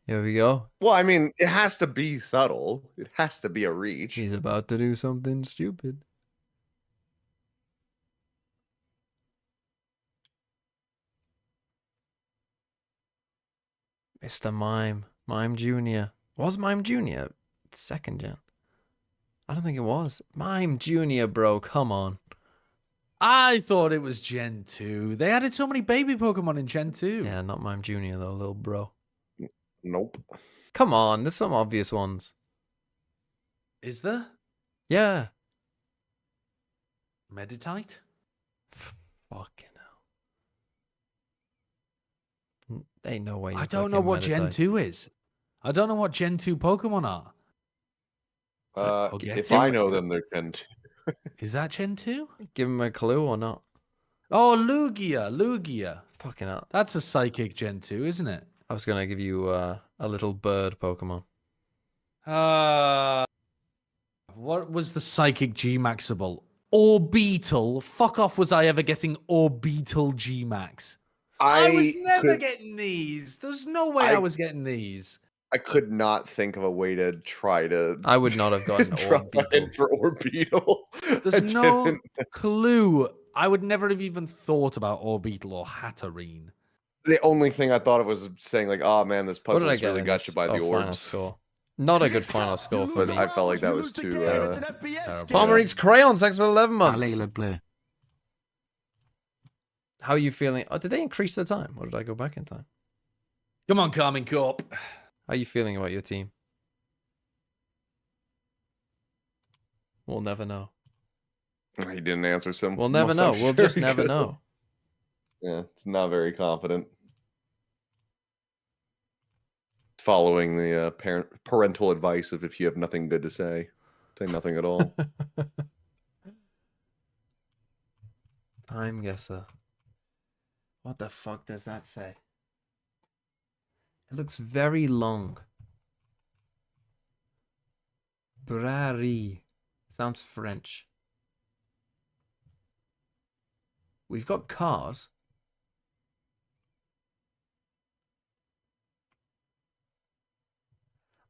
Here we go. Well, I mean, it has to be subtle. It has to be a reach. He's about to do something stupid. Mr. Mime. Mime Jr. Was Mime Jr. second gen? I don't think it was. Mime Jr., bro. Come on. I thought it was Gen 2. They added so many baby Pokemon in Gen 2. Yeah, not Mime Jr. though, little bro. Nope. Come on, there's some obvious ones. Is there? Yeah. Meditite? Fucking hell. Ain't no way. I don't know what Gen 2 is. I don't know what Gen 2 Pokemon are. If I know them, they're Gen 2. Is that Gen 2? Give him a clue or not? Oh, Lugia. Fucking hell. That's a Psychic Gen 2, isn't it? I was gonna give you a little bird Pokemon. What was the Psychic G-Maxable? Orbeetle. Fuck off, was I ever getting Orbeetle G-Max? I was never getting these. There's no way I was getting these. I could not think of a way to try to... I would not have gotten Orbeetle. For Orbeetle. There's no clue. I would never have even thought about Orbeetle or Hatterene. The only thing I thought of was saying, like, oh man, this puzzle's really got you by the final orbs. score. Not a good final score for me. I felt like that was too... Palmer eats crayons. Thanks for 11 months. Bleu. How are you feeling? Oh, did they increase the time? Or did I go back in time? Come on, Carmine Corp. How are you feeling about your team? We'll never know. He didn't answer some. We'll never know. We'll just never know. Yeah, it's not very confident. Following the parental advice of if you have nothing good to say nothing at all. Time guesser. What the fuck does that say? It looks very long. Brary. Sounds French. We've got cars.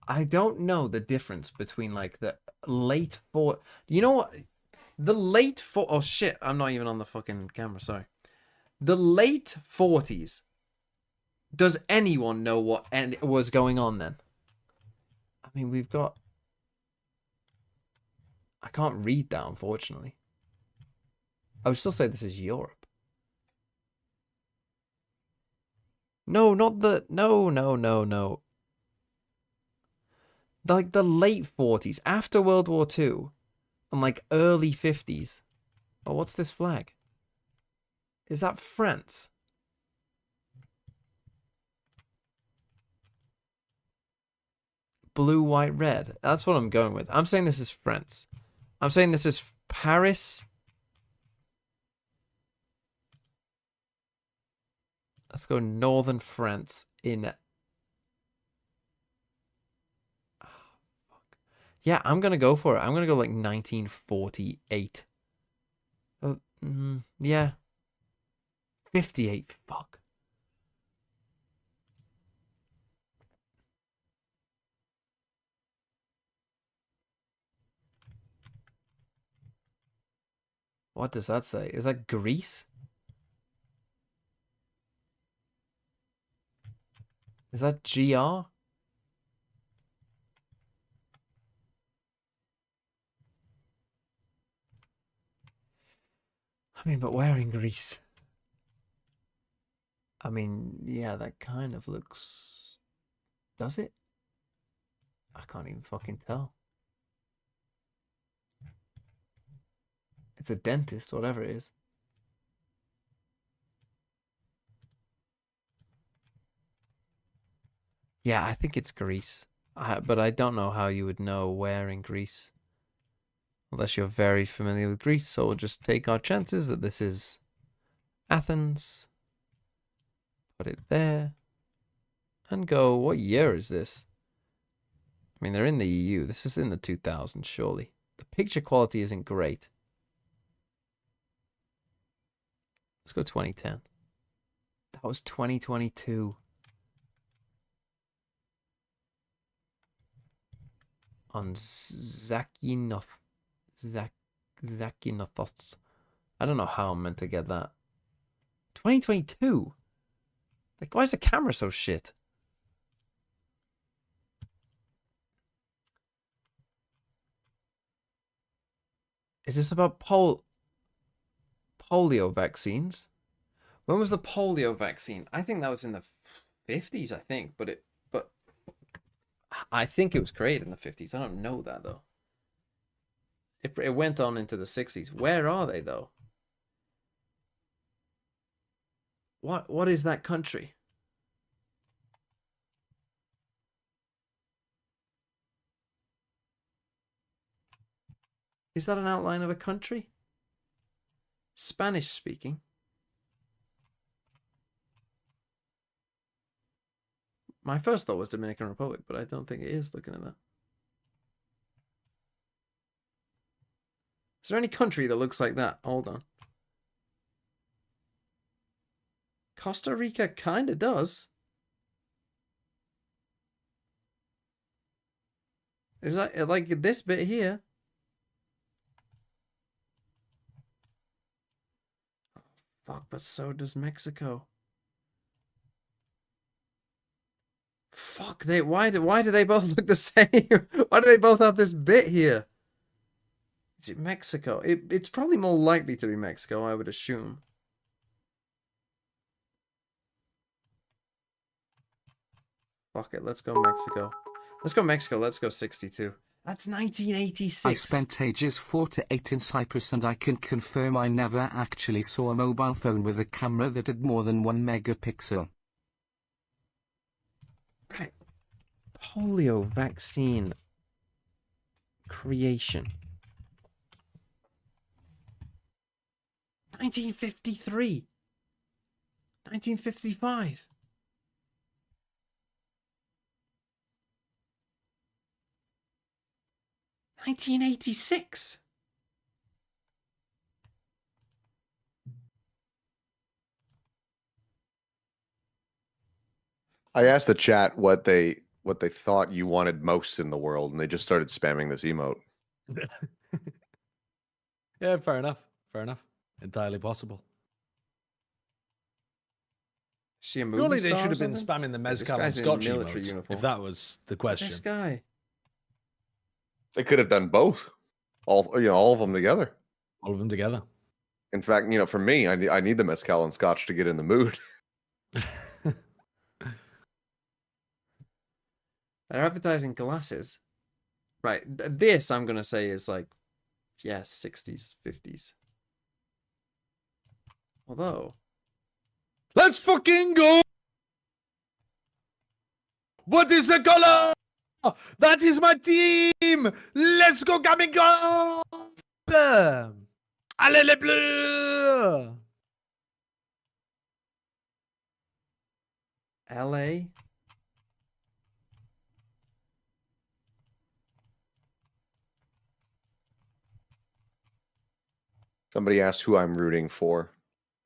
I don't know the difference between like the late You know what? The late oh shit, I'm not even on the fucking camera, sorry. The late 40s. Does anyone know what was going on then? I mean, we've got... I can't read that, unfortunately. I would still say this is Europe. No, not the... No. Like the late 40s, after World War II, and like early 50s. Oh, what's this flag? Is that France? Blue, white, red. That's what I'm going with. I'm saying this is France. I'm saying this is Paris. Let's go northern France in... Yeah, I'm going to go for it. I'm going to go like 1948. Yeah. 58. Fuck. What does that say? Is that Greece? Is that GR? I mean, but where in Greece? I mean, yeah, that kind of looks... Does it? I can't even fucking tell. It's a dentist, whatever it is. Yeah, I think it's Greece. But I don't know how you would know where in Greece. Unless you're very familiar with Greece, so we'll just take our chances that this is Athens. Put it there. And go, what year is this? I mean, they're in the EU. This is in the 2000s, surely. The picture quality isn't great. Let's go 2010. That was 2022. On Zakinothos. I don't know how I'm meant to get that. 2022? Like, why is the camera so shit? Is this about polio vaccines? When was the polio vaccine? I think that was in the 50s, I think, but I think it was created in the 50s. I don't know that though. It went on into the 60s. Where are they though? What is that country? Is that an outline of a country? Spanish speaking. My first thought was Dominican Republic, but I don't think it is looking at that. Is there any country that looks like that? Hold on. Costa Rica kind of does. Is that like this bit here? Oh, fuck, but so does Mexico. Fuck, why do they both look the same? Why do they both have this bit here? Is it Mexico? It's probably more likely to be Mexico, I would assume. Fuck it, let's go Mexico. Let's go Mexico, let's go 62. That's 1986. I spent ages 4 to 8 in Cyprus and I can confirm I never actually saw a mobile phone with a camera that had more than 1 megapixel. Right. Polio vaccine creation. 1953. 1955. $1986. I asked the chat what they thought you wanted most in the world, and they just started spamming this emote. Yeah, fair enough. Fair enough. Entirely possible. She a movie Surely they star should or have been something? spamming the This mezcal and guy's in scotch military emotes, uniform. if that was the question. This guy. They could have done both, all of them together. All of them together. In fact, for me, I need the mezcal and scotch to get in the mood. They're advertising glasses. Right. This, I'm going to say, is like, yes, 60s, 50s. Although. Let's fucking go! What is the color? That is my team! Let's go, Gamigo! Allez les bleus! LA. Somebody asked who I'm rooting for.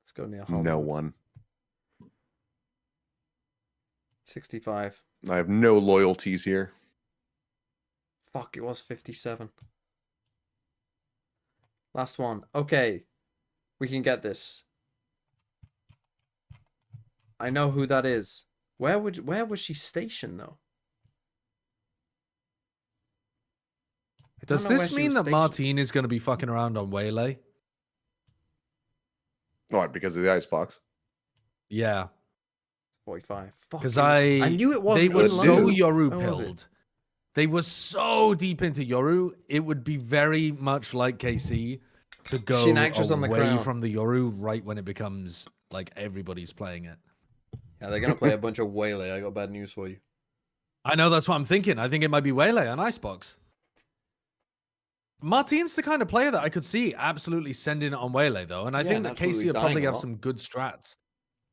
Let's go near No Hollywood. one. 65. I have no loyalties here. Fuck, it was 57. Last one. Okay. We can get this. I know who that is. Where was she stationed though? Does this mean that Martine is going to be fucking around on Waylay? What, because of the icebox? Yeah. 45. Because I knew it wasn't. They were in so London. Yoru Where was it? pilled. They were so deep into Yoru. It would be very much like KC to go Shin actress on the away ground. from the Yoru right when it becomes like everybody's playing it. Yeah, they're gonna play a bunch of Waylay. I got bad news for you. I know, that's what I'm thinking. I think it might be Waylay on Icebox. Martine's the kind of player that I could see absolutely sending it on Waylay, though. And I Yeah, think and that absolutely Casey would probably dying a have lot. some good strats.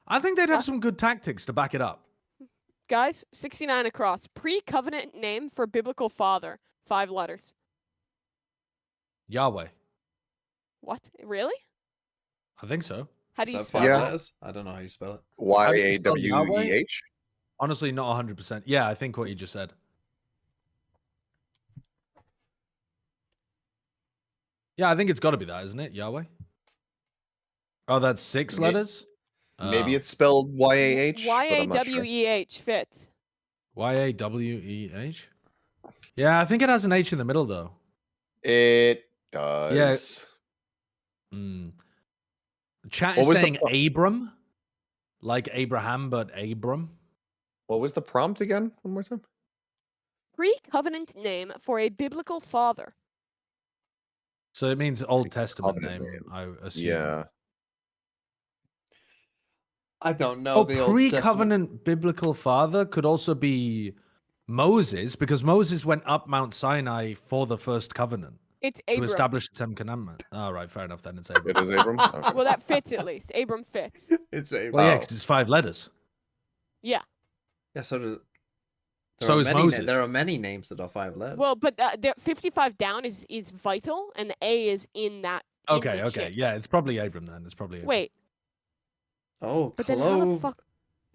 I think they'd have some good tactics to back it up. Guys, 69 across. Pre-covenant name for biblical father. 5 letters. Yahweh. What? Really? I think so. How do you Is that spell 5 that? letters? I don't know how you spell it. YAWEH? Honestly, not 100%. Yeah, I think what you just said. Yeah, I think it's got to be that, isn't it? Yahweh? Oh, that's 6 letters? Maybe it's spelled YAH, but I'm not sure. YAWEH fits. YAWEH? Yeah, I think it has an H in the middle, though. It does. Yeah. Chat What is was the saying Abram. Like Abraham, but Abram. What was the prompt again? One more time. Pre-covenant name for a biblical father. So it means Old Testament Covenant name, name. I assume. Yeah. I don't know. Oh, the Old Testament. pre-covenant biblical father could also be Moses, because Moses went up Mount Sinai for the first covenant. It's To Abram. establish the 10 commandment. All right, fair enough then. It's Abram. It is Abram? Okay. Well, that fits at least. Abram fits. It's Abram. Well, yeah, 'cause it's 5 letters. Yeah. Yeah, so does. So is Moses. There are many names that are 5 letters. Well, but the 55 down is vital, and the A is in that. in Okay, the okay. shit. Yeah, it's probably Abram then. It's probably Abram. Wait. Oh, But then how the Clove. fuck?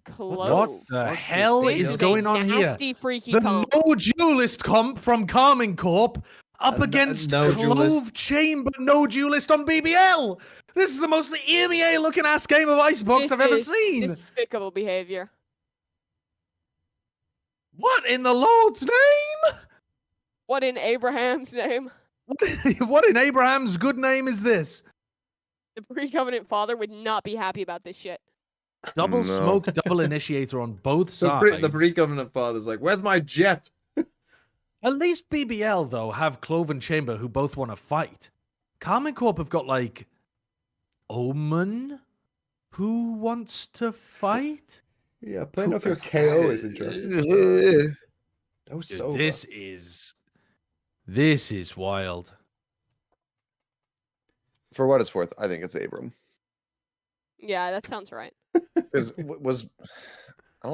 Clove. What the fuck hell is is This going a on here? nasty, freaky The comp. no duelist comp from Carmine Corp up against no Clove duelist. Chamber no duelist on BBL. This is the most EMEA looking ass game of Icebox This I've ever is seen. Despicable behavior. What in the Lord's name? What in Abraham's name? What in Abraham's good name is this? The pre-covenant father would not be happy about this shit. Double No. smoke, double initiator on both sides. The pre-covenant father's like, where's my jet? At least BBL, though, have Clove and Chamber who both want to fight. Carmine Corp have got, like, Omen who wants to fight? Yeah, playing off your KO is interesting. No, so This is wild. For what it's worth, I think it's Abram. Yeah, that sounds right. Because I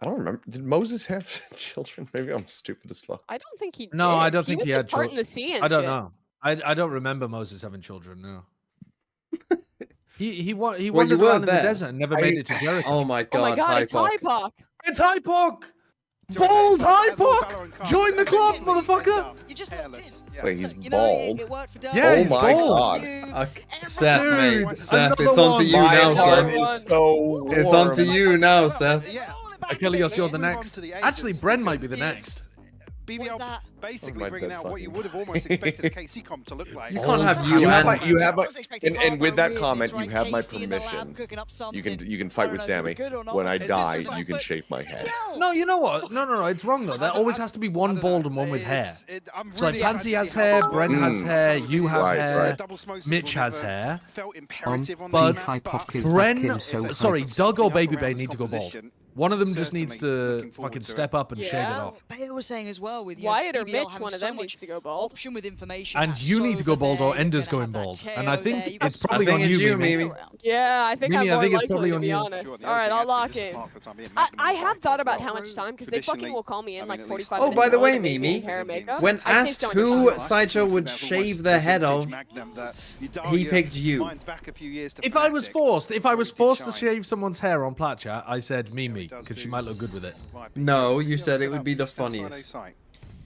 don't remember. Did Moses have children? Maybe I'm stupid as fuck. I don't think he No, did. I don't think was he just had parting children. the sea and I don't shit. know. I don't remember Moses having children. No. He Well, you wandered were around in the there. desert and never made it to Jericho. Oh my god, Oh my god, it's Hypoc. Hypoc. It's Hypoc! Bald Hypoc! Join the club, motherfucker! You just locked in. Wait, he's You know, bald? it worked for Dell. Yeah, Oh he's my bald. god. Seth, Dude, mate. Seth, another it's on to one. you My now, heart son. is so warm. It's on to you now, Seth. Yeah. Achilles, you're the move on next. to the Actually, agents, Bren might be the because next. What's BBL that? basically my bringing dead out what you fucking- would have almost expected a KC comp to look like. You can't have You have my, and you have my, and with that comment, you have my permission. You can fight with Sammy. When I die, you can shave my head. No, you know what? No, it's wrong though. There always has to be one bald and one with hair. It's like Pansy has hair, Bren has hair, you have Right, hair, right. Mitch has hair. Felt imperative on but this map, Hypoc is back in, Bren, so sorry, Hypoc. Doug or the Baby upper Bay rounds need to go bald. composition, One of them just certainly needs to looking forward fucking to it. step up and shave it Yeah. off. Bayer was saying as well with Wyatt or BBL Mitch, having one of so them much needs to go bald. option with information. And that you need to go Sova bald there, or you're Ender's gonna going have bald. that And I Teo think there, you've it's got probably I on think it's you, you, Mimi. Mimi. Yeah, I think Mimi, I'm I more think it's likely, probably to on be you. honest. All right, I'll lock in. I have thought about how much time, because they fucking will call me in like 45 Oh, minutes. by the way, early to make Mimi, me hair and makeup. when I just asked don't who understand. Sideshow would shave the head of, he picked you. If I was forced to shave someone's hair on Platchat, I said Mimi, because she might look good with it. No, you said it would be the funniest.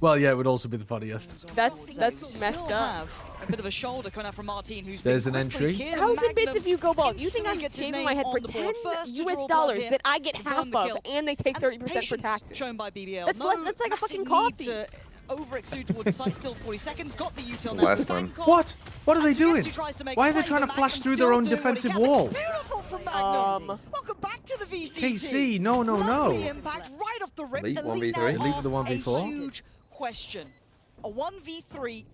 Well, yeah, it would also be the funniest. That's messed up. A bit of a shoulder coming out from Martin, who's There's been an quickly entry. killed. Thousand bits Magnum if you go bald. You think instantly I'm gets his shaving my name head for on the board. First to $10 draw US blood here, that I get half confirm the of, kill. and they take 30% for Patience taxes? shown by BBL. That's less. That's like a massive fucking need coffee. to over-exude towards the site. Still 40 seconds. Got the util now. Last time. What? What are they doing? He tries to make Why a are they play, trying to but flash Magnum through still their own doing what he defensive can. This is wall? Beautiful from Magnum. Welcome back to the VCT. KC, no. Lovely impact right off the rip. Elite Elite 1v3. now Elite with the asked 1v4. A huge question. A 1v3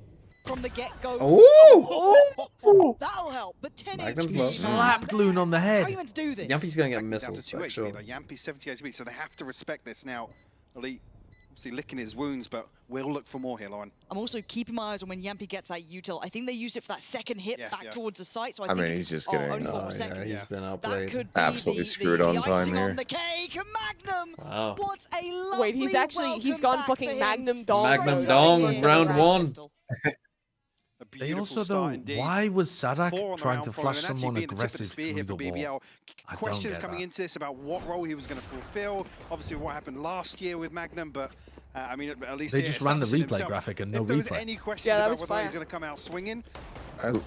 from the get-go. Ooh! That'll help. But 10 Magnum's HP. low. Slapped Loon on the How are you head. meant to do this? Yampy's going to get Down to missiles, 2 for HP sure. though. Yampy's 70 HP, so they have to respect this now. Elite obviously licking his wounds, but we'll look for more here, Lauren. I'm also keeping my eyes on when Yampy gets that util. I think they used it for that second hit Yeah, back yeah. towards the site. So I I think mean, it's he's just only getting, 4 Oh, seconds. yeah, he's been That outplayed. could be Absolutely the screwed on time icing here. on the cake. Magnum. Wow. What a lovely Wait, he's welcome gone back fucking for him. Magnum Dong. Magnum mode. Dong, He's round got a one. pistol. A They beautiful also, start though, indeed. why was Sadak 4 on the trying round to following, flash and actually someone being the tip of the aggressive spear through here the for BBL. wall? I don't Questions get coming that. into this about what role he was going to fulfill. Obviously, what happened last year with Magnum, but I mean, at least They here just ran the establishing replay himself. graphic and no If there was replay. any questions Yeah, that about was whether he's fire. going to come out swinging,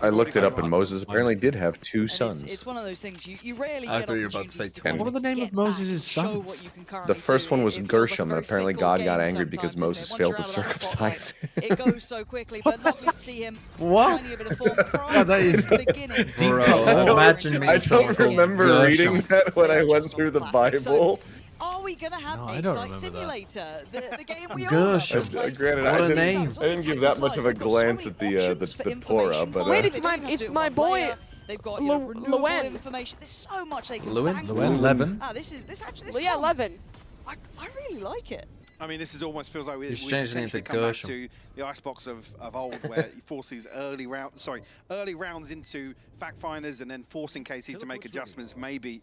I looked it up, and Moses apparently did have 2 And sons. it's one of those things you rarely I get thought you were about to say opportunities 20. What were the name get of Moses' back, show sons? what you can The currently first do. one was It feels like a Gershom, and very apparently fickle God game got angry because sometimes, Moses isn't it? failed to Once you're out of that circumcise. spotlight, it goes so quickly, but lovely to see him What? finding a bit of form prior Yeah, that to is the beginning. deep Bro, cut. imagine me I don't talking remember Gershom. reading that when I went through the Bible. Are we gonna have No, I a don't site remember that. simulator? The game we Gershom. all love. Granted, What I a didn't, name. I didn't give that much of a glance at the Torah, but Wait, it's my boy. They've got Llewellyn. renewable information. There's so much they can Llewellyn? bang Llewellyn, on. Levin. Ah, this actually Well, yeah, fun. 11. I really like it. I mean, this is almost feels like we He's changing potentially into come back Gershom. to the icebox of old, where he forces early rounds into fact finders, and then forcing KC to make adjustments, maybe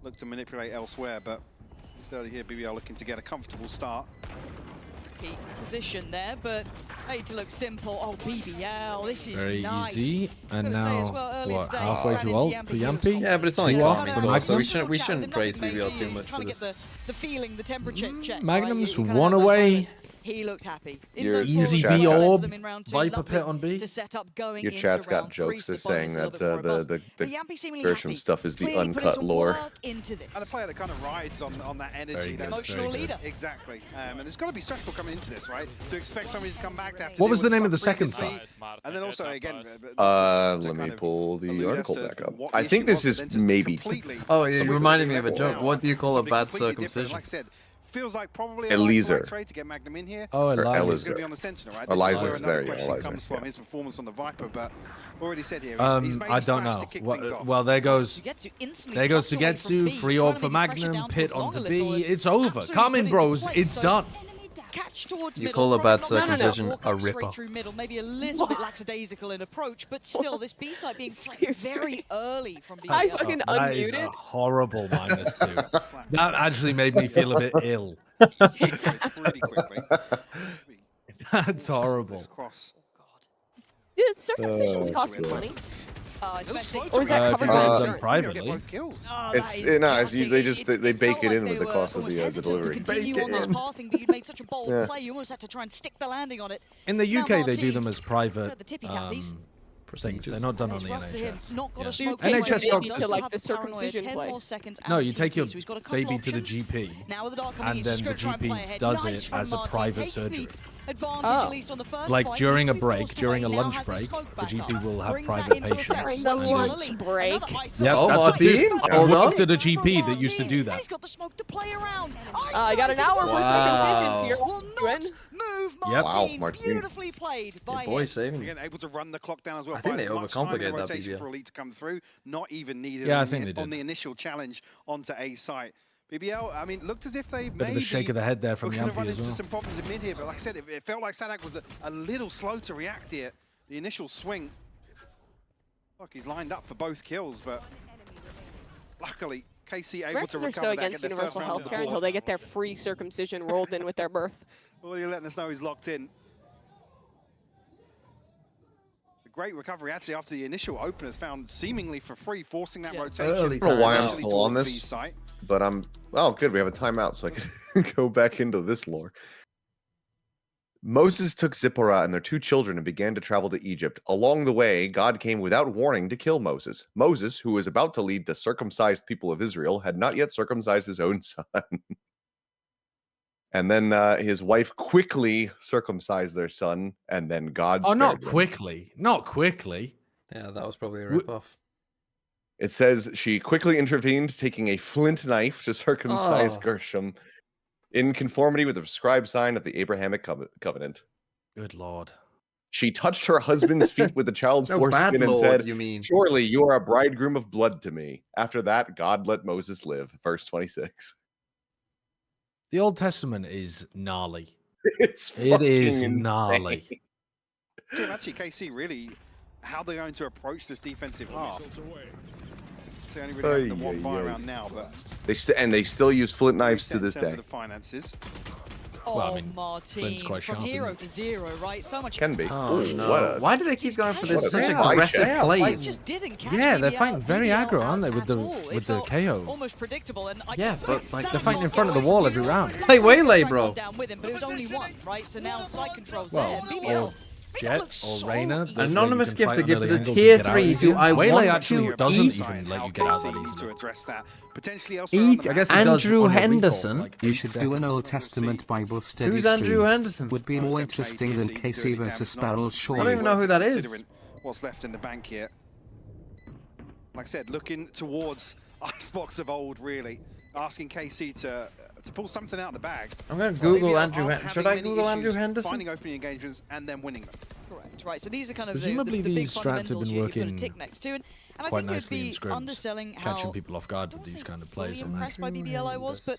look to manipulate elsewhere. But it's early here, BBL looking to get a comfortable start. Key position there, but made to look simple. Oh, BBL, this is Very nice. easy. And now, what, today, halfway ran to into ult Yampi for here, Yampi? Yeah, but it's only Two calm off though, for so Magnum. we shouldn't praise BBL too much Trying for to get this. the feeling, the temperature check. Magnum's right? You one kind of have away. moments. He looked happy. Your Easy chat's B got- orb, in round two. Viper Lovely pit on B. to set up going Your into chat's got round three, jokes. so They're the saying bonus a that little bit more robust. the But Yampi seemingly Gershom happy. stuff is the Clearly putting uncut some lore. work into this. And a player that kind of rides on that energy. That Emotional leader. Exactly. And it's got to be stressful coming into this, right? To expect somebody to come back to have to What deal was the with name of the stuff second previously. side? And then also, again, Let me pull the article back up. I think this is maybe. Oh, yeah, you reminded me of a joke. What do you call a bad circumcision? Like I said, feels like probably Eliezer. a right trade to get Magnum in here. Oh, Or Eliza. He's going to be on the Sentinel, right? Elizer's there, yeah, question Elizer, comes from yeah. his performance on the Viper, but already said here, he's made I a don't smash know. to kick things off. Well, there goes. Sugetsu instantly There goes buffed away from Sugetsu, B, free trying orb to for maybe pressure Magnum, down pit towards long onto a little, B. and It's over. absolutely Come in, put into bros. place, It's so done. Catch towards You middle, call a probably bad not gonna circumcision walk a out straight ripper. through middle, maybe a little bit lackadaisical in approach, but still, this B side being played very early from BBL. I fucking That is a unmuted. horrible -2. That actually made me feel a bit ill. Pretty quickly. That's horrible. Dude, circumcisions cost money. Especially, Or is that covered by done insurance? privately. They bake it in with the cost of the delivery. Continue on this pathing, but you made such a bold Yeah. play, you almost had to try and stick the landing on it. In the Now UK, they do Martin, them as private the tippy tappies. things. They're not done on the Rough for him. NHS. Not got Yeah. a smoke take NHS your baby doctors. to like have the paranoia, circumcision 10 more place. seconds No, and you take your TP, so he's got a couple baby to the options. GP, Now with the dark coming, and he's then just the gonna try and play GP ahead. does Nice it from as a Martin. private Takes the surgery. advantage, Oh. at least on the first Like point. during Needs a to be break, forced during a away. Now lunch has his break, smoke the back GP up. will have Brings that private into effect. patients. The and do lunch it. break. Yep, Oh, that's Martin, it. hold on. Look to the GP that used to do And that. he's got the smoke to play around. I got an hour for Wow. circumcisions. You're Will not win. move Yep. Wow, Martin. Martin. Beautifully played by Your boy him. saving me. Again, able to run the clock down as well. I think they Finding much time in the overcomplicate that rotation BBL. for Elite to come through. Not even needed Yeah, I on, think the, they on did. the initial challenge onto A site. BBL, I mean, looked as if they Bit of maybe a shake of the head there from were going to Yampi run as into well. some problems in mid here, but like I said, it felt like Sadak was a little slow to react here. The initial swing. Look, he's lined up for both kills, but luckily, KC able to Americans are recover so that, against get their first universal round health of the care board. until they get their free circumcision rolled in with their birth. Well, you're letting us know he's locked in. A great recovery actually after the initial openers found seemingly for free, forcing that rotation. Early I don't know why I'm timeout. still on towards this, B site. but oh, good. We have a timeout, so I can go back into this lore. Moses took Zipporah and their 2 children and began to travel to Egypt. Along the way, God came without warning to kill Moses. Moses, who was about to lead the circumcised people of Israel, had not yet circumcised his own son. And then his wife quickly circumcised their son, and then God Oh, spared not them. quickly. Not quickly. Yeah, that was probably a rip-off. It says she quickly intervened, taking a flint knife to circumcise Oh. Gershom in conformity with the prescribed sign of the Abrahamic covenant. Good lord. She touched her husband's feet with the child's No, foreskin bad and lord, said, you mean. "Surely you are a bridegroom of blood to me." After that, God let Moses live. Verse 26. The Old Testament is gnarly. It is gnarly. Tim, actually, KC really, how they're going to approach this defensive half. They only really have the one buy around now, but They still use flint knives to this in terms day. of the finances. Oh, Well, I mean, Martin, Flint's quite from sharp, hero isn't to zero, right? So much. Can be. Oh, Ooh, no. what a- Why do they keep going for this What a such spy aggressive check. plays? Just didn't catch Yeah, they're BBL fighting very aggro, aren't they, out with the at all. It with the felt KO? Almost predictable, and I Yeah, guess but, like, They're Sadak fighting in got front of the away wall from every BBL. round. Play Waylay, Sadak bro. got down with him, but it was only one, right? So now side controls Well, there. and or BBL. Jet looks or so Reyna. easy. there's Anonymous you can gift fight to on give early to the angles tier and get out 3 easier. who I Waylay want actually to doesn't eat. even let you get out that to easily. address that. Potentially elsewhere on Eat the I guess map. it does Andrew on the recall, Henderson. like You 8 should do seconds. an Old Testament Bible study Who's stream. Andrew Henderson? Would be more interesting than KC versus Sparrow, I surely. don't even know who that is. Considering what's left in the bank here. Like I said, looking towards Icebox of old, really. Asking KC to pull something out of the bag. I'm going to Google BBL Andrew aren't Henderson. Should I having many Google Andrew issues Henderson? Finding opening engagements and then winning them. Correct, right. So these are kind of Presumably the big these strats have fundamentals been you put a working tick next to. And I quite think you'd nicely in be scrims, underselling how catching people off guard with these kind of plays. fully on that. impressed by BBL I was, but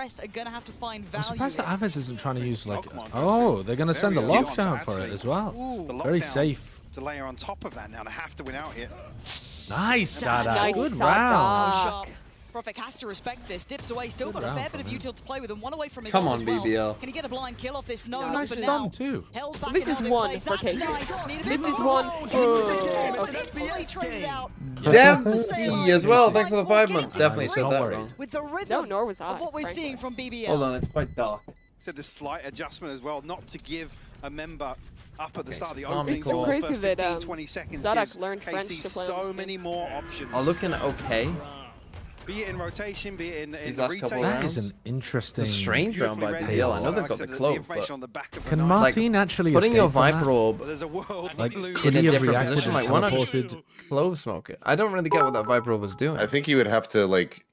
rest are going to have to find I'm value. surprised that here. Aves isn't trying to use like. Pokemon Oh, they're going to send the Very early on, lockdown for it sadly. as well. Ooh. Very safe. To layer on top of that now, they have to win out here. Nice, Sada. Nice, Good Sada. round. Sharp. Prophet has to respect this. Dips away. Still Good got a fair round bit of from him. util to play with, and one away from his Come ult on, as well. BBL. Can he get a blind kill off this? No, No, not Nice for stun now. too. Held back This in is other one plays. for That's Casey. nice. Need a bit This is more. one. Okay. Instantly traded out. Dempsey as well. Thanks for the 5 months. Getting Definitely said Don't that worry. wrong. With the No, rhythm nor was I. of what we're frankly. seeing from BBL. Hold on, it's quite dark. said the slight adjustment as well, not to give a member up at the start of the Tsunami opening. call. So the Crazy first that 15, 20 seconds Zadak gives learned French KC to play on so this many game. more options. Are looking okay. Be it in rotation, be it in These the last couple retake. That is rounds. an interesting. It's a strange round by BBL. I know they've got the clove, but on the back of Can the Martin actually putting your escape from Viper that? orb There's a world Like, blue could in he a have different reacted position, and like why not teleported? clove smoke it? I don't really get what that Viper orb was doing. I think you would have to like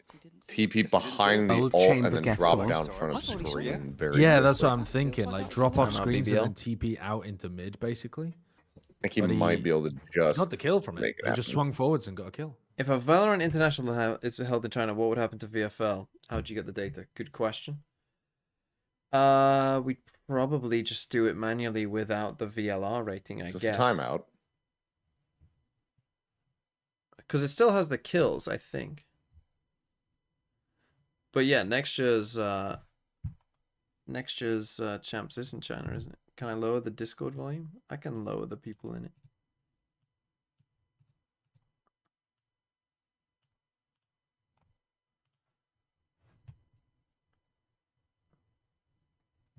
TP behind the Old ult chamber and then gets drop on. down in front of I thought he saw screen. it. Very Yeah, quickly. that's what I'm thinking. Like drop off No, no, screens BBL. and then TP out into mid, basically. I think he But might he be able to just Got the kill from it. make it He just happen. swung forwards and got a kill. If a Valorant International is held in China, what would happen to VFL? How'd you get the data? Good question. We'd probably just do it manually without the VLR rating, I It's guess. a timeout. Because it still has the kills, I think. But yeah, next year's champs is in China, isn't it? Can I lower the Discord volume? I can lower the people in it.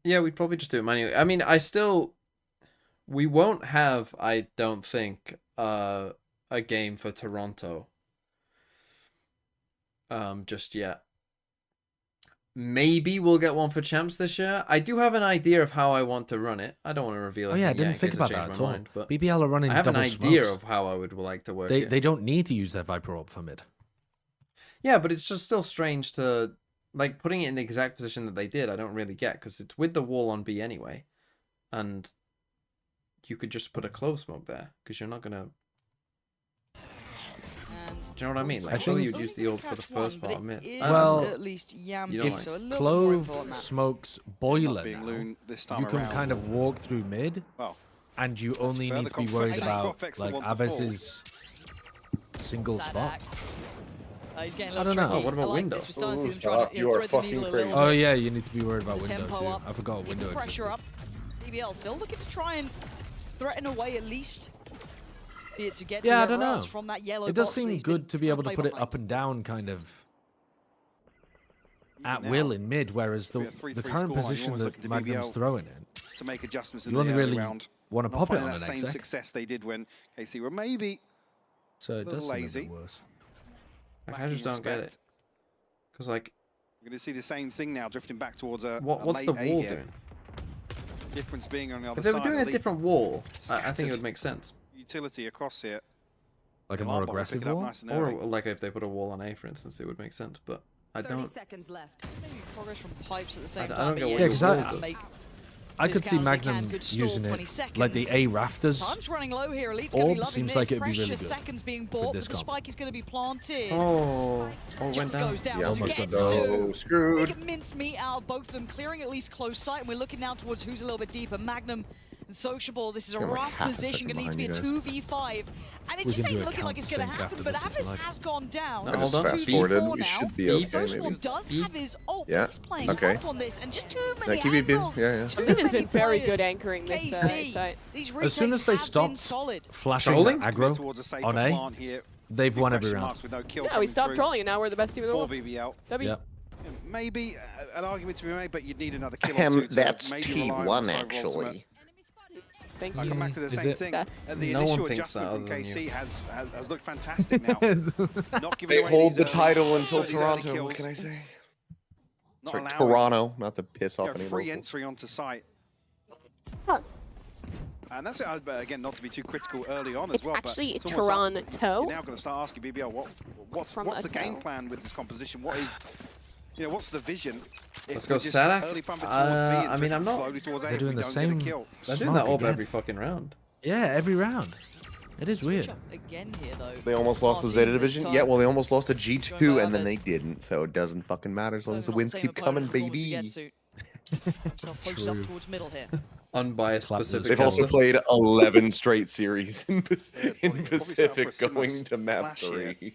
Yeah, we'd probably just do it manually. I mean, we won't have, I don't think, a game for Toronto just yet. Maybe we'll get one for champs this year. I do have an idea of how I want to run it. I don't want to reveal it. Oh yeah, I yet didn't in think case I about change that at my all. mind, but BBL are running I have an double idea smokes. of how I would like to work They it. they don't need to use their Viper orb for mid. Yeah, but it's just still strange to like putting it in the exact position that they did. I don't really get because it's with the wall on B anyway, and you could just put a close smoke there because you're not gonna. Do you know what I mean? Like, surely you'd use the orb for the first part of mid. Well, at least Yam, you don't if so a little bit more Clove info on that. smokes boiler being now, loon this time you can around. kind of walk through mid, Well, and you only further need to be worried confirmation. about Prophex the like one to fall. Abbas's single spot. He's getting a I little don't know. tricky. Oh, what about I like window? this. We're starting to see Ooh, them trying stop. to You are thread the fucking needle a crazy. little Oh bit. yeah, you need to be worried about The window tempo too. up. I forgot Keep window the pressure existed. up. BBL still looking to try and threaten away at least. To get Yeah, I to don't know. from that yellow It does box that seem he's good been to be able to play put it behind. up and down kind of at Now, will in mid, whereas be the a 3-3 current scoreline, you're position almost that looking to Magnum's BBL throwing in, to make adjustments in you the only early really round. want to Not pop it finding on that an same exec. success they did when KC were maybe So it little does seem a lazy. bit worse. Like, I just don't get it. Because like, We're going to see the same thing now, drifting back towards a what's late the A wall here. doing? Difference being on the other If they side. were doing a elite different wall, I think scattered it would make sense. utility across here. Like a Alarm more bot will pick aggressive it up wall. nice and Or early. like if they put a wall on A, for instance, it would make sense. But I don't. seconds left. Maybe progress from pipes at the same I time. don't but get what Yeah, your 'cause wall I- does. make I as could see count as they can, Magnum could stall using 20 it like the seconds. A rafters. Time's running low here. Elite's going to be Orb loving seems this. like it'd be Precious really good seconds being with bought, this but the comp. spike is going to be planted. Oh, went Just down. goes down Yeah, to almost get so to screwed. make a mincemeat out of both of them, clearing at least close sight, and we're looking now towards who's a little bit deeper. Magnum and Sociable. This is a Got like rough half a position. second Going to need to behind be a you 2v5, and it We just can do ain't a looking like count it's going to sync happen. after But this if you Avis like. has gone down. No, I just hold on. fast Speed. forwarded. 2v4 We now. should be okay, Sociable maybe. does have his ult. Yeah, He's playing okay. up on this, and just too Yeah, many keep it being. angles. Yeah, yeah. Too I think has many been very players. good anchoring this KC, site. these As soon as retakes they have been stopped solid. flashing Trolling? aggro Towards a safer on A, plant here. they've won every Question round. marks with no kill Yeah, we coming stopped through trolling, and now we're the best team in the for world. BBL. W. Yep. Maybe an argument to be made, but you'd need another kill or two to That's maybe rely on T1 the overall ultimate. actually. Thank I you. come back to the Is same it? thing. That- The No one initial thinks adjustment that from other than KC you. has looked fantastic now. Not giving They away hold these the early- title until these early Toronto. kills, What can I say? Not Sorry, allowing, Toronto, not to piss you off know, any free locals. entry onto site. Huh. And that's again not to be too critical early on It's as well. actually but it's almost like Toronto. you're now going to start asking BBL what's From the game Ottawa. plan with this composition? What is what's the vision? If Let's we're go just Sadak. early pumping towards B and I mean, I'm drifting not- slowly towards A They're if doing we the don't get a same. kill. They're doing smoke that orb again. every fucking round. Yeah, every round. It is weird. Switch up again here, though. They almost lost the Martin Zeta this division. time. Yeah, well, they almost lost the Going G2, by and then others. they didn't. So it doesn't fucking matter as long as the Not wins same keep coming, opponent performance he baby. gets to. Himself posted True. up towards middle here. Unbiased Clap those Pacific. They've kills. also played 11 straight series in probably set up for a Pacific similar going to map flash here. 3.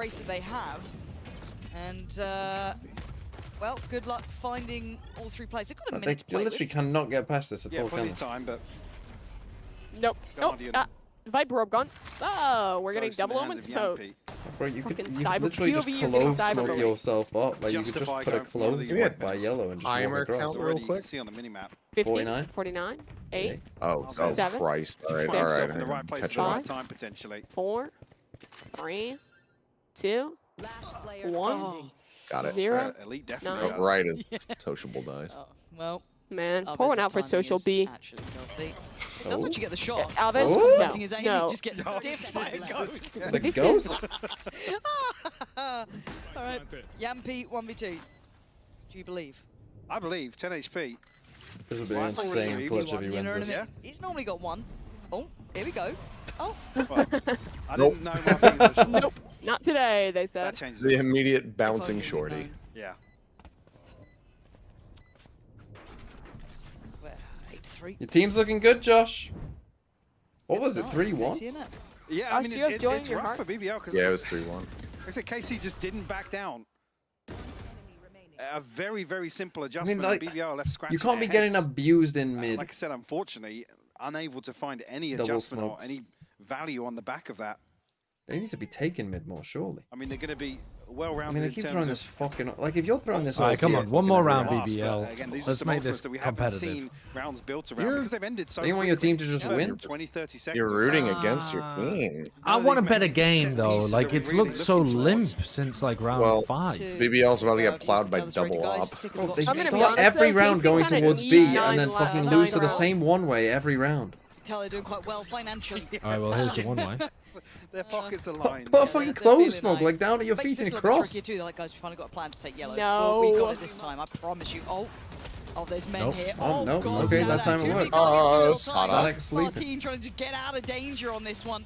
grace that they have. And Well, good luck finding all 3 players. They've got a They minute to play literally with. cannot get past this at Yeah, all, plenty can of they? time, but Nope. Nope. Guardian. Viper Orb gone. Oh, we're getting goes in the double hands omen of smoke. Yampy. Bro, you could Fucking literally just POV, you're getting close cyber smoke bullied. yourself up. Like, you could just Justify put a going for one of close these smoke white by belts. yellow and just walk Timer across. count real Already, you can quick. see on the minimap. 50, 49. 49, 8, Oh, oh 7, Christ. All right, six, all right. Himself in hang the on, right place at catch the up. right time, potentially. 4, 3, 2, 1. Got it. 0. Elite definitely Nine. does. Right as Sociable dies. Oh, well, Man, Alves' pour one out for timing social is B. Actually filthy. It does let you get the shot. Alves, Oh. Pointing his aim, no. he just gets dipped by a ghost. The This ghost? All right, Yampy 1v2. Do you believe? I believe 10 HP. This would be an Rifle insane received. clutch if he You wins know what I this. mean? Yeah. He's normally got 1. Oh, here we go. Oh, Well, I didn't know my fingers were Nope. Not today, they That said. changes The it. immediate bouncing If only we'd shorty. known. Yeah. Well, 8-3. Your team's looking good, Josh. What Good was it, start. 3-1? Crazy, innit? Yeah, I Josh, mean, do you have joy in it's your rough heart? for BBL because Yeah, it was 3-1. like I said, KC just didn't back down. A very, very simple adjustment. like, and BBL left scratching You can't be their getting heads. abused in mid. Like I said, unfortunately, unable to find any Double adjustment or smokes. any value on the back of that. They need to be taking mid more, surely. I mean, they're going to be I well-rounded mean, they in keep terms throwing of this fucking... Like, if you're throwing this... Alright, come OC, on, one more round, class, BBL. but again, these are Let's some make ultimates this that we haven't competitive. seen rounds built around because they've ended so Don't you want your quickly. team to just First win? 20, 30 seconds. You're or so. rooting against your team. I None of want a these better main game set though. pieces Like are it's really looked so looking limp towards. since like round Well, 5. BBL's about to get Just plowed by tell the story to double guys, up. tick the Bro, box. they I'm just gonna be start honest, every though, round KC going kinda towards need B nine and then la- fucking nine lose to the rounds. same one way every round. Tell they're doing quite well financially. Alright, well here's the one way. Their pockets are lined. Put a Yeah, fucking they're close feeling smoke, like- like down at your Makes feet this and a little bit across. trickier too. They're like, guys, we finally got a plan to take yellow. No. We got it this time. I promise you. Oh, there's men Nope. here. Oh, no. God, Okay, Sadak, that time it too many worked. targets to real time. Sadak sleeping. Martin trying to get out of danger on this one.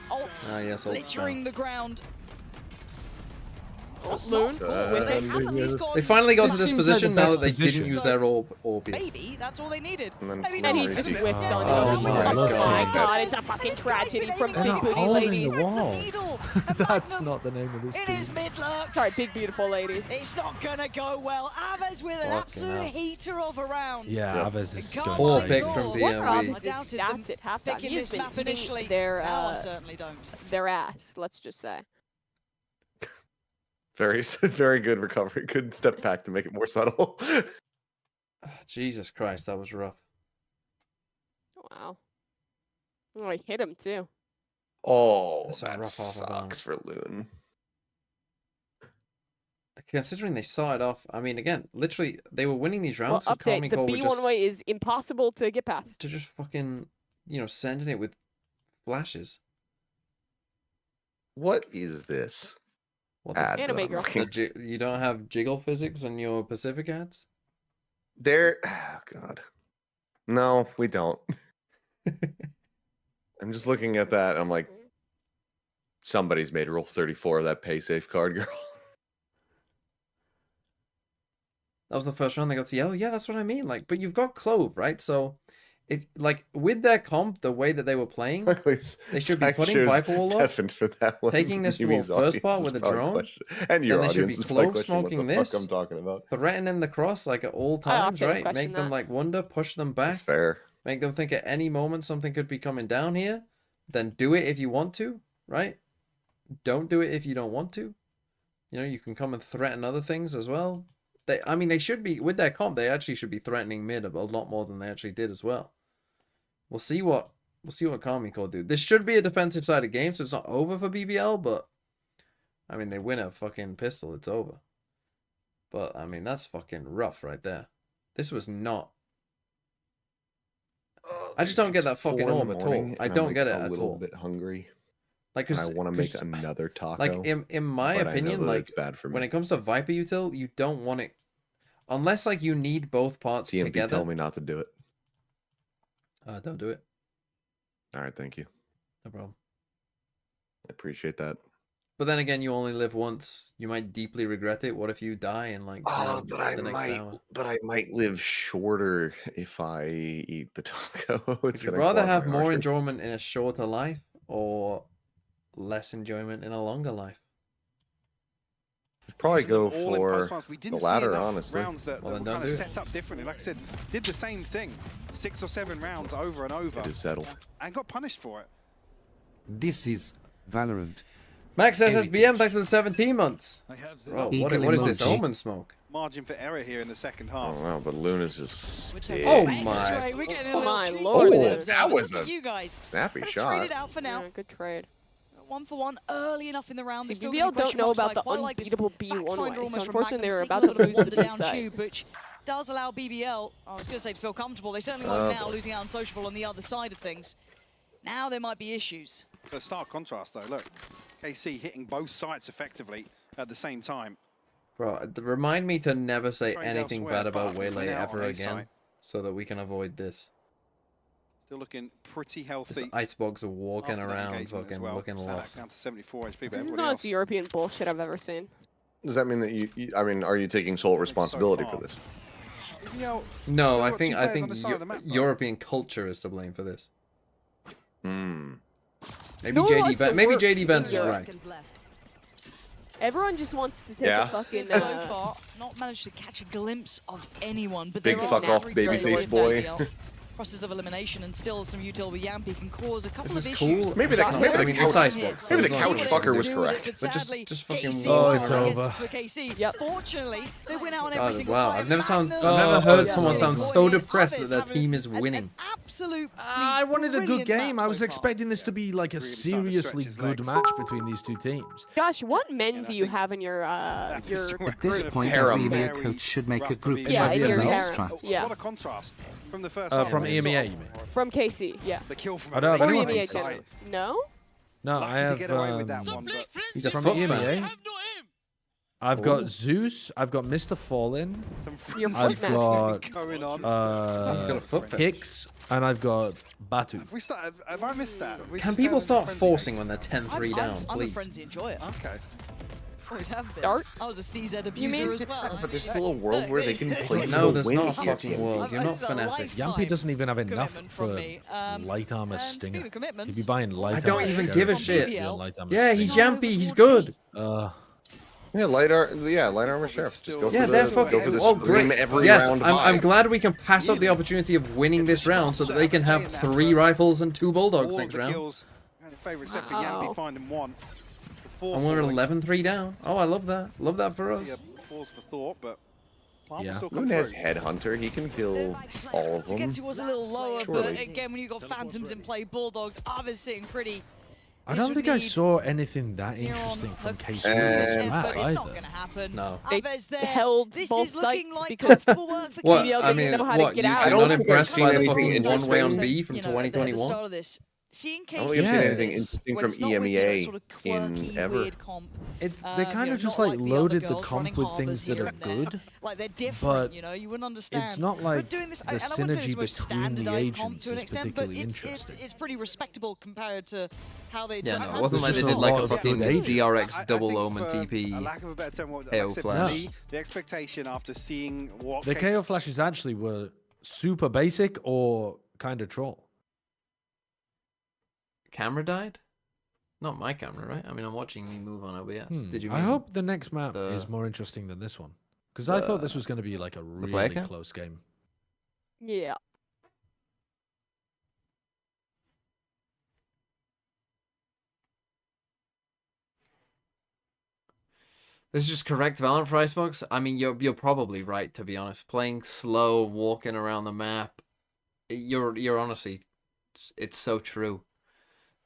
Ults Ah, yes, ults littering the ground. Loon. They have at least got They finally got This to this seems like position the now best that they position. didn't use their orb yet. maybe that's all they needed. And then Maybe And he Flurry just beats whiffed them. on Oh it. my Oh God. my god, it's a fucking tragedy from They're Big not Booty holding Ladies. the wall. Needle. That's not the name of this It team. is mid-lurks. Sorry, Big Beautiful Ladies. It's not gonna go well. Aves with an Fucking absolute hell. heater of a round. Yeah, Yep. Aves is Come going Poor on, pick God. from Wonder DMV. Obviously I doubted them stats at halftime. Picking He's this been map eating initially. their Now I certainly don't. their ass. Let's just say. Very, very good recovery. Good step back to make it more subtle. Jesus Christ, that was rough. Wow. Oh, I hit him too. Oh, That's a that rough off of sucks for Loon. Considering they started off, I mean, again, literally, they were winning these rounds. Well, so update. The Karmiko were B1 just way is impossible to get past. to just fucking, sending it with flashes. What is this? What Ad Anime that I'm girl. looking- you don't have jiggle physics in your Pacific ads? There, oh God, no, we don't. I'm just looking at that. I'm like, somebody's made Rule 34 of that pay safe card, girl. That was the first round they got to yellow. Yeah, that's what I mean. Like, but you've got Clove, right? So, if like with their comp, the way that they were playing, they should be putting Viper Wall up, deafened for that one. taking this Yumi's first part audience with a is probably drone, question- and your then they should be audience is probably close questioning what smoking the this, fuck I'm talking about. threatening the cross like at all I'll times, take a right? question Make them that. like wonder, push them back, That's fair. make them think at any moment something could be coming down here. Then do it if you want to, right? Don't do it if you don't want to. You can come and threaten other things as well. They should be with their comp. They actually should be threatening mid a lot more than they actually did as well. We'll see what Karmiko do. This should be a defensive sided game, so it's not over for BBL. But I mean, they win a fucking pistol, it's over. But I mean, that's fucking rough right there. This was not. I just don't get that It's 4 fucking in the orb at all. morning, I and I'm, don't like, get it a at little all. bit hungry. Like, And I want to make another taco. like in my but I know opinion, that like it's bad for me. when it comes to Viper util, you don't want it unless like you need both parts TMP together. tell me not to do it. Don't do it. All right, thank you. No problem. I appreciate that. But then again, you only live once. You might deeply regret it. What if you die in like But I the next might, hour? live shorter if I eat the taco. Would It's you gonna rather clog my have more artery. enjoyment in a shorter life or less enjoyment in a longer life? probably using them go all in for post-rounds. We the didn't see latter, enough honestly. rounds that, Well, that then were don't kind of do it. set up differently. Like I said, did the same thing, 6 or 7 rounds over and over. It is settled. And got punished for it. This is Valorant. Max SSBM, thanks for the 17 months. Bro, what is this emoji. omen smoke? Margin for error here in the second half. Oh wow, but Luna's just stick. Oh my! We're getting a Oh little my treat lord. with Oh, themselves. that was Look at a you guys. snappy Gotta shot. trade it out for now. Yeah, good trade. 1 for 1 early enough in the round. See, There's still BBL gonna be don't question know marks, about but the I quite like this unbeatable fact B1 finder way. almost So from unfortunately, they were Magnum, about taking to a lose little the bit of B the down side. tube, which does allow BBL, I was going to say to feel comfortable. They certainly won't now, losing out on Sociable on the other side of things. Now there might be issues. The stark contrast, though. Look, KC hitting both sides effectively at the same time. Bro, remind me to never say Trade anything elsewhere, bad about but Waylay now ever on A again, side. so that we can avoid this. Still looking pretty This healthy. icebox are walking after that around, engagement as fucking well. looking So that lost. down to 74 HP, but This is the everybody most else. European bullshit I've ever seen. Does that mean that I mean, are you taking sole responsibility for far. this? BBL No, still I got think two I players think on the side of the map, though. European culture is to blame for this. Hmm. Maybe No one wants to maybe work JD in Vance is Europe. right. Everyone just wants to take Yeah. a fucking. So far, not managed to catch a glimpse of anyone. But Big there fuck are off, very babyface good boy. BBL. Process of elimination and still some util with Yampy can cause a couple This of is issues. cool. Maybe the- maybe the I mean, it's couch- icebox. maybe so the it's couch not fucker really was good. correct. But But sadly, just fucking KC, Oh, well, it's I guess over. For KC, Yep. fortunately, they win out on every God, single wow, fight. I've never Magnum, heard yeah, someone getting sound caught so in. depressed that Others their having team is an winning. absolute. I wanted a good game. I was so far. expecting this to be like a Really starting to stretch seriously his good legs. match between these two teams. Josh, what men Yeah, do I you think have in your That pistol your At this group? point, harem. every EMEA Very coach should make a rough group for Yeah, strategy in your and harem. strat. Yeah. What a contrast from the first From half. EMEA, you mean? from KC? Yeah. The kill from I don't have Or anyone EMEA from generally. No. No, Lucky I have. to get away with that one, but He's a From foot EMEA. fan. I've Ooh. got Zeus. I've got Mr. Fallen. some Your I've foot got going on. He's got a foot fetish. Hicks, and I've got Batu. Have we started? Have I missed that? We Can just people turned start frenzy forcing next? when they're 10-3 down, I'm a please? frenzy enjoyer. Okay. Always have been. Dart? I was a CZ You mean- abuser as well. But there's still a world where they can play No, for the there's win not a here, fucking team. world. You're not It's a fanatic. Yampy doesn't even have enough commitment for from me. light armor and Stinger. speaking of commitments, He'd be buying light I don't armor even Stinger give a if he shit. was a light armor Yeah, he's Stinger. Yampy. He's good. Yeah, light armor sheriff. Just go for Yeah, the they're go fucking for the oh scream great. every Yes, round. I'm vibe. glad we can pass up the opportunity of winning this round so that they can have 3 rifles and 2 bulldogs All of next the round. kills. And a favourite set for Wow. Yampy finding one. The four And we're falling. 11-3 down. Oh, I love that. Love that for us. See a pause for thought, but Palm will Yeah. still come Nunez through. Headhunter. He can kill all of them. Sugetsu was a little lower, but Surely. again, when you've got Phantoms in play, Bulldogs, others sitting pretty. I This don't would think I need saw anything that Neon interesting from hook KC And- in this but map it's not either. going to happen. No. They Aves there. held This both is looking sites like because comfortable work for What? BBL KC. I didn't mean, know how to what? get You, out. I you're don't not think I've impressed seen by the anything fucking interesting. one-way on B from You know, at the 2021? start of this, seeing I don't KC think I've seen do anything this, interesting when from it's not with, you know, EMEA sort of in quirky, ever. weird comp. It's they You kind know, of just not like the other loaded the girls comp running with harbours things that here are and there. good. Like they're different, but you know, you wouldn't understand. It's not But like doing this, the and I wouldn't say it's synergy the most between the standardized comp agents to an is extent, but particularly it's interesting. pretty respectable compared to how they. Yeah, no, how it wasn't they like they do did it. like lot a of fucking good agents. GRX I double think omen for TP. a lack of a better term, like Hail I said, Flash. for me, the expectation after seeing what The KO flashes actually were super basic or kind of troll. Camera died? Not my camera, right? I mean, I'm watching you move on OBS. Did you? I mean hope the next map the- is more interesting than this one. Because I thought this was going to be like a player really count? close game. Yeah. This is just correct Valorant for Icebox. I mean, you're probably right, to be honest. Playing slow, walking around the map, you're honestly, it's so true.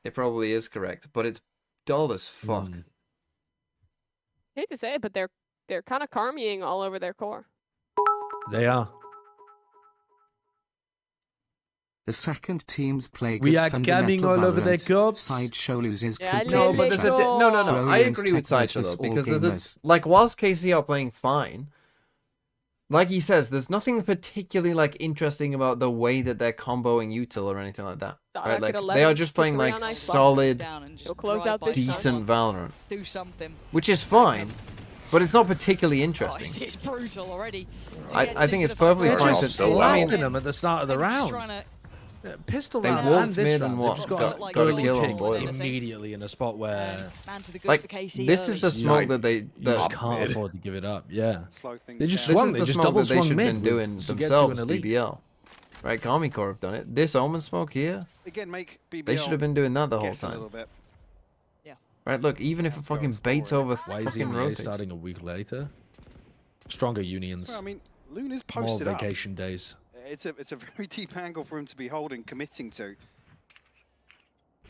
It probably is correct, but it's dull as fuck. Hate to say it, but they're kind of carmying all over their core. They are. The second team's play We good are coming fundamental all over their Valorant. cups. Sideshow loses Yeah, complete No, but Let's there's a go. no. I Brilliant agree with tech Sideshow versus though, all because there's a gamers. like whilst KC are playing fine, like he says, there's nothing particularly like interesting about the way that they're comboing util or anything like that. Thought I Right? could Like 11 they are just for playing 3 like on Icebox. solid, Down and just You'll close drive out by this decent Valorant, do something. which is fine, but it's not particularly Oh, interesting. it's brutal already. So I yeah, think just it's sort of perfectly They're fine all to. so I well. mean, Blocking them at the start of the I'm just round. trying to Pistol They round walked and this mid round, and they've what? just Got like a early kill on chick Boyle. immediately in a spot where Man to the good Like, for KC this is the early. smoke that they you just that can't afford to give it up. Yeah, Slow things they just down. this swung. is They the just smoke double that they swung should have mid been doing with Sugetsu themselves. and Elite. BBL, right? Army Corps have done it. This Omen smoke here, Again, make BBL they should have been doing that the whole guess a time. little bit. Right? Look, even if it fucking baits over Why is fucking EMEA rotates. starting a week later? Stronger unions, Well, I mean, Loon is more posted up. vacation days. It's a very deep angle for him to be holding, committing to.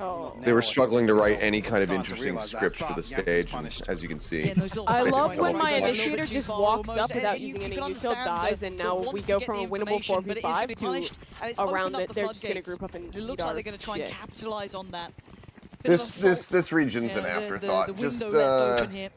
Oh. They were struggling to write any kind of Starting to interesting realise that, script for but the Yankees stage, punished. as you can see. Yeah, and those little I flick love points when are my a little initiator bit too just far walks almost, up without and using you any can util understand dies, the and now want we to go get from the a winnable information, but it is gonna 4v5 be to punished, and it's a opened round up that the they're just going to floodgates. group up and It eat looks our like they're going to try and shit. capitalize on that. Bit of a fault. This region's an Yeah, afterthought. the Just window left open here.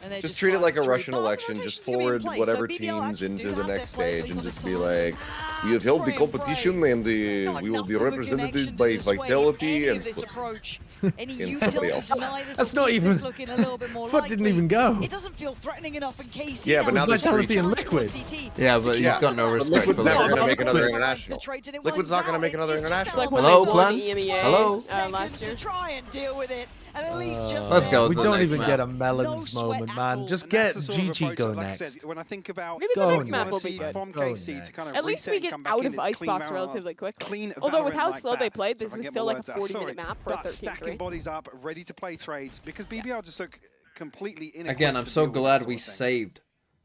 And they're just treat it like a trying to Russian read. But election. the Just rotation's gonna be in forward place, whatever so BBL teams actually into do the have their next players stage lead and on the just be side. like, we have held the Spray and competition pray. and Not we will enough be of a represented connection by to dissuade Vitality any and of this approach. Any and somebody utilities else. neither, That's so not keep even- this looking a little bit more Foot didn't likely. even go. It doesn't feel threatening enough in KC. Yeah, but now there's Vitality three. and Liquid. Yeah, but he's got no respect Liquid's for never that. gonna make another international. Liquid's not gonna make another international. Hello, Plan? Hello? Last year. To try and deal with it, and at least just Let's go. We to the don't next even map. get a melons No sweat moment, at man. all. Just And get that's the sort of GG approach go that, like I next. said, when I think about Maybe the Go next map will what be see good. from Go KC to next. kind of At least reset we and get come back out in, of it's clean Icebox Valorant. relatively quickly. Clean Although with Valorant how like slow they that. played, So this if I was get still my like a words out, 40-minute map for a but stacking 13-3. bodies up, ready to play trades, because BBL just look completely inequipped. Again, I'm to so deal with glad this we sort of thing. saved.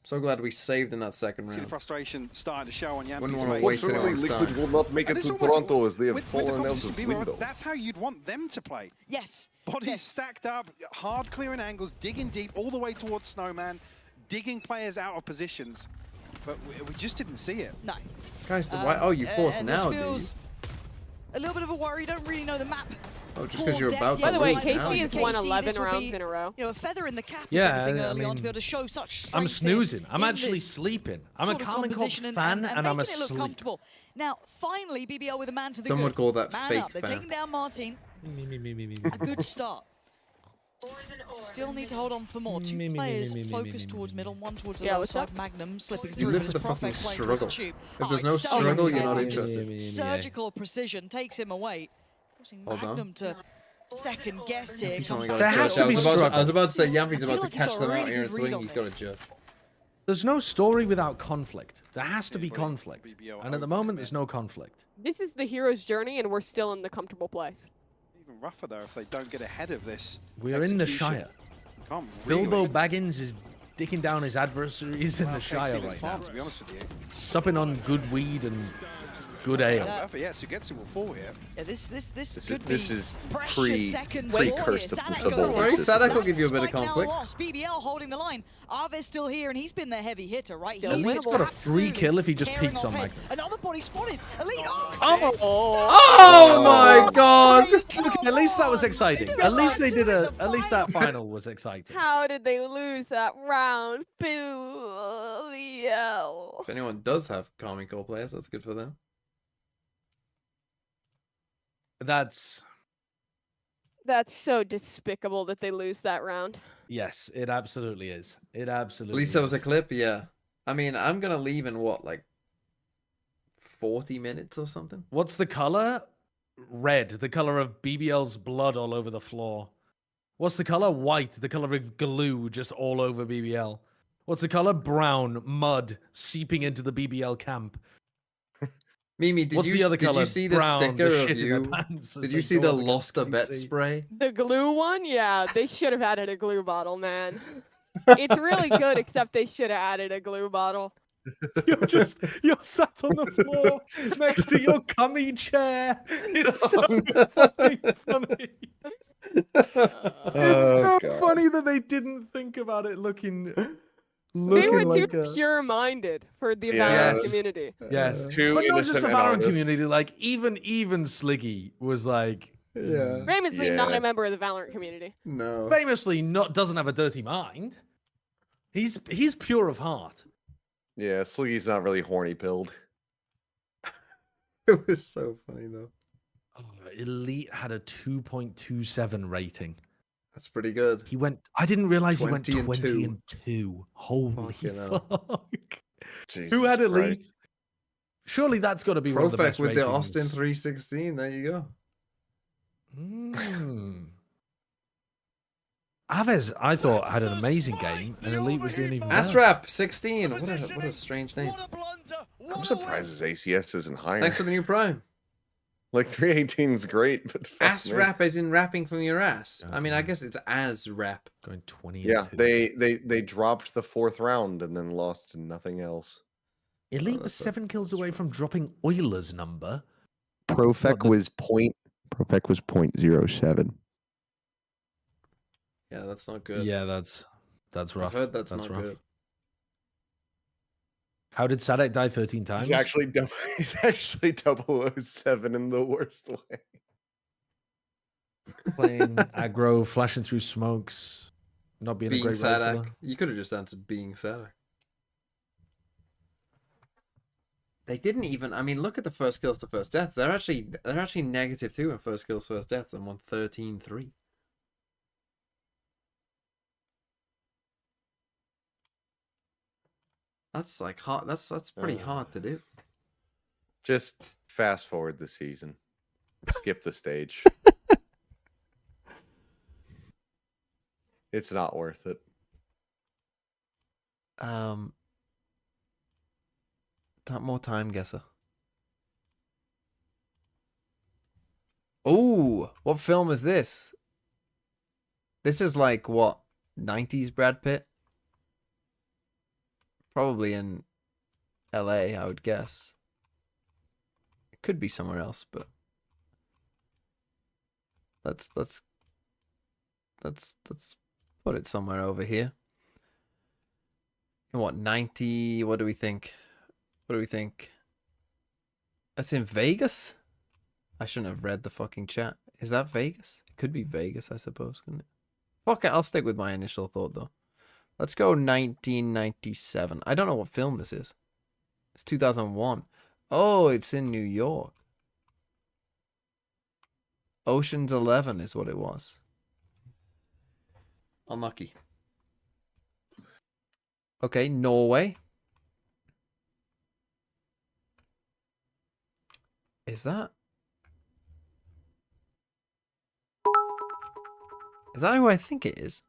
So glad we saved in that second See the round. frustration starting to show on Wouldn't Yampi's wanna face. waste Certainly, anyone's Liquid time. will not make And it it's to almost Toronto as they have with the fallen out competition of being where window. that's how you'd want them to play. Yes. Bodies Yes. stacked up, hard clearing angles, digging deep all the way towards Snowman, digging players out of positions. But we just didn't see it. No. Guys, why? Oh, you force and now, this do you? feels a little bit of a worry. You don't really know the map. Oh, just because you're about to By the way, lose now, KC you has don't. won KC, 11 this will rounds be, in a row. You know, a feather in the cap. Yeah, if anything, I early on to mean, be able to show such strength I'm snoozing. I'm in actually this sleeping. I'm a sort of Common Cold composition fan, and I'm making it look asleep. comfortable. Now, finally, BBL with a man to the Some good. would call that Man fake up. They've fan. taken down Martin. A good start. Still need to hold on for more. Two players focused towards middle, one towards the Yeah, low what's side. up? Magnum slipping You through live as for the fucking Prophet playing towards struggle. tube. If there's no it's so struggle, you're not expensive. interested. Surgical precision takes him away, forcing Hold on. Magnum to second guess here. He's come only back got a There has judge. to be I was about to say Yampi's I about feel to like he's catch got a them out really here and good read swing. on He's got a this. judge. There's no story without conflict. There has to be but conflict. BBL And at the over moment, it. there's no conflict. This is the hero's journey, and we're still in the comfortable place. Even rougher though if they don't get ahead of this. We're in the execution. Shire. Can't really. Bilbo Baggins is dicking down his adversaries in Well, the KC Shire looks right fine, now. to be honest with you. Supping on good weed and good ale. Perfect. Yeah, Sugetsu will fall here. Yeah, this could This be is precious seconds pre-cursed for here. of Sadak the goes Baltic down. system. Sadak will give you a bit of Spike now conflict. lost. BBL holding the line. Are they still here? And he's been their heavy hitter, right? Still He's winnable. He's got a free absolutely kill if he just tearing peeks off on heads. Magnum. Another body spotted. Elite. Oh my god! Look, at least that was exciting. At least they did a. At least that final was exciting. How did they lose that round? BBL. If anyone does have comical players, that's good for them. That's That's so despicable that they lose that round. yes, it absolutely is. It At absolutely. least there was a is. clip, yeah. I mean, I'm gonna leave in what, like 40 minutes or something? What's the color? Red, the color of BBL's blood all over the floor. What's the color? White, the color of glue just all over BBL. What's the color? Brown, mud seeping into the BBL camp. Mimi, did What's you the other did color? you see the Brown, sticker the of shit in their you? pants as Did they you see go the up against lost a bet KC? spray? The glue one? Yeah, they should have added a glue bottle, man. It's really good, except they should have added a glue bottle. You're sat on the floor next to your cummy chair. It's so fucking funny. It's so God. funny that they didn't think about it looking They were like too a... pure-minded for the Valorant Yes. community. Yes, Too but not just innocent the and Valorant honest. community. Like even Sliggy was like, Yeah. Famously not Yeah. a member of the Valorant community. No. famously not doesn't have a dirty mind. He's pure of heart. Yeah, Sliggy's not really horny pilled. It was so funny though. Oh, Elite had a 2.27 rating. That's pretty good. He went. I didn't realize he went 20 and 20 2. and 2. Holy Fucking hell. fuck! Jesus Who had Elite? Christ. Surely that's got to be one of the Profek best with the ratings. Austin 316. There you go. Aves, I thought, had an amazing game, and Elite was doing even better. Astrap 16. What a strange name. I'm surprised his ACS isn't higher. Thanks for the new Prime. Like 318 is great, but Ass rap as in rapping from your ass. I mean, I guess it's as rap. Going 20. Yeah, they dropped the 4th round and then lost to nothing else. Elite was 7 kills away from dropping Euler's number. Profek was 0.07. Yeah, that's not good. Yeah, that's rough. I've heard that's not good. How did Sadek die 13 times? He's actually 007 in the worst way. Playing aggro, flashing through smokes, not being a great Sadak. rifler. You could have just answered being Sadak. They didn't even. I mean, look at the first kills to first deaths. They're actually -2 in first kills first deaths and won 13-3. That's like hard. That's pretty hard to do. Just fast forward the season. Skip the stage. It's not worth it. More time guesser. Oh, what film is this? This is like what, 90s Brad Pitt? Probably in LA, I would guess. It could be somewhere else, but let's put it somewhere over here. In what, 90? What do we think? What do we think? That's in Vegas? I shouldn't have read the fucking chat. Is that Vegas? It could be Vegas, I suppose, couldn't it? Fuck it, I'll stick with my initial thought, though. Let's go 1997. I don't know what film this is. It's 2001. Oh, it's in New York. Ocean's 11 is what it was. Unlucky. Okay, Norway. Is that who I think it is?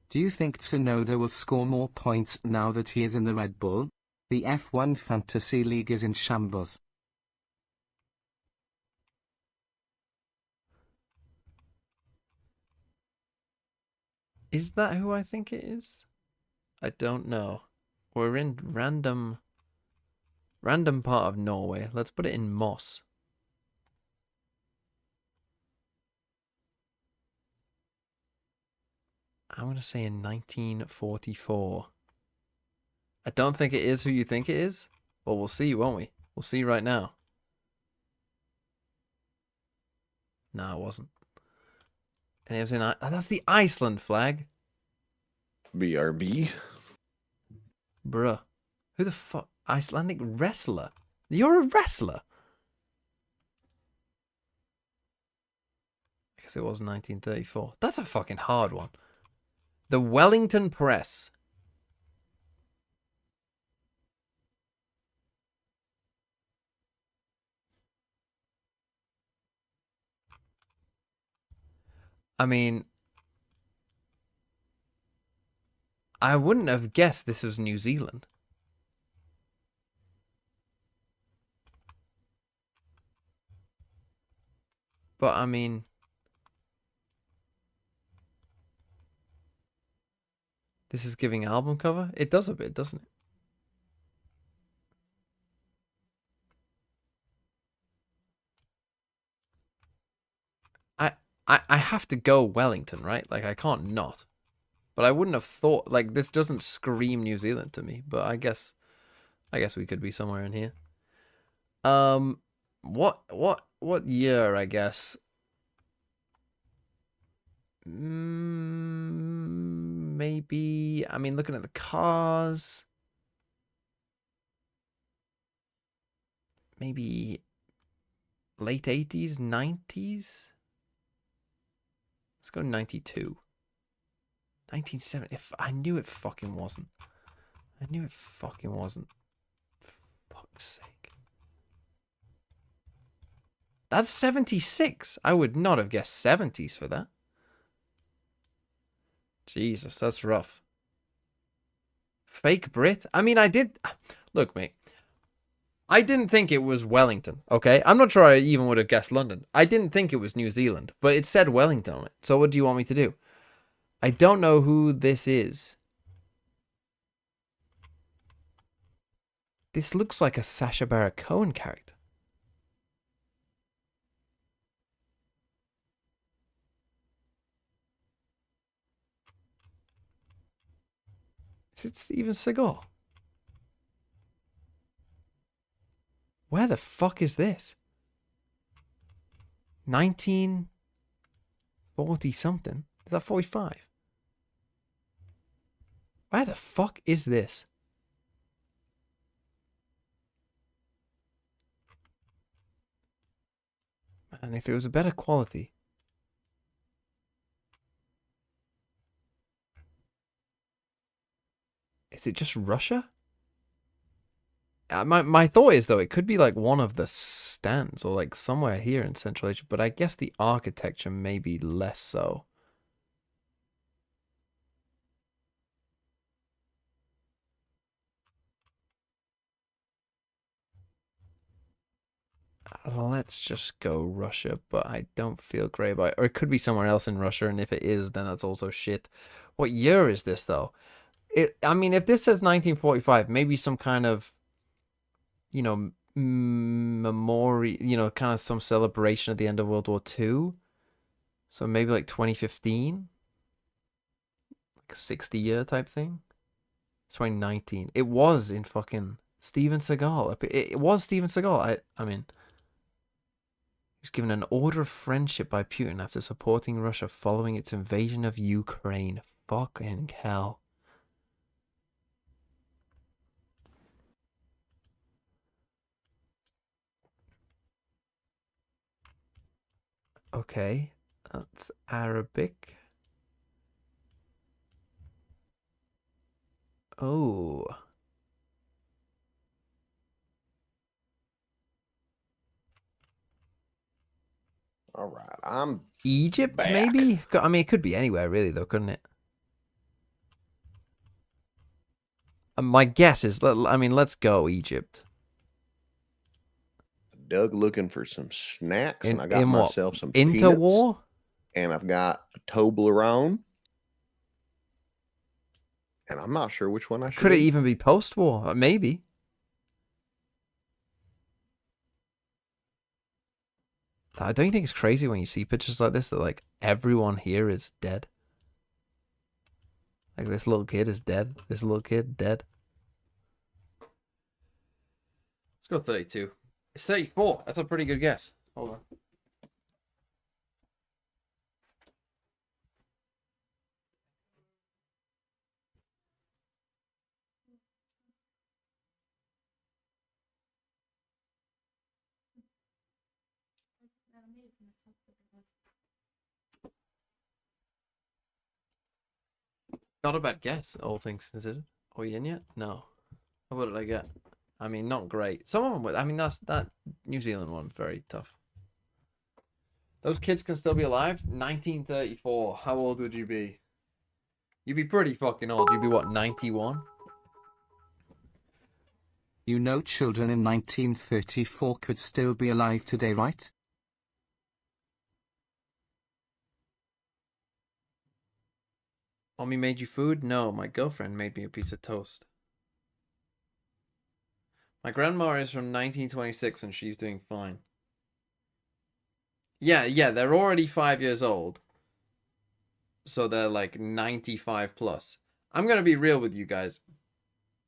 Do you think Tsunoda will score more points now that he is in the Red Bull? The F1 Fantasy League is in shambles. Is that who I think it is? I don't know. We're in random part of Norway. Let's put it in Moss. I'm going to say in 1944. I don't think it is who you think it is. Well, we'll see, won't we? We'll see right now. No, it wasn't. And it was in... that's the Iceland flag. BRB. Bruh. Who the fuck? Icelandic wrestler? You're a wrestler? I guess it was 1934. That's a fucking hard one. The Wellington Press. I mean, I wouldn't have guessed this was New Zealand. But I mean, this is giving album cover? It does a bit, doesn't it? I have to go Wellington, right? Like, I can't not. But I wouldn't have thought, like, this doesn't scream New Zealand to me. But I guess we could be somewhere in here. What year, I guess? Maybe, I mean, looking at the cars. Maybe late 80s, 90s? Let's go 92. 1970. I knew it fucking wasn't. I knew it fucking wasn't. fuck's sake. That's 76. I would not have guessed 70s for that. Jesus, that's rough. Fake Brit? I mean, I did... Look, mate. I didn't think it was Wellington, okay? I'm not sure I even would have guessed London. I didn't think it was New Zealand, but it said Wellington on it. So what do you want me to do? I don't know who this is. This looks like a Sacha Baron Cohen character. Is it Steven Seagal? Where the fuck is this? 1940 something? Is that 45? Where the fuck is this? Man, if it was a better quality. Is it just Russia? My thought is, though, it could be like one of the stands or like somewhere here in Central Asia, but I guess the architecture may be less so. Let's just go Russia, but I don't feel great about it. Or it could be somewhere else in Russia, and if it is, then that's also shit. What year is this, though? I mean, if this says 1945, maybe some kind of, you know, memorial, you know, kind of some celebration at the end of World War II. So maybe like 2015, like a 60-year type thing. 2019. It was in fucking Steven Seagal. It was Steven Seagal. I mean, he was given an order of friendship by Putin after supporting Russia following its invasion of Ukraine. Fucking hell. Okay, that's Arabic. Oh. All right, I'm Egypt, back. maybe? I mean, it could be anywhere, really, though, couldn't it? My guess is, I mean, let's go Egypt. Doug looking for some snacks, and I got in what? myself some peanuts. Interwar? And I've got a Toblerone. And I'm not sure which one I should Could it eat. even be post-war? Maybe. I don't think it's crazy when you see pictures like this that, like, everyone here is dead. Like, this little kid is dead. This little kid, dead. Let's go 32. It's 34. That's a pretty good guess. Hold on. Not a bad guess, all things considered. Are we in yet? No. What did I get? I mean, not great. Some of them were, I mean, that New Zealand one, very tough. Those kids can still be alive? 1934. How old would you be? You'd be pretty fucking old. You'd be, what, 91? You know children in 1934 could still be alive today, right? Mommy made you food? No, my girlfriend made me a piece of toast. My grandma is from 1926 and she's doing fine. Yeah, they're already 5 years old. So they're like 95 plus. I'm going to be real with you guys.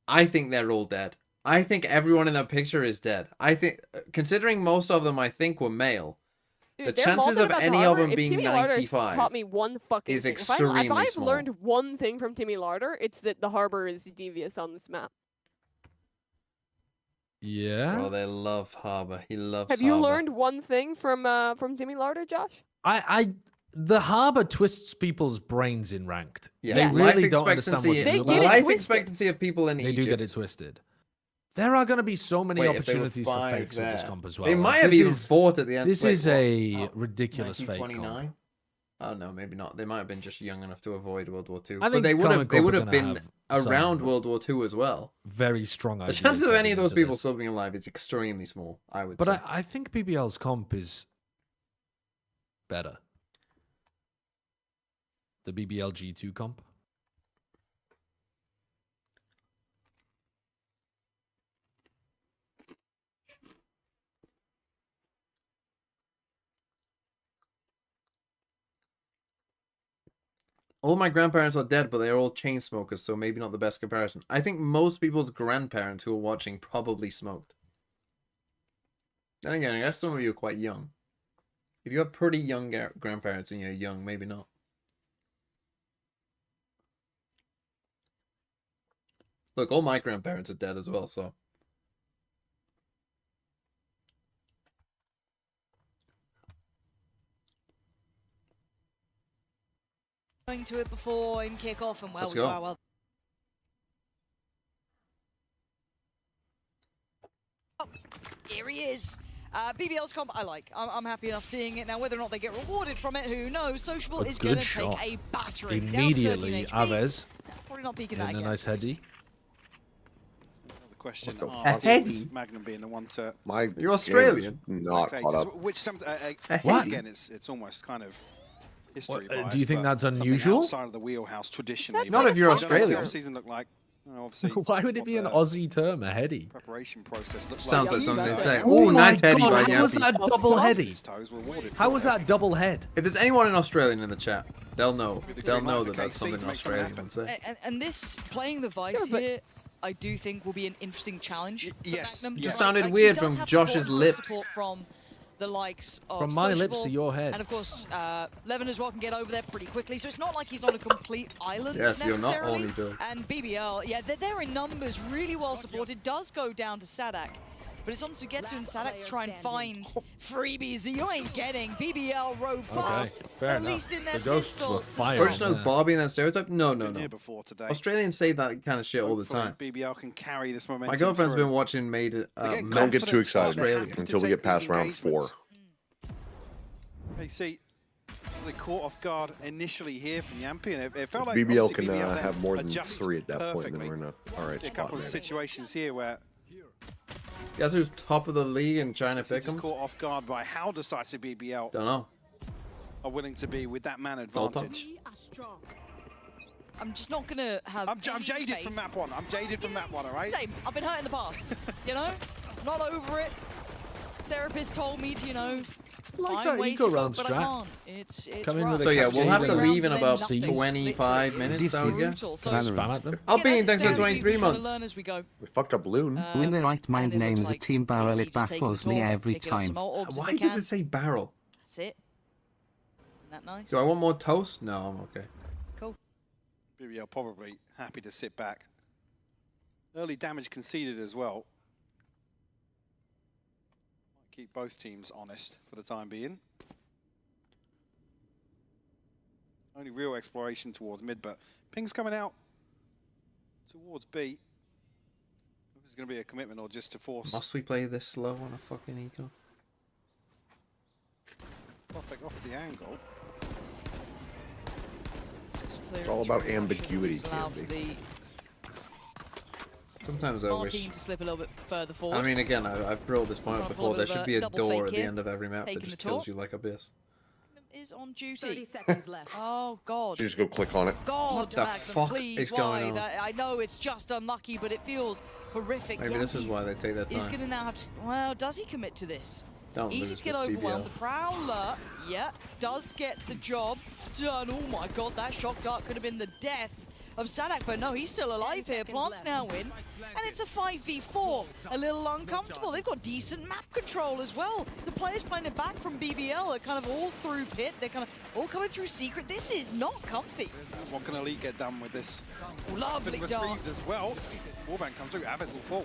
I think they're all dead. I think everyone in that picture is dead. I think, considering most of them I think were male, Dude, the chances of any of them being Timmy Larder's 95 taught me one fucking is thing. extremely if I've small. learned one thing from Timmy Larder, it's that the harbor is devious on this map. Yeah. Oh, they love Harbor. He loves Have you learned one thing from Timmy Larder, Josh? The Harbor twists people's brains in ranked. Yeah, They life really don't understand what expectancy. they Life expectancy of people in They Egypt do get it twisted. There are going to be so many Wait, if they were opportunities for 5 fakes with this there. comp as well. They Like, might have this even is- bought at the end. This Wait, is what? a ridiculous fake comp. 1929? Oh no, maybe not. They might have been just young enough to avoid World War II. I But think they would have. Comic They Con would are have gonna been have around some World War II as well. Very strong. The ideas chances of any heading of those into people this. still being alive is extremely small. I would But say. I think BBL's comp is better. The BBL G2 comp. All my grandparents are dead, but they are all chain smokers, so maybe not the best comparison. I think most people's grandparents who are watching probably smoked. Then again, I guess some of you are quite young. If you have pretty young grandparents and you're young, maybe not. Look, all my grandparents are dead as well, so. Going to it before in kickoff, and well, Let's we go. saw well. Oh, here he is. BBL's comp I like. I'm happy enough seeing it. Now, whether or not they get rewarded from it, who knows? Sociable is going to take a battering. Immediately, down to 13 HP. Aves. Probably not peeking In that a again. nice heady. The question What the after fuck? was Magnum being the one to... You're Australian? Not caught up. Which some, What? again, it's almost kind of history What, bias, do you think but that's something unusual? outside of the wheelhouse traditionally. Not if you're What Australian. the season looked like. Obviously, Why would it be an Aussie term, a heady? preparation process looks Sounds like something they'd say. Oh Oh, nice my heady God, by how was Yappy. that double heady? How was that double head? If there's anyone in Australian in the chat, they'll know. They'll know that that's KC something to an make something Australian would say. And this playing the Vice here, I do think will be an interesting challenge. For yes, Magnum. Just Like, sounded he weird does from have Josh's support, lips. Support from the likes of From my lips Sociable, to your head. and of course, Levin as well can get over there pretty quickly. So it's not like he's on a complete island Yes, you're not necessarily. only Bill. And BBL, yeah, they're in numbers, really well supported. Does go down to Sadak. But it's on to get to and Sadak to try and find freebies that you ain't getting. BBL robust, fair at enough. least in their The ghosts pistol. were fire. Or just know Barbie and that stereotype? No, no, Been no. here before today. Australians say that kind of shit all the Hopefully time. BBL can carry this momentum. My girlfriend's through. been watching Made Don't get confidence too excited Australian. until we get past round 4. Hey, see, they caught off guard initially here from Yampy, and it felt like BBL obviously can BBL then have more than adjusted 3 at that point, and then perfectly. we're in a alright A spot, couple of maybe. situations here where Guess who's top of the league in China just Pick'ems? caught off guard by how decisive BBL Don't know. are willing to be with that man Sultan? advantage. I'm just not gonna have. I'm any jaded faith. from map 1. I'm jaded from map 1, all right? Same. I've been hurt in the past. You know, not over it. Therapist told me to, you know, Like find that ways eco to round cope, but I strat. can't. It's Come in rough. with a So yeah, we'll have to cascade leave in rounds about and then nothing. 25 minutes, This I would is guess. Brutal. So Valorant. Spam at them. I'll be in thanks for necessarily 23 we wanna months. learn as we go. We fucked up Loon. When the right mind and it looks names a like team barrel, KC it just taking baffles the me tour, every picking up some time. more orbs if Why they does can. it say barrel? That's it. Isn't that nice? Do I want more toast? No, I'm okay. Cool. BBL probably happy to sit back. Early damage conceded as well. Might keep both teams honest for the time being. Only real exploration towards mid, but ping's coming out towards B. If this is going to be a commitment or just to force Must we play this slow on a fucking eco? Prospect off the angle. It's all about ambiguity, Allow for Candy. the Sometimes I wish. Martin to slip a little bit further forward. I mean, again, I've brought this point up Gone for a before. little There bit should of be a a double door fake at the here. end of every map that Taking just the kills talk. you like Abyss. Is on duty. 30 seconds left. Oh God. You just go click on it. God, What the Magnum, fuck please, is going why? on? I know it's just unlucky, but it feels horrific. Maybe this is Yankee why they take their is time. going to now have to. Well, does he commit to this? Don't Easy lose to get this overwhelmed. BBL. The Prowler, yeah, does get the job done. Oh my God, that shock dart could have been the death of Sadak, but no, he's still alive here. Plants now win, and it's a 5v4. A little uncomfortable. They've got decent map control as well. The players playing it back from BBL are kind of all through pit. They're kind of all coming through secret. This is not comfy. What can Elite get done with this? Lovely Been dart. retrieved as well. Warband comes through. Avis will fall.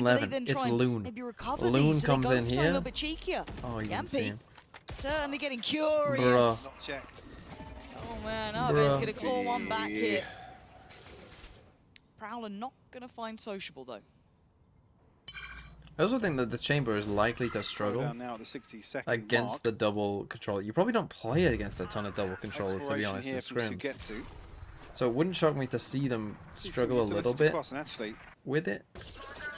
11. then It's try and Loon. maybe recover Loon these? Do comes they go in for something a here. little bit cheekier? Oh, you can see Yampy him. certainly getting curious. Bruh. Not checked. Oh man, Arbe's Bruh. gonna claw one back here. Prowler not gonna find sociable though. I also think that the chamber is likely to Down struggle now at the 60-second against mark. the double controller. You probably don't play against a ton of double controllers, to be honest, in Exploration here scrims. from Sugetsu. So it wouldn't shock me to see them See some struggle a utility little to bit cross, and actually, with it,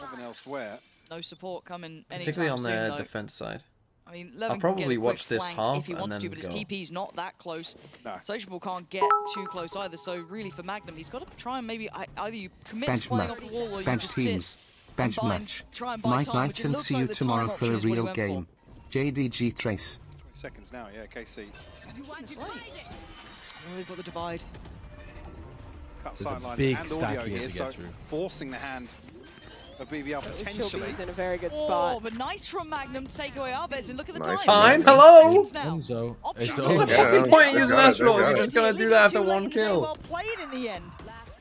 more than elsewhere. No support coming anytime particularly on soon, their though. defense side. I mean, I'll Levin can probably get a quick watch this flank half if he and wants to, then but his go. TP's not that close. No. Sociable can't get too close either, so really for Magnum, he's got to try and maybe either you commit to playing off the wall or you bench just teams. sit Bench and match. try and buy Night time, night which it and looks see like you the tomorrow time for option a is what he real went game. JDG Trace. 20 seconds now, yeah, KC. Goodness me. Oh, they've got the divide. Cut There's a sidelines big and stack audio here here, to so get through. forcing the hand of BBL potentially. He's in a very good Oh, spot. but nice from Magnum to take away Alves, and look at the Nice time. from Hello? Enzo. Options It's are What's the over. Yeah, fucking point in they using got it, Astral they if got you're it. just gonna do that after one kill? Well played in the end.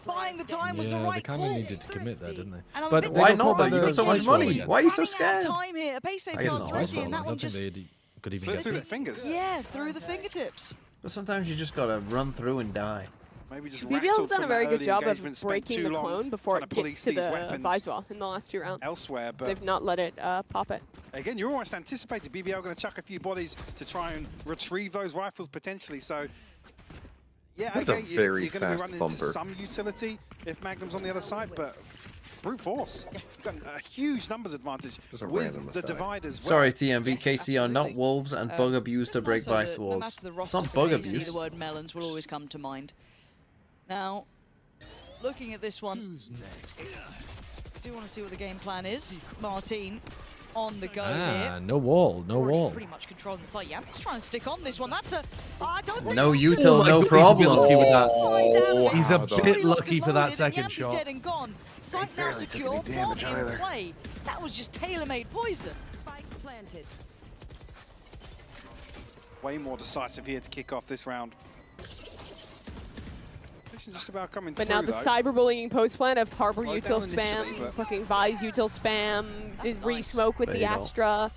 Buying the time was the Yeah, right they kind of call. needed to commit there, didn't they? And I'm a But bit Why there's a not though? problem You got with so much the money. again. Why are you so Running out of scared? time here. A base save I guess card not. ready, Well, and that I one don't just think they could even Slip get through through. their fingers. yeah through the fingertips. But sometimes you just gotta run through and die. Maybe just BBL's rattled done from a very that good early job of engagement, spent breaking too the long clone before trying it to gets police to these the weapons Viswall in the last 2 rounds. elsewhere, but They've not let it pop it. again, you're almost anticipated BBL going to chuck a few bodies to try and retrieve those rifles potentially. So, yeah, That's a okay, very you're going to be fast running bumper. into some utility if Magnum's on the other side, but brute force. Got a huge numbers advantage Just a with random the aside. divide as well. Sorry, TMV. Yes, KC are not absolutely. wolves and bug abuse to Just break nice vice though that no walls. matter the It's roster not for bug KC, abuse. the word melons will always come to mind. Now, looking at this one, I do want to see what the game plan is. Martin on the go here. No wall, no Already wall. pretty much controlling the site. Yampi's trying to stick on this one. That's a. I don't think No that's util, a- no He's a bit problem. lucky with that. Oh, He's a dog. bit lucky for that Loaded, and second Yampi's shot. dead and gone. Site now barely took secure. any damage Bomb in either. play. That was just tailor-made poison. Way more decisive here to kick off this round. Vision just about coming But through, now the though. cyberbullying post plan of Harbor Slowed util down initially, spam, but- fucking Vise util spam, just re-smoke with the There you go. Astra.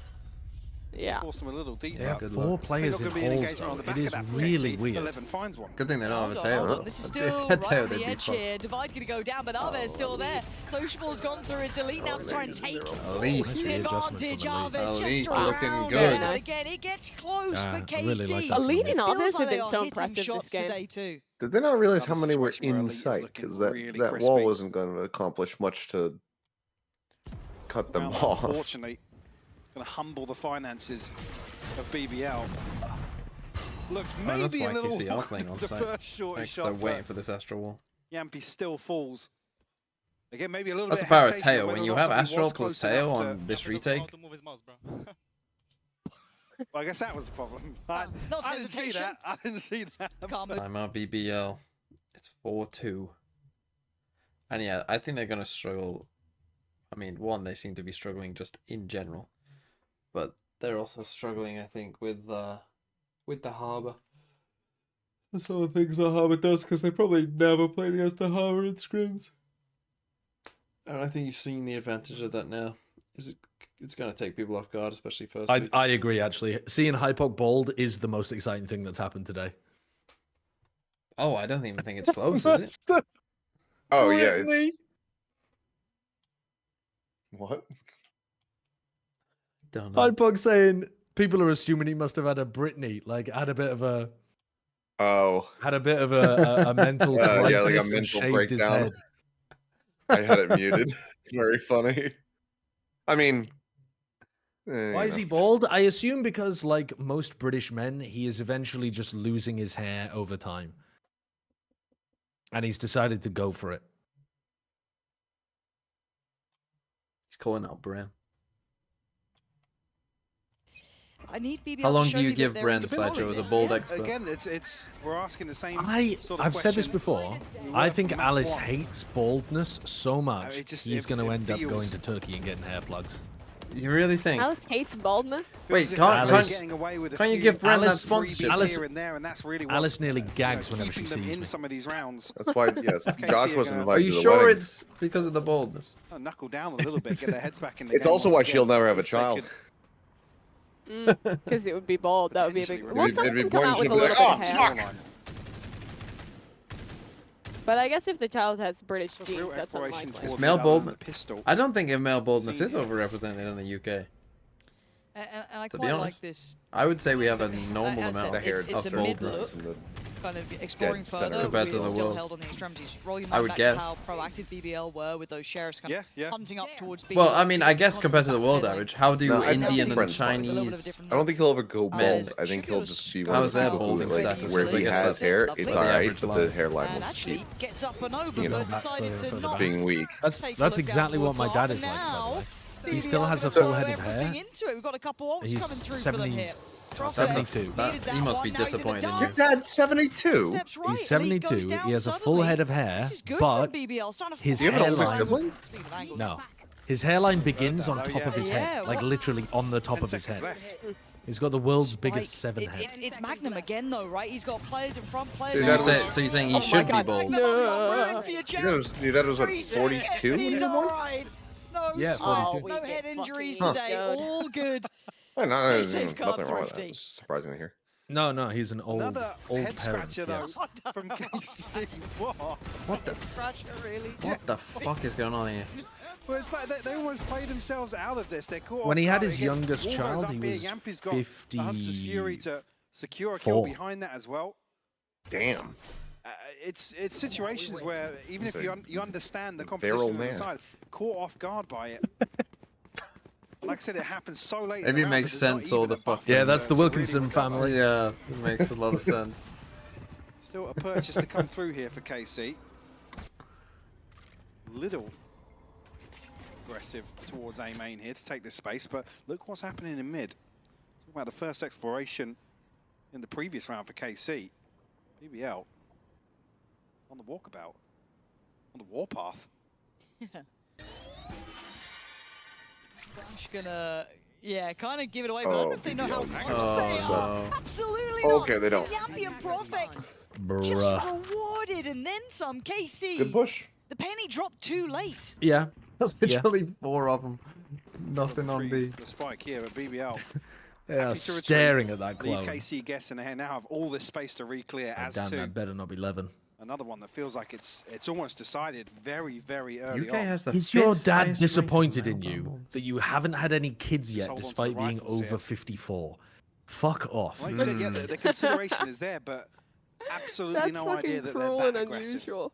Yeah. Forced them a little deeper. They have 4 players in Not gonna be an holes, engagement on though. the back It of is that for really KC. weird. 11 finds one. Good thing they don't have a Hold tail. on, this is If still they had right tail, on they'd the be edge fucked. here. Divide gonna go down, but Alves still there. Sociable's gone through. It's Elite now to try and take Elite. Nice the readjustment advantage. from Elite. Alves Elite just looking around good. it. Nice. Again, it gets close, Yeah, but I KC. really like that from Elite and It feels Alves like have they been are so hitting impressive shots this game. today too. Did they not realize Another how many were situation where in Elite is sight? looking Because that, really that crispy. wall wasn't going to accomplish much to cut them Round, off. unfortunately, going to humble the finances of BBL. Looks Oh, that's maybe why a little KC are wide playing on with the site. first short Thanks, shot. they're but waiting for this Astral wall. Yampi still falls. Again, maybe a little That's bit the power of hesitation on tail. whether When or you not have somebody Astral was plus close tail enough on this retake, Well, I guess that was the problem. I didn't see that. I didn't see that. timeout BBL. It's 4-2. And yeah, I think they're going to struggle. I mean, one, they seem to be struggling just in general. But they're also struggling, I think, with the Harbor. Some of the things the Harbor does, because they probably never played against the Harbor in scrims. And I think you've seen the advantage of that now. It's going to take people off guard, especially first week. I agree, actually. Seeing Hypoc bald is the most exciting thing that's happened today. Oh, I don't even think it's close, is it? Oh, yeah, it's... What? Don't know. Hypoc saying people are assuming he must have had a Britney, like had a bit of a mental crisis yeah, like a and mental shaved his breakdown. head. I had it muted. It's very funny. I mean... Why is he bald? I assume because, like most British men, he is eventually just losing his hair over time. And he's decided to go for it. He's calling out Bram. I need BBL How long to show do you that give there is Bram the ability sideshow as a this. bold Yeah. expert? Again, it's we're asking the same sort of I've said this question. before. You I were think from Map Alice 1. hates baldness so much, he's going to end up going feels- to Turkey and getting hair plugs. You really think? Alice hates baldness. Wait, Feels can't as if Alice- they're getting away with a can't you few give Bram that Alice- sponsorship? freebies Alice- here and there, and that's really what's, Alice nearly gags whenever she keeping them sees in me. some of these rounds. That's why, yes, KC Josh are wasn't gonna- Are invited you to the sure wedding. it's because of the baldness? Knuckle down a little bit, get their heads back in the It's game also once why again. she'll never have a If they child. could- Because it would be bald. That would be a big. Potentially, Well, it'd some be can come out with boring, a she'll be little like, bit of "Oh, hair. fuck." But I guess if the child has British Real genes, that's exploration unlikely. towards It's male the other than boldness. the pistol. I don't think male boldness See, is overrepresented in the UK. And I To quite be like honest, this. I would say we have a normal As I amount said, it's a of mid boldness. look, kind of exploring Dead center. further. Compared We to are the still world. held on the extremities. Roll your I mind would back guess. to how proactive BBL were with those sheriffs kind of Yeah. hunting up towards BBL. Well, I mean, so I it's guess compared to the constantly world backpedaling. average, how do No, I Indian think and Brent's fine. Chinese? I don't think he'll ever go Uh, bald. I think should be he'll able just to be shoot one of How's those their people balding who, like, status? where I he guess has that's hair, lovely. it's The alright, average but line. the hairline And will just actually keep gets up and over, you know, but decided to not being weak. That's take a that's look exactly down what my towards dad top, is and like, by the now way. He BBL still has a gonna full throw head of everything hair. into it. We've got a couple ults He's coming through 70 for them here. or Prospect 72. needed That- that he must one. be Now he's in the disappointed in dark. you. Your dad's 72? Steps right, He's Elite goes 72. down He has a full suddenly. head of hair, This is good but from BBL. Starting to his Do you have an older hairline. sibling? Speed of angles. No, his hairline begins on Oh, top yeah. of his Yeah, head, like what- literally on the top 10 of his seconds head. left. He's got the world's biggest Spike. 7 head. It's Magnum again, though, right? He's got players in front, players Dude, in that So, was- front. so you're saying he Oh my should be God. bold? Rooting for your Your dad was what, 3 42 seconds, when he's he was born? alright. No Yeah, sweat, 42. no we head get injuries fucking today. good. All good. No, no, They there's safeguard nothing wrong with that. Thrifty. It's surprising to hear. No, he's an old Another head parent. scratcher though Yes. from KC. What? What the Scratcher, really? what the fuck is going on here? Well, it's like they almost played themselves out of this. They're caught When off he had guard. his Again, youngest Wall goes child, up he here. was Yampy's got the Hunter's Fury to secure a kill 54. behind that as well. Damn. It's situations where even It's if a you understand the virile competition on the man. side, caught off guard by it. Like I said, it happens so late. in Maybe the it round makes that there's not sense, all even the a buffer fucking- Yeah, to- that's the to really Wilkinson recover. family. Yeah, it makes a lot of sense. Still a purchase to come through here for KC. Little aggressive towards A main here to take this space, but look what's happening in mid. Talking about the first exploration in the previous round for KC. BBL on the walkabout, on the warpath. Flash gonna, yeah, kind of give it away, but I don't know if they know how BBL. close they Oh, are. no. Absolutely Okay, not. they don't. Yampy and Profek Bruh. just rewarded and then some. KC, Good push. the penny dropped too late. Yeah. Literally 4 of them. Nothing on B. The spike here at BBL. They are Happy to retreat. staring at that Leave clone. KC guessing ahead. Now have all this space to re-clear Oh, as damn, to that better not be Levin. another one that feels like it's almost decided very, very early UK on. has the Is your fifth dad highest rated disappointed in male you bombs. that you haven't had any kids yet hold on to the despite being rifles over here. 54? Fuck off. Like you said, yeah, the consideration is there, but absolutely That's no fucking idea that cruel they're and that aggressive. unusual.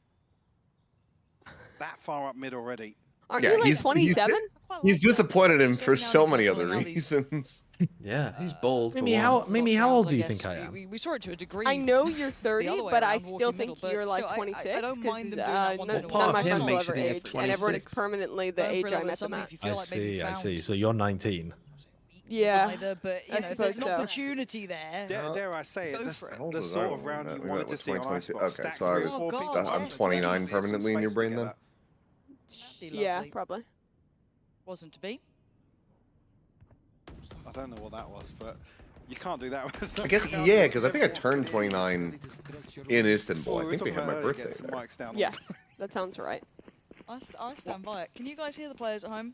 That far up mid already. Aren't Yeah, you like he's- 27? He's disappointed him for so many now other these- reasons. Yeah, he's bold. Mimi, for how one. Mimi, how old do you think I guess. am? We saw it to a degree. I know you're the 30, other way but I around, still walking middle, think but you're like still, I 26. don't mind them doing 'cause, that once none in a of while. my Part of him friends will makes ever you think age, it's and everyone is 26. permanently the Going for age a I little met them something at. if you feel I like maybe see, I found see. So you're 19. Yeah, either, but you I know, if suppose there's an so. opportunity there. Dare I say it, Go this, for it. How old the was sort I of round when you we wanted met? to see on 2022? Icebox. Okay, Stack so I 3 or was- 4 Oh, people. God, I'm yeah. 29 Get some permanently in space your brain together. then? Be yeah, lovely. probably. Wasn't to be. I don't know what that was, but you can't do that with us. I guess, yeah, because I think I turned 29 in Istanbul. I think they had my birthday there. Mics down Yes, that sounds right. I stand by it. Can you guys hear the players at home?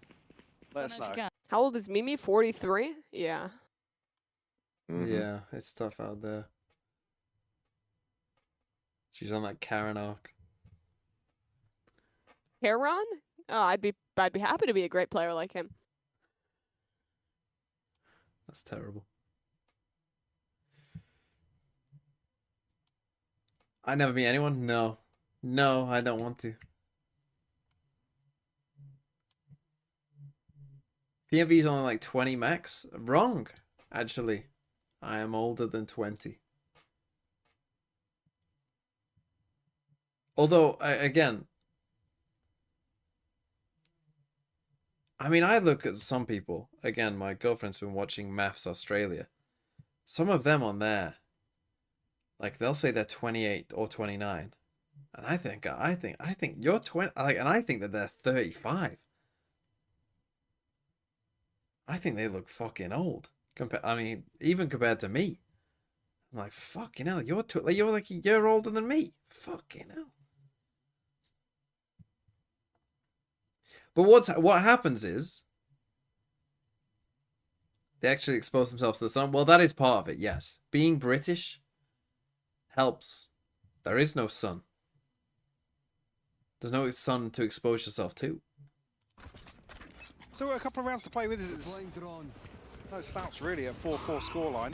Let us Don't know know. if you can. How old is Mimi? 43? Yeah. Mhm. Yeah, it's tough out there. She's on that Karen arc. Heron? Oh, I'd be happy to be a great player like him. That's terrible. I never meet anyone? No. No, I don't want to. DMV is only like 20 max? Wrong, actually. I am older than 20. Although, again, I mean, I look at some people. Again, my girlfriend's been watching Maths Australia. Some of them on there, like they'll say they're 28 or 29, and I think you're 20. Like, and I think that they're 35. I think they look fucking old. I mean, even compared to me. I'm like, fucking hell, you're like a year older than me. Fucking hell. But what happens is they actually expose themselves to the sun. Well, that is part of it, yes. Being British helps. There is no sun. There's no sun to expose yourself to. So a couple of rounds to play with. It's no slouch really at 4-4 scoreline.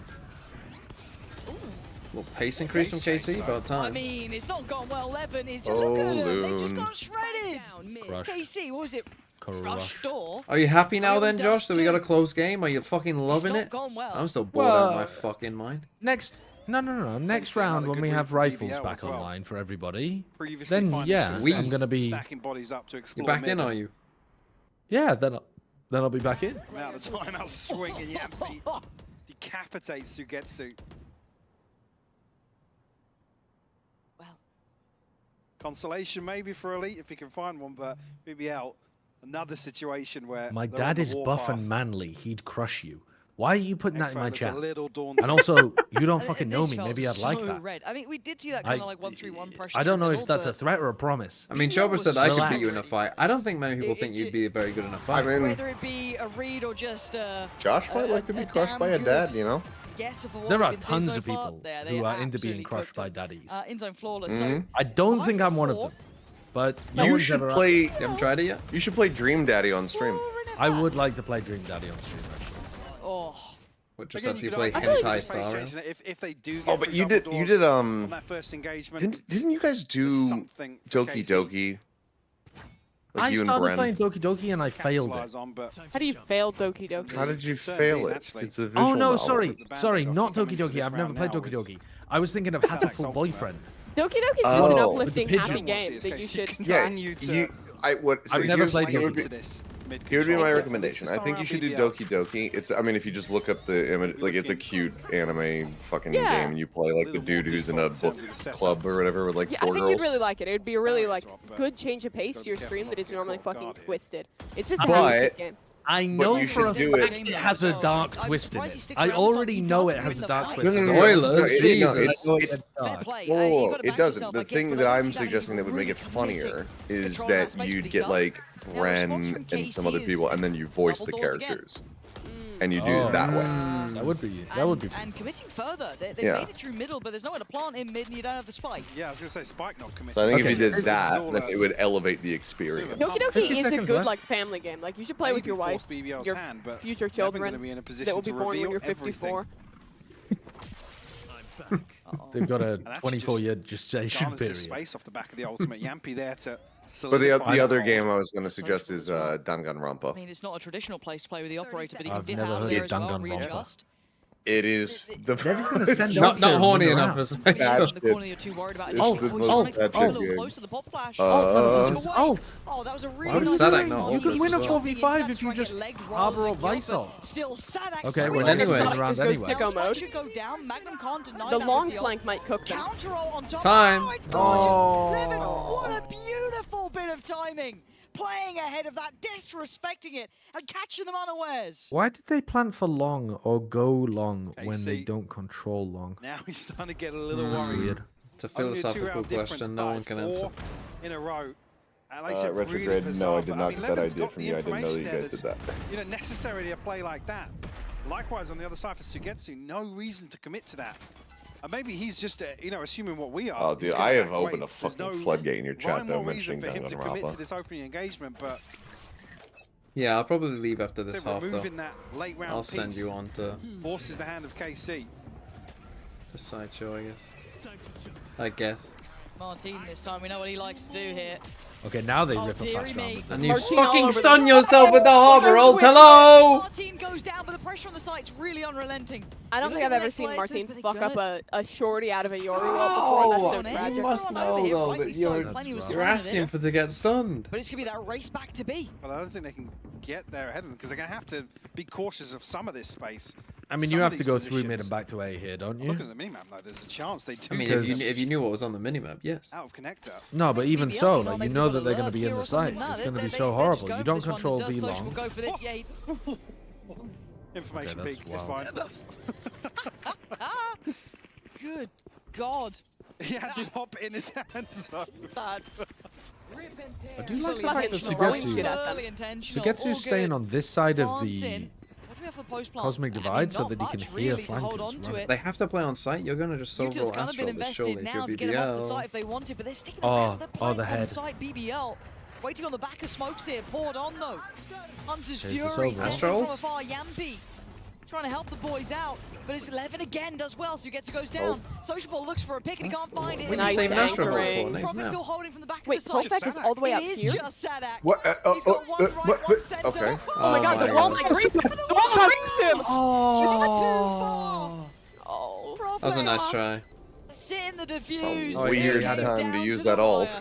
Well, pace increase from KC, about time. I mean, it's not gone well, Levin. It's just look at them. They just got shredded. Crush. KC, what was it? Crush. Door. Are you happy now then, Josh, that we got a close game? Are you fucking loving it? Gone well. I'm still bored out of my fucking mind. Next, no. Next round when we have rifles back online for everybody, then yeah, I'm gonna be stacking bodies up to explore. You're back in, are you? Yeah, then I'll be back in. Now the timeout swing and Yampi decapitates Sugetsu. Well, consolation maybe for Elite if he can find one, but BBL, another situation where my they're dad on the is buff warpath. and manly. He'd crush you. Why are you putting that in my X-Ray chat? looks a little daunting. And also, you don't and fucking this know me. felt Maybe I'd like so that. red. I mean, we did see that kind of like 1-3-1 pressure. I don't know through if middle, that's a but threat or a promise. I mean, BBL Chober said I could beat you relax. in a fight. I don't think many people think you'd be very good in a fight. I mean, whether it be a read or just Josh might like to be crushed by a dad, you know? Guess of what There we've are been seeing tons so of far. people There, who they are into absolutely being crushed cooked by up. daddies. In-zone flawless. Mhm. So I don't think I'm one of 5-4. them. But no You one's should ever play. You haven't tried it yet? You should play Dream Daddy on stream. I would like to play Dream Daddy on stream, actually. Oh. What, just Again, after you could play argue that hentai it's space style? changing it if they do. Oh, get, but for you example, did. You doors did. on that first engagement. Didn't you guys do something for Doki KC. Doki? Like I you and started Bren. playing Doki Doki and I failed it. Capitalize on, but How do you fail Doki Doki? How did you Certainly, fail it? actually. It's a visual Oh no, novel. sorry, The band sorry, off not coming Doki into Doki. this I've never round played now Doki with Doki. I was thinking of Alex Hatterful Ultimate. Boyfriend. Doki Doki is just an Oh. uplifting, With the happy pigeons. game that you should Yeah, continue to you. I would. So I've never here's- played here Doki would be- into this. Here would be my mid-control. recommendation. I think you should do Doki Doki. It's. I mean, if you just look up the image, like it's a cute anime fucking Yeah. game, and you play like the dude who's in a book club or whatever with like Yeah, I 4 think girls. you'd really like it. It would be a really like drop, but good change of pace to your stream that is normally fucking twisted. It's just a But- happy kid game. I know you for a should do fact it- it has a dark I'm twist in surprised he it. sticks I around this long. already He know does it win has a the dark fight. twist. Spoilers, it- Jesus. no, it's- I know it- it's Fair dark. play. Whoa, You whoa, gotta it back doesn't. yourself, The I guess, thing but that I I'm don't see that suggesting that he's would make really it funnier is control that aspect you'd that he get does. like Now, response Bren from and some other KC people, is and then you voice the double doors again. characters, and you do Oh. it that way. That would be. That would be. And committing further. They Yeah. made it through middle, but there's nowhere to plant in mid, and you don't have the spike. Yeah, I was gonna say Spike not committed. So I think Okay. if you did This is that, all then a- it would elevate the experience. Doki 50 Doki is a seconds good left. like family game. Like you should play with Maybe your force wife, BBL's your hand, but future never children gonna be in a that position will be to born when reveal you're everything. 54. They've got a And actually 24-year gestation Garners the period. space off the back of the ultimate. Yampi there to But solidify the other hold. game I was going to suggest is Danganronpa. I mean, it's not a traditional place to play with the operator, but he can I've dip never out heard there of as well, Danganronpa. readjust. It is the. They're just gonna send Not Doctor horny around. enough. As Maybe Bad it's in the shit. corner you're too worried about. It's Oh, the he's most trying to bad get a shit little game. close to the pop flash. Oh, Move it's away. alt. Oh, that was a Why really would nice Sadak move. not Oh, ult You can this win a as well? 4v5 if you Trying to just get legged rather harbor than a vice Gilbert. ult. Still Sadak Okay, swings well, the anyway. Sonic Round just anyway. goes Sicko mode. should go down. Magnum can't deny The that long with the flank might cook them. counter roll on top. Time. Oh, it's gorgeous. Oh. Levin, what a beautiful bit of timing. Playing ahead of that, disrespecting it, and catching them unawares. Why did they plan for long or go long when they KC. don't control long? Now he's starting to get a little That's worried. weird. It's a Only a philosophical two-round difference, question but no one it's can 4 answer. in a row. And like I said, really Retrograde. bizarre, No, I did but, not mean, get that Levin's idea got from the you. I didn't know information you there guys did that's, that. You know, necessary to play like that. Likewise, on the other side for Sugetsu, no reason to commit to that. And maybe he's just, you know, assuming what we are. Oh, he's dude, gonna I have back away. opened a There's fucking no floodgate in your chat, rhyme though, or reason mentioning for him to commit to Danganronpa. this opening engagement, but Yeah, I'll probably leave after this so half though. removing that late round I'll send piece you on to forces the hand of KC. sideshow, I guess. Martin this time, we know what he likes to do here. Okay, now they Oh, rip a dearie fast me. round. And you Martin all fucking over the- stun yourself with the harbor ult. With- Hello. Martin goes down, but the pressure on the site's really unrelenting. I don't You think look I've at ever the seen next Martin players, but they fuck got up a shorty out of a Yori Oh, wall before. you That's so tragic. must know, though, that you're- You're asking for to get stunned. But it's going to be that race back to B. But I don't think they can get there ahead of them because they're going to have to be cautious of some of this space. I mean, Some you of have to these go through mid positions. and back to A here, don't you? Looking at the minimap, like there's a chance they do. I mean, get if you knew what was on the minimap, yes. out of connector. No, but even BBL, so, you know, like, you maybe know they've that got they're a going to be lurk in here the or something. site. No, It's they- going to be they- so they're just horrible. going You for don't this one. control Does V Social long. will go for this. Yeah, Information Okay, peak, that's it's fine. Good God. He had the hop in his hand though. That's I do like the fact that Intentional rolling shit Sugetsu, at them. intentional. Sugetsu's All staying good. on this side of Lance the in. What do we enough of the post plant. Cosmic I mean, Divide so not that he can much hear really to hold on flankers. to Right. it. They have to play on site. You're gonna just solo Utah's kind of been Astral this, surely, invested if you're now to get him off the BBL. site if they wanted, but they're sticking Oh, around. They're playing the on head. site. BBL waiting on the back of smokes here. Poured on though. Hunter's There's the Fury solo. sent Astral? from afar. Yampi trying to help the boys out, but it's 11 again does well, so he gets goes down. Sociable looks for a pick and he can't find it. What Nice did you say Astral anchoring. for? Nice Prophet now. still holding from the back Wait, of the site. Profek is all the way up It is here? just Sadak. What? He's got one right, one center. Okay. Oh my god, the wall might creep him. The wall creeps him. Oh. Oh, That was a nice try. Sit in the diffuse. It's a Oh, yeah, weird he had it. time to use that ult.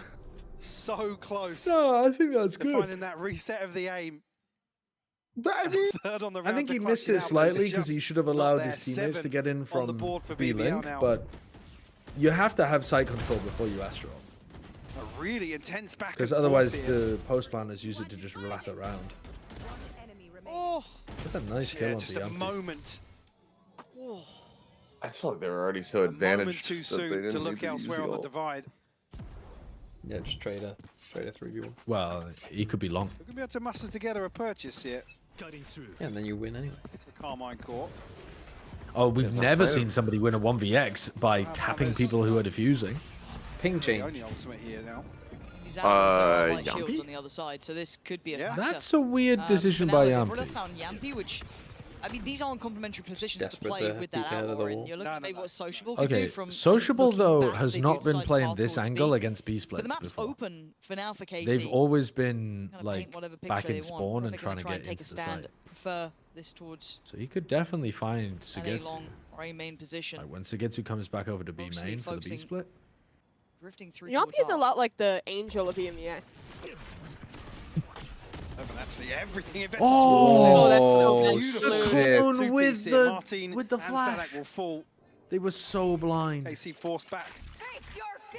So close. No, I think that's to good. finding that reset of the aim. But I mean, Third on the I round think to he clutch missed it it out, but slightly it's because he just should have not allowed there. his teammates to get in On from the board for B-Link, BBL now. but you have to have site control before you Astral. A really intense back Because and otherwise forth here. the post planners use it to just rat around. Oh, That's a nice kill Yeah, on just the a Yampi. moment. I feel like they were already so A moment advantaged too that they soon didn't to need look use elsewhere on the ult. divide. Yeah, just trade a 3v1. Well, he could be long. We're going to be able to muster together a purchase here. Yeah, and then you win anyway. The Carmine Court. Oh, we've It's not never fair. seen somebody win a 1vx by tapping there's- people who are defusing. Ping The change. only ultimate here now. he's out of light Yampi? shields on the other side, so this could be a Yeah. factor. That's a weird Um, decision for by now, they've Yampi. down Yampi, which, I mean, these aren't complementary positions to Desperate play to with peek that ahead of the outlaw, and wall. you're looking No, at maybe no, what Sociable could Okay, do from Sociable looking though back has as they not do been decide playing path this towards angle B. against B But splits the map's before. open for now for KC. They've always been Kinda like paint whatever back picture in they want. spawn and Prophet trying gonna to try and get take into a the stand. site. Prefer this towards So he could definitely find an A Sugetsu. long or A main position. Like when Sugetsu comes back over to B Mostly main for the B focusing split. Drifting through Yampi towards is a R. lot like the angel of EMEA. Oh, but that's everything invested Oh, that's so Oh, beautiful. shit. Cone Two with pieces here. the Martin with the and flash. Sadak will fall. They were so blind. KC forced back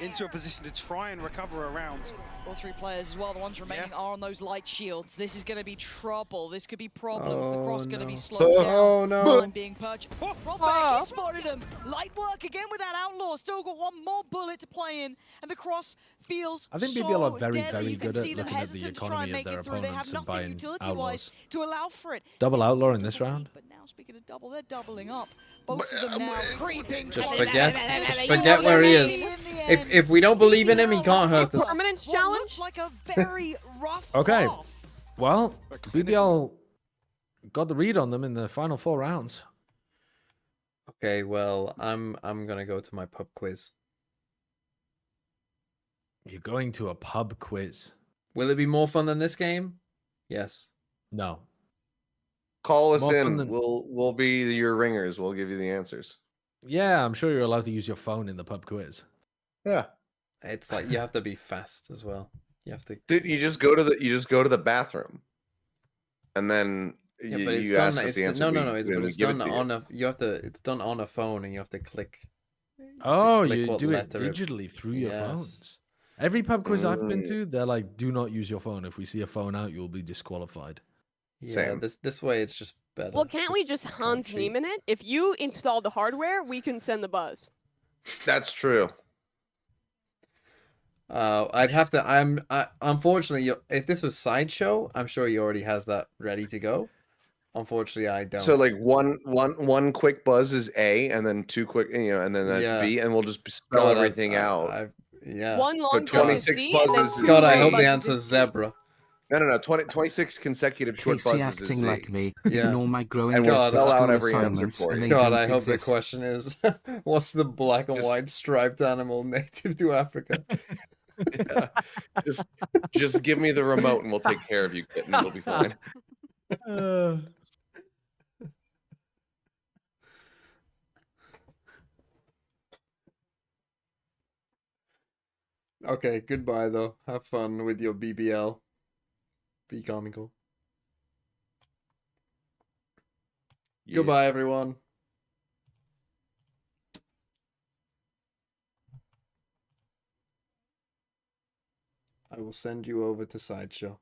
into a position to try and recover a round. All three players as well, the ones remaining Yeah. are on those light shields. This is going to be trouble. This could be problems. The Oh, cross going to be no. slowed down. Oh, no. Time being purchased. Oh, Prophet, he spotted him. Light work again with that outlaw. Still got one more bullet to play in, and the cross feels I think so BBL are very, deadly. very You can good at see them looking at the hesitant to try and economy of make their it through. They have opponents and nothing buying utility-wise to allow for it. Double They outlaw can in this double round. lead, but now speaking of double, they're doubling up. Both of them now creeping. Just towards forget. it. Just forget where he is. In the end, If we don't believe in him, he can't hurt us. Permanence what challenge? looks like a very rough Okay. half. Well, BBL got the read on them in the final 4 rounds. Okay, well, I'm gonna go to my pub quiz. You're going to a pub quiz. Will it be more fun than this game? Yes. No. Call us More fun in. than- We'll be your ringers. We'll give you the answers. Yeah, I'm sure you're allowed to use your phone in the pub quiz. Yeah. It's like you have to be fast as well. You have to. Dude, you just go to the bathroom, and then Yeah, you, but it's you done. ask us It's the answer. no, no, we- no. then But we it's give it done to you. on a. You have to. It's done on a phone, and you have to click. Oh, click you what do it letter digitally through your Yes. phones. Every pub quiz I've been Mm. to, they're like, do not use your phone. If we see a phone out, you'll be disqualified. Yeah, Same. this way it's just better. Well, can't we 'cause just you can't Hans cheat. Niemann it? If you install the hardware, we can send the buzz. That's true. I'd have to. Unfortunately, if this was Sideshow, I'm sure he already has that ready to go. Unfortunately, I don't. So like one quick buzz is A, and then 2 quick, and then that's Yeah. B, and we'll just spell God, everything out. Yeah. One long buzz is 26 C, and then buzzes two is God, I C. hope buzzes the is answer's C. zebra. No. 26 consecutive short Casey buzzes is acting Z. like me. Yeah. Ignore my growing And we'll list of spell out school every answer assignments, for and you. they God, don't I hope the exist. question is, what's the black and Just- white striped animal native to Africa? Yeah. Just give me the remote, and we'll take care of you, kitten. It'll be fine. Okay, goodbye though. Have fun with your BBL. Be comical. Yeah. Goodbye, everyone. I will send you over to Sideshow.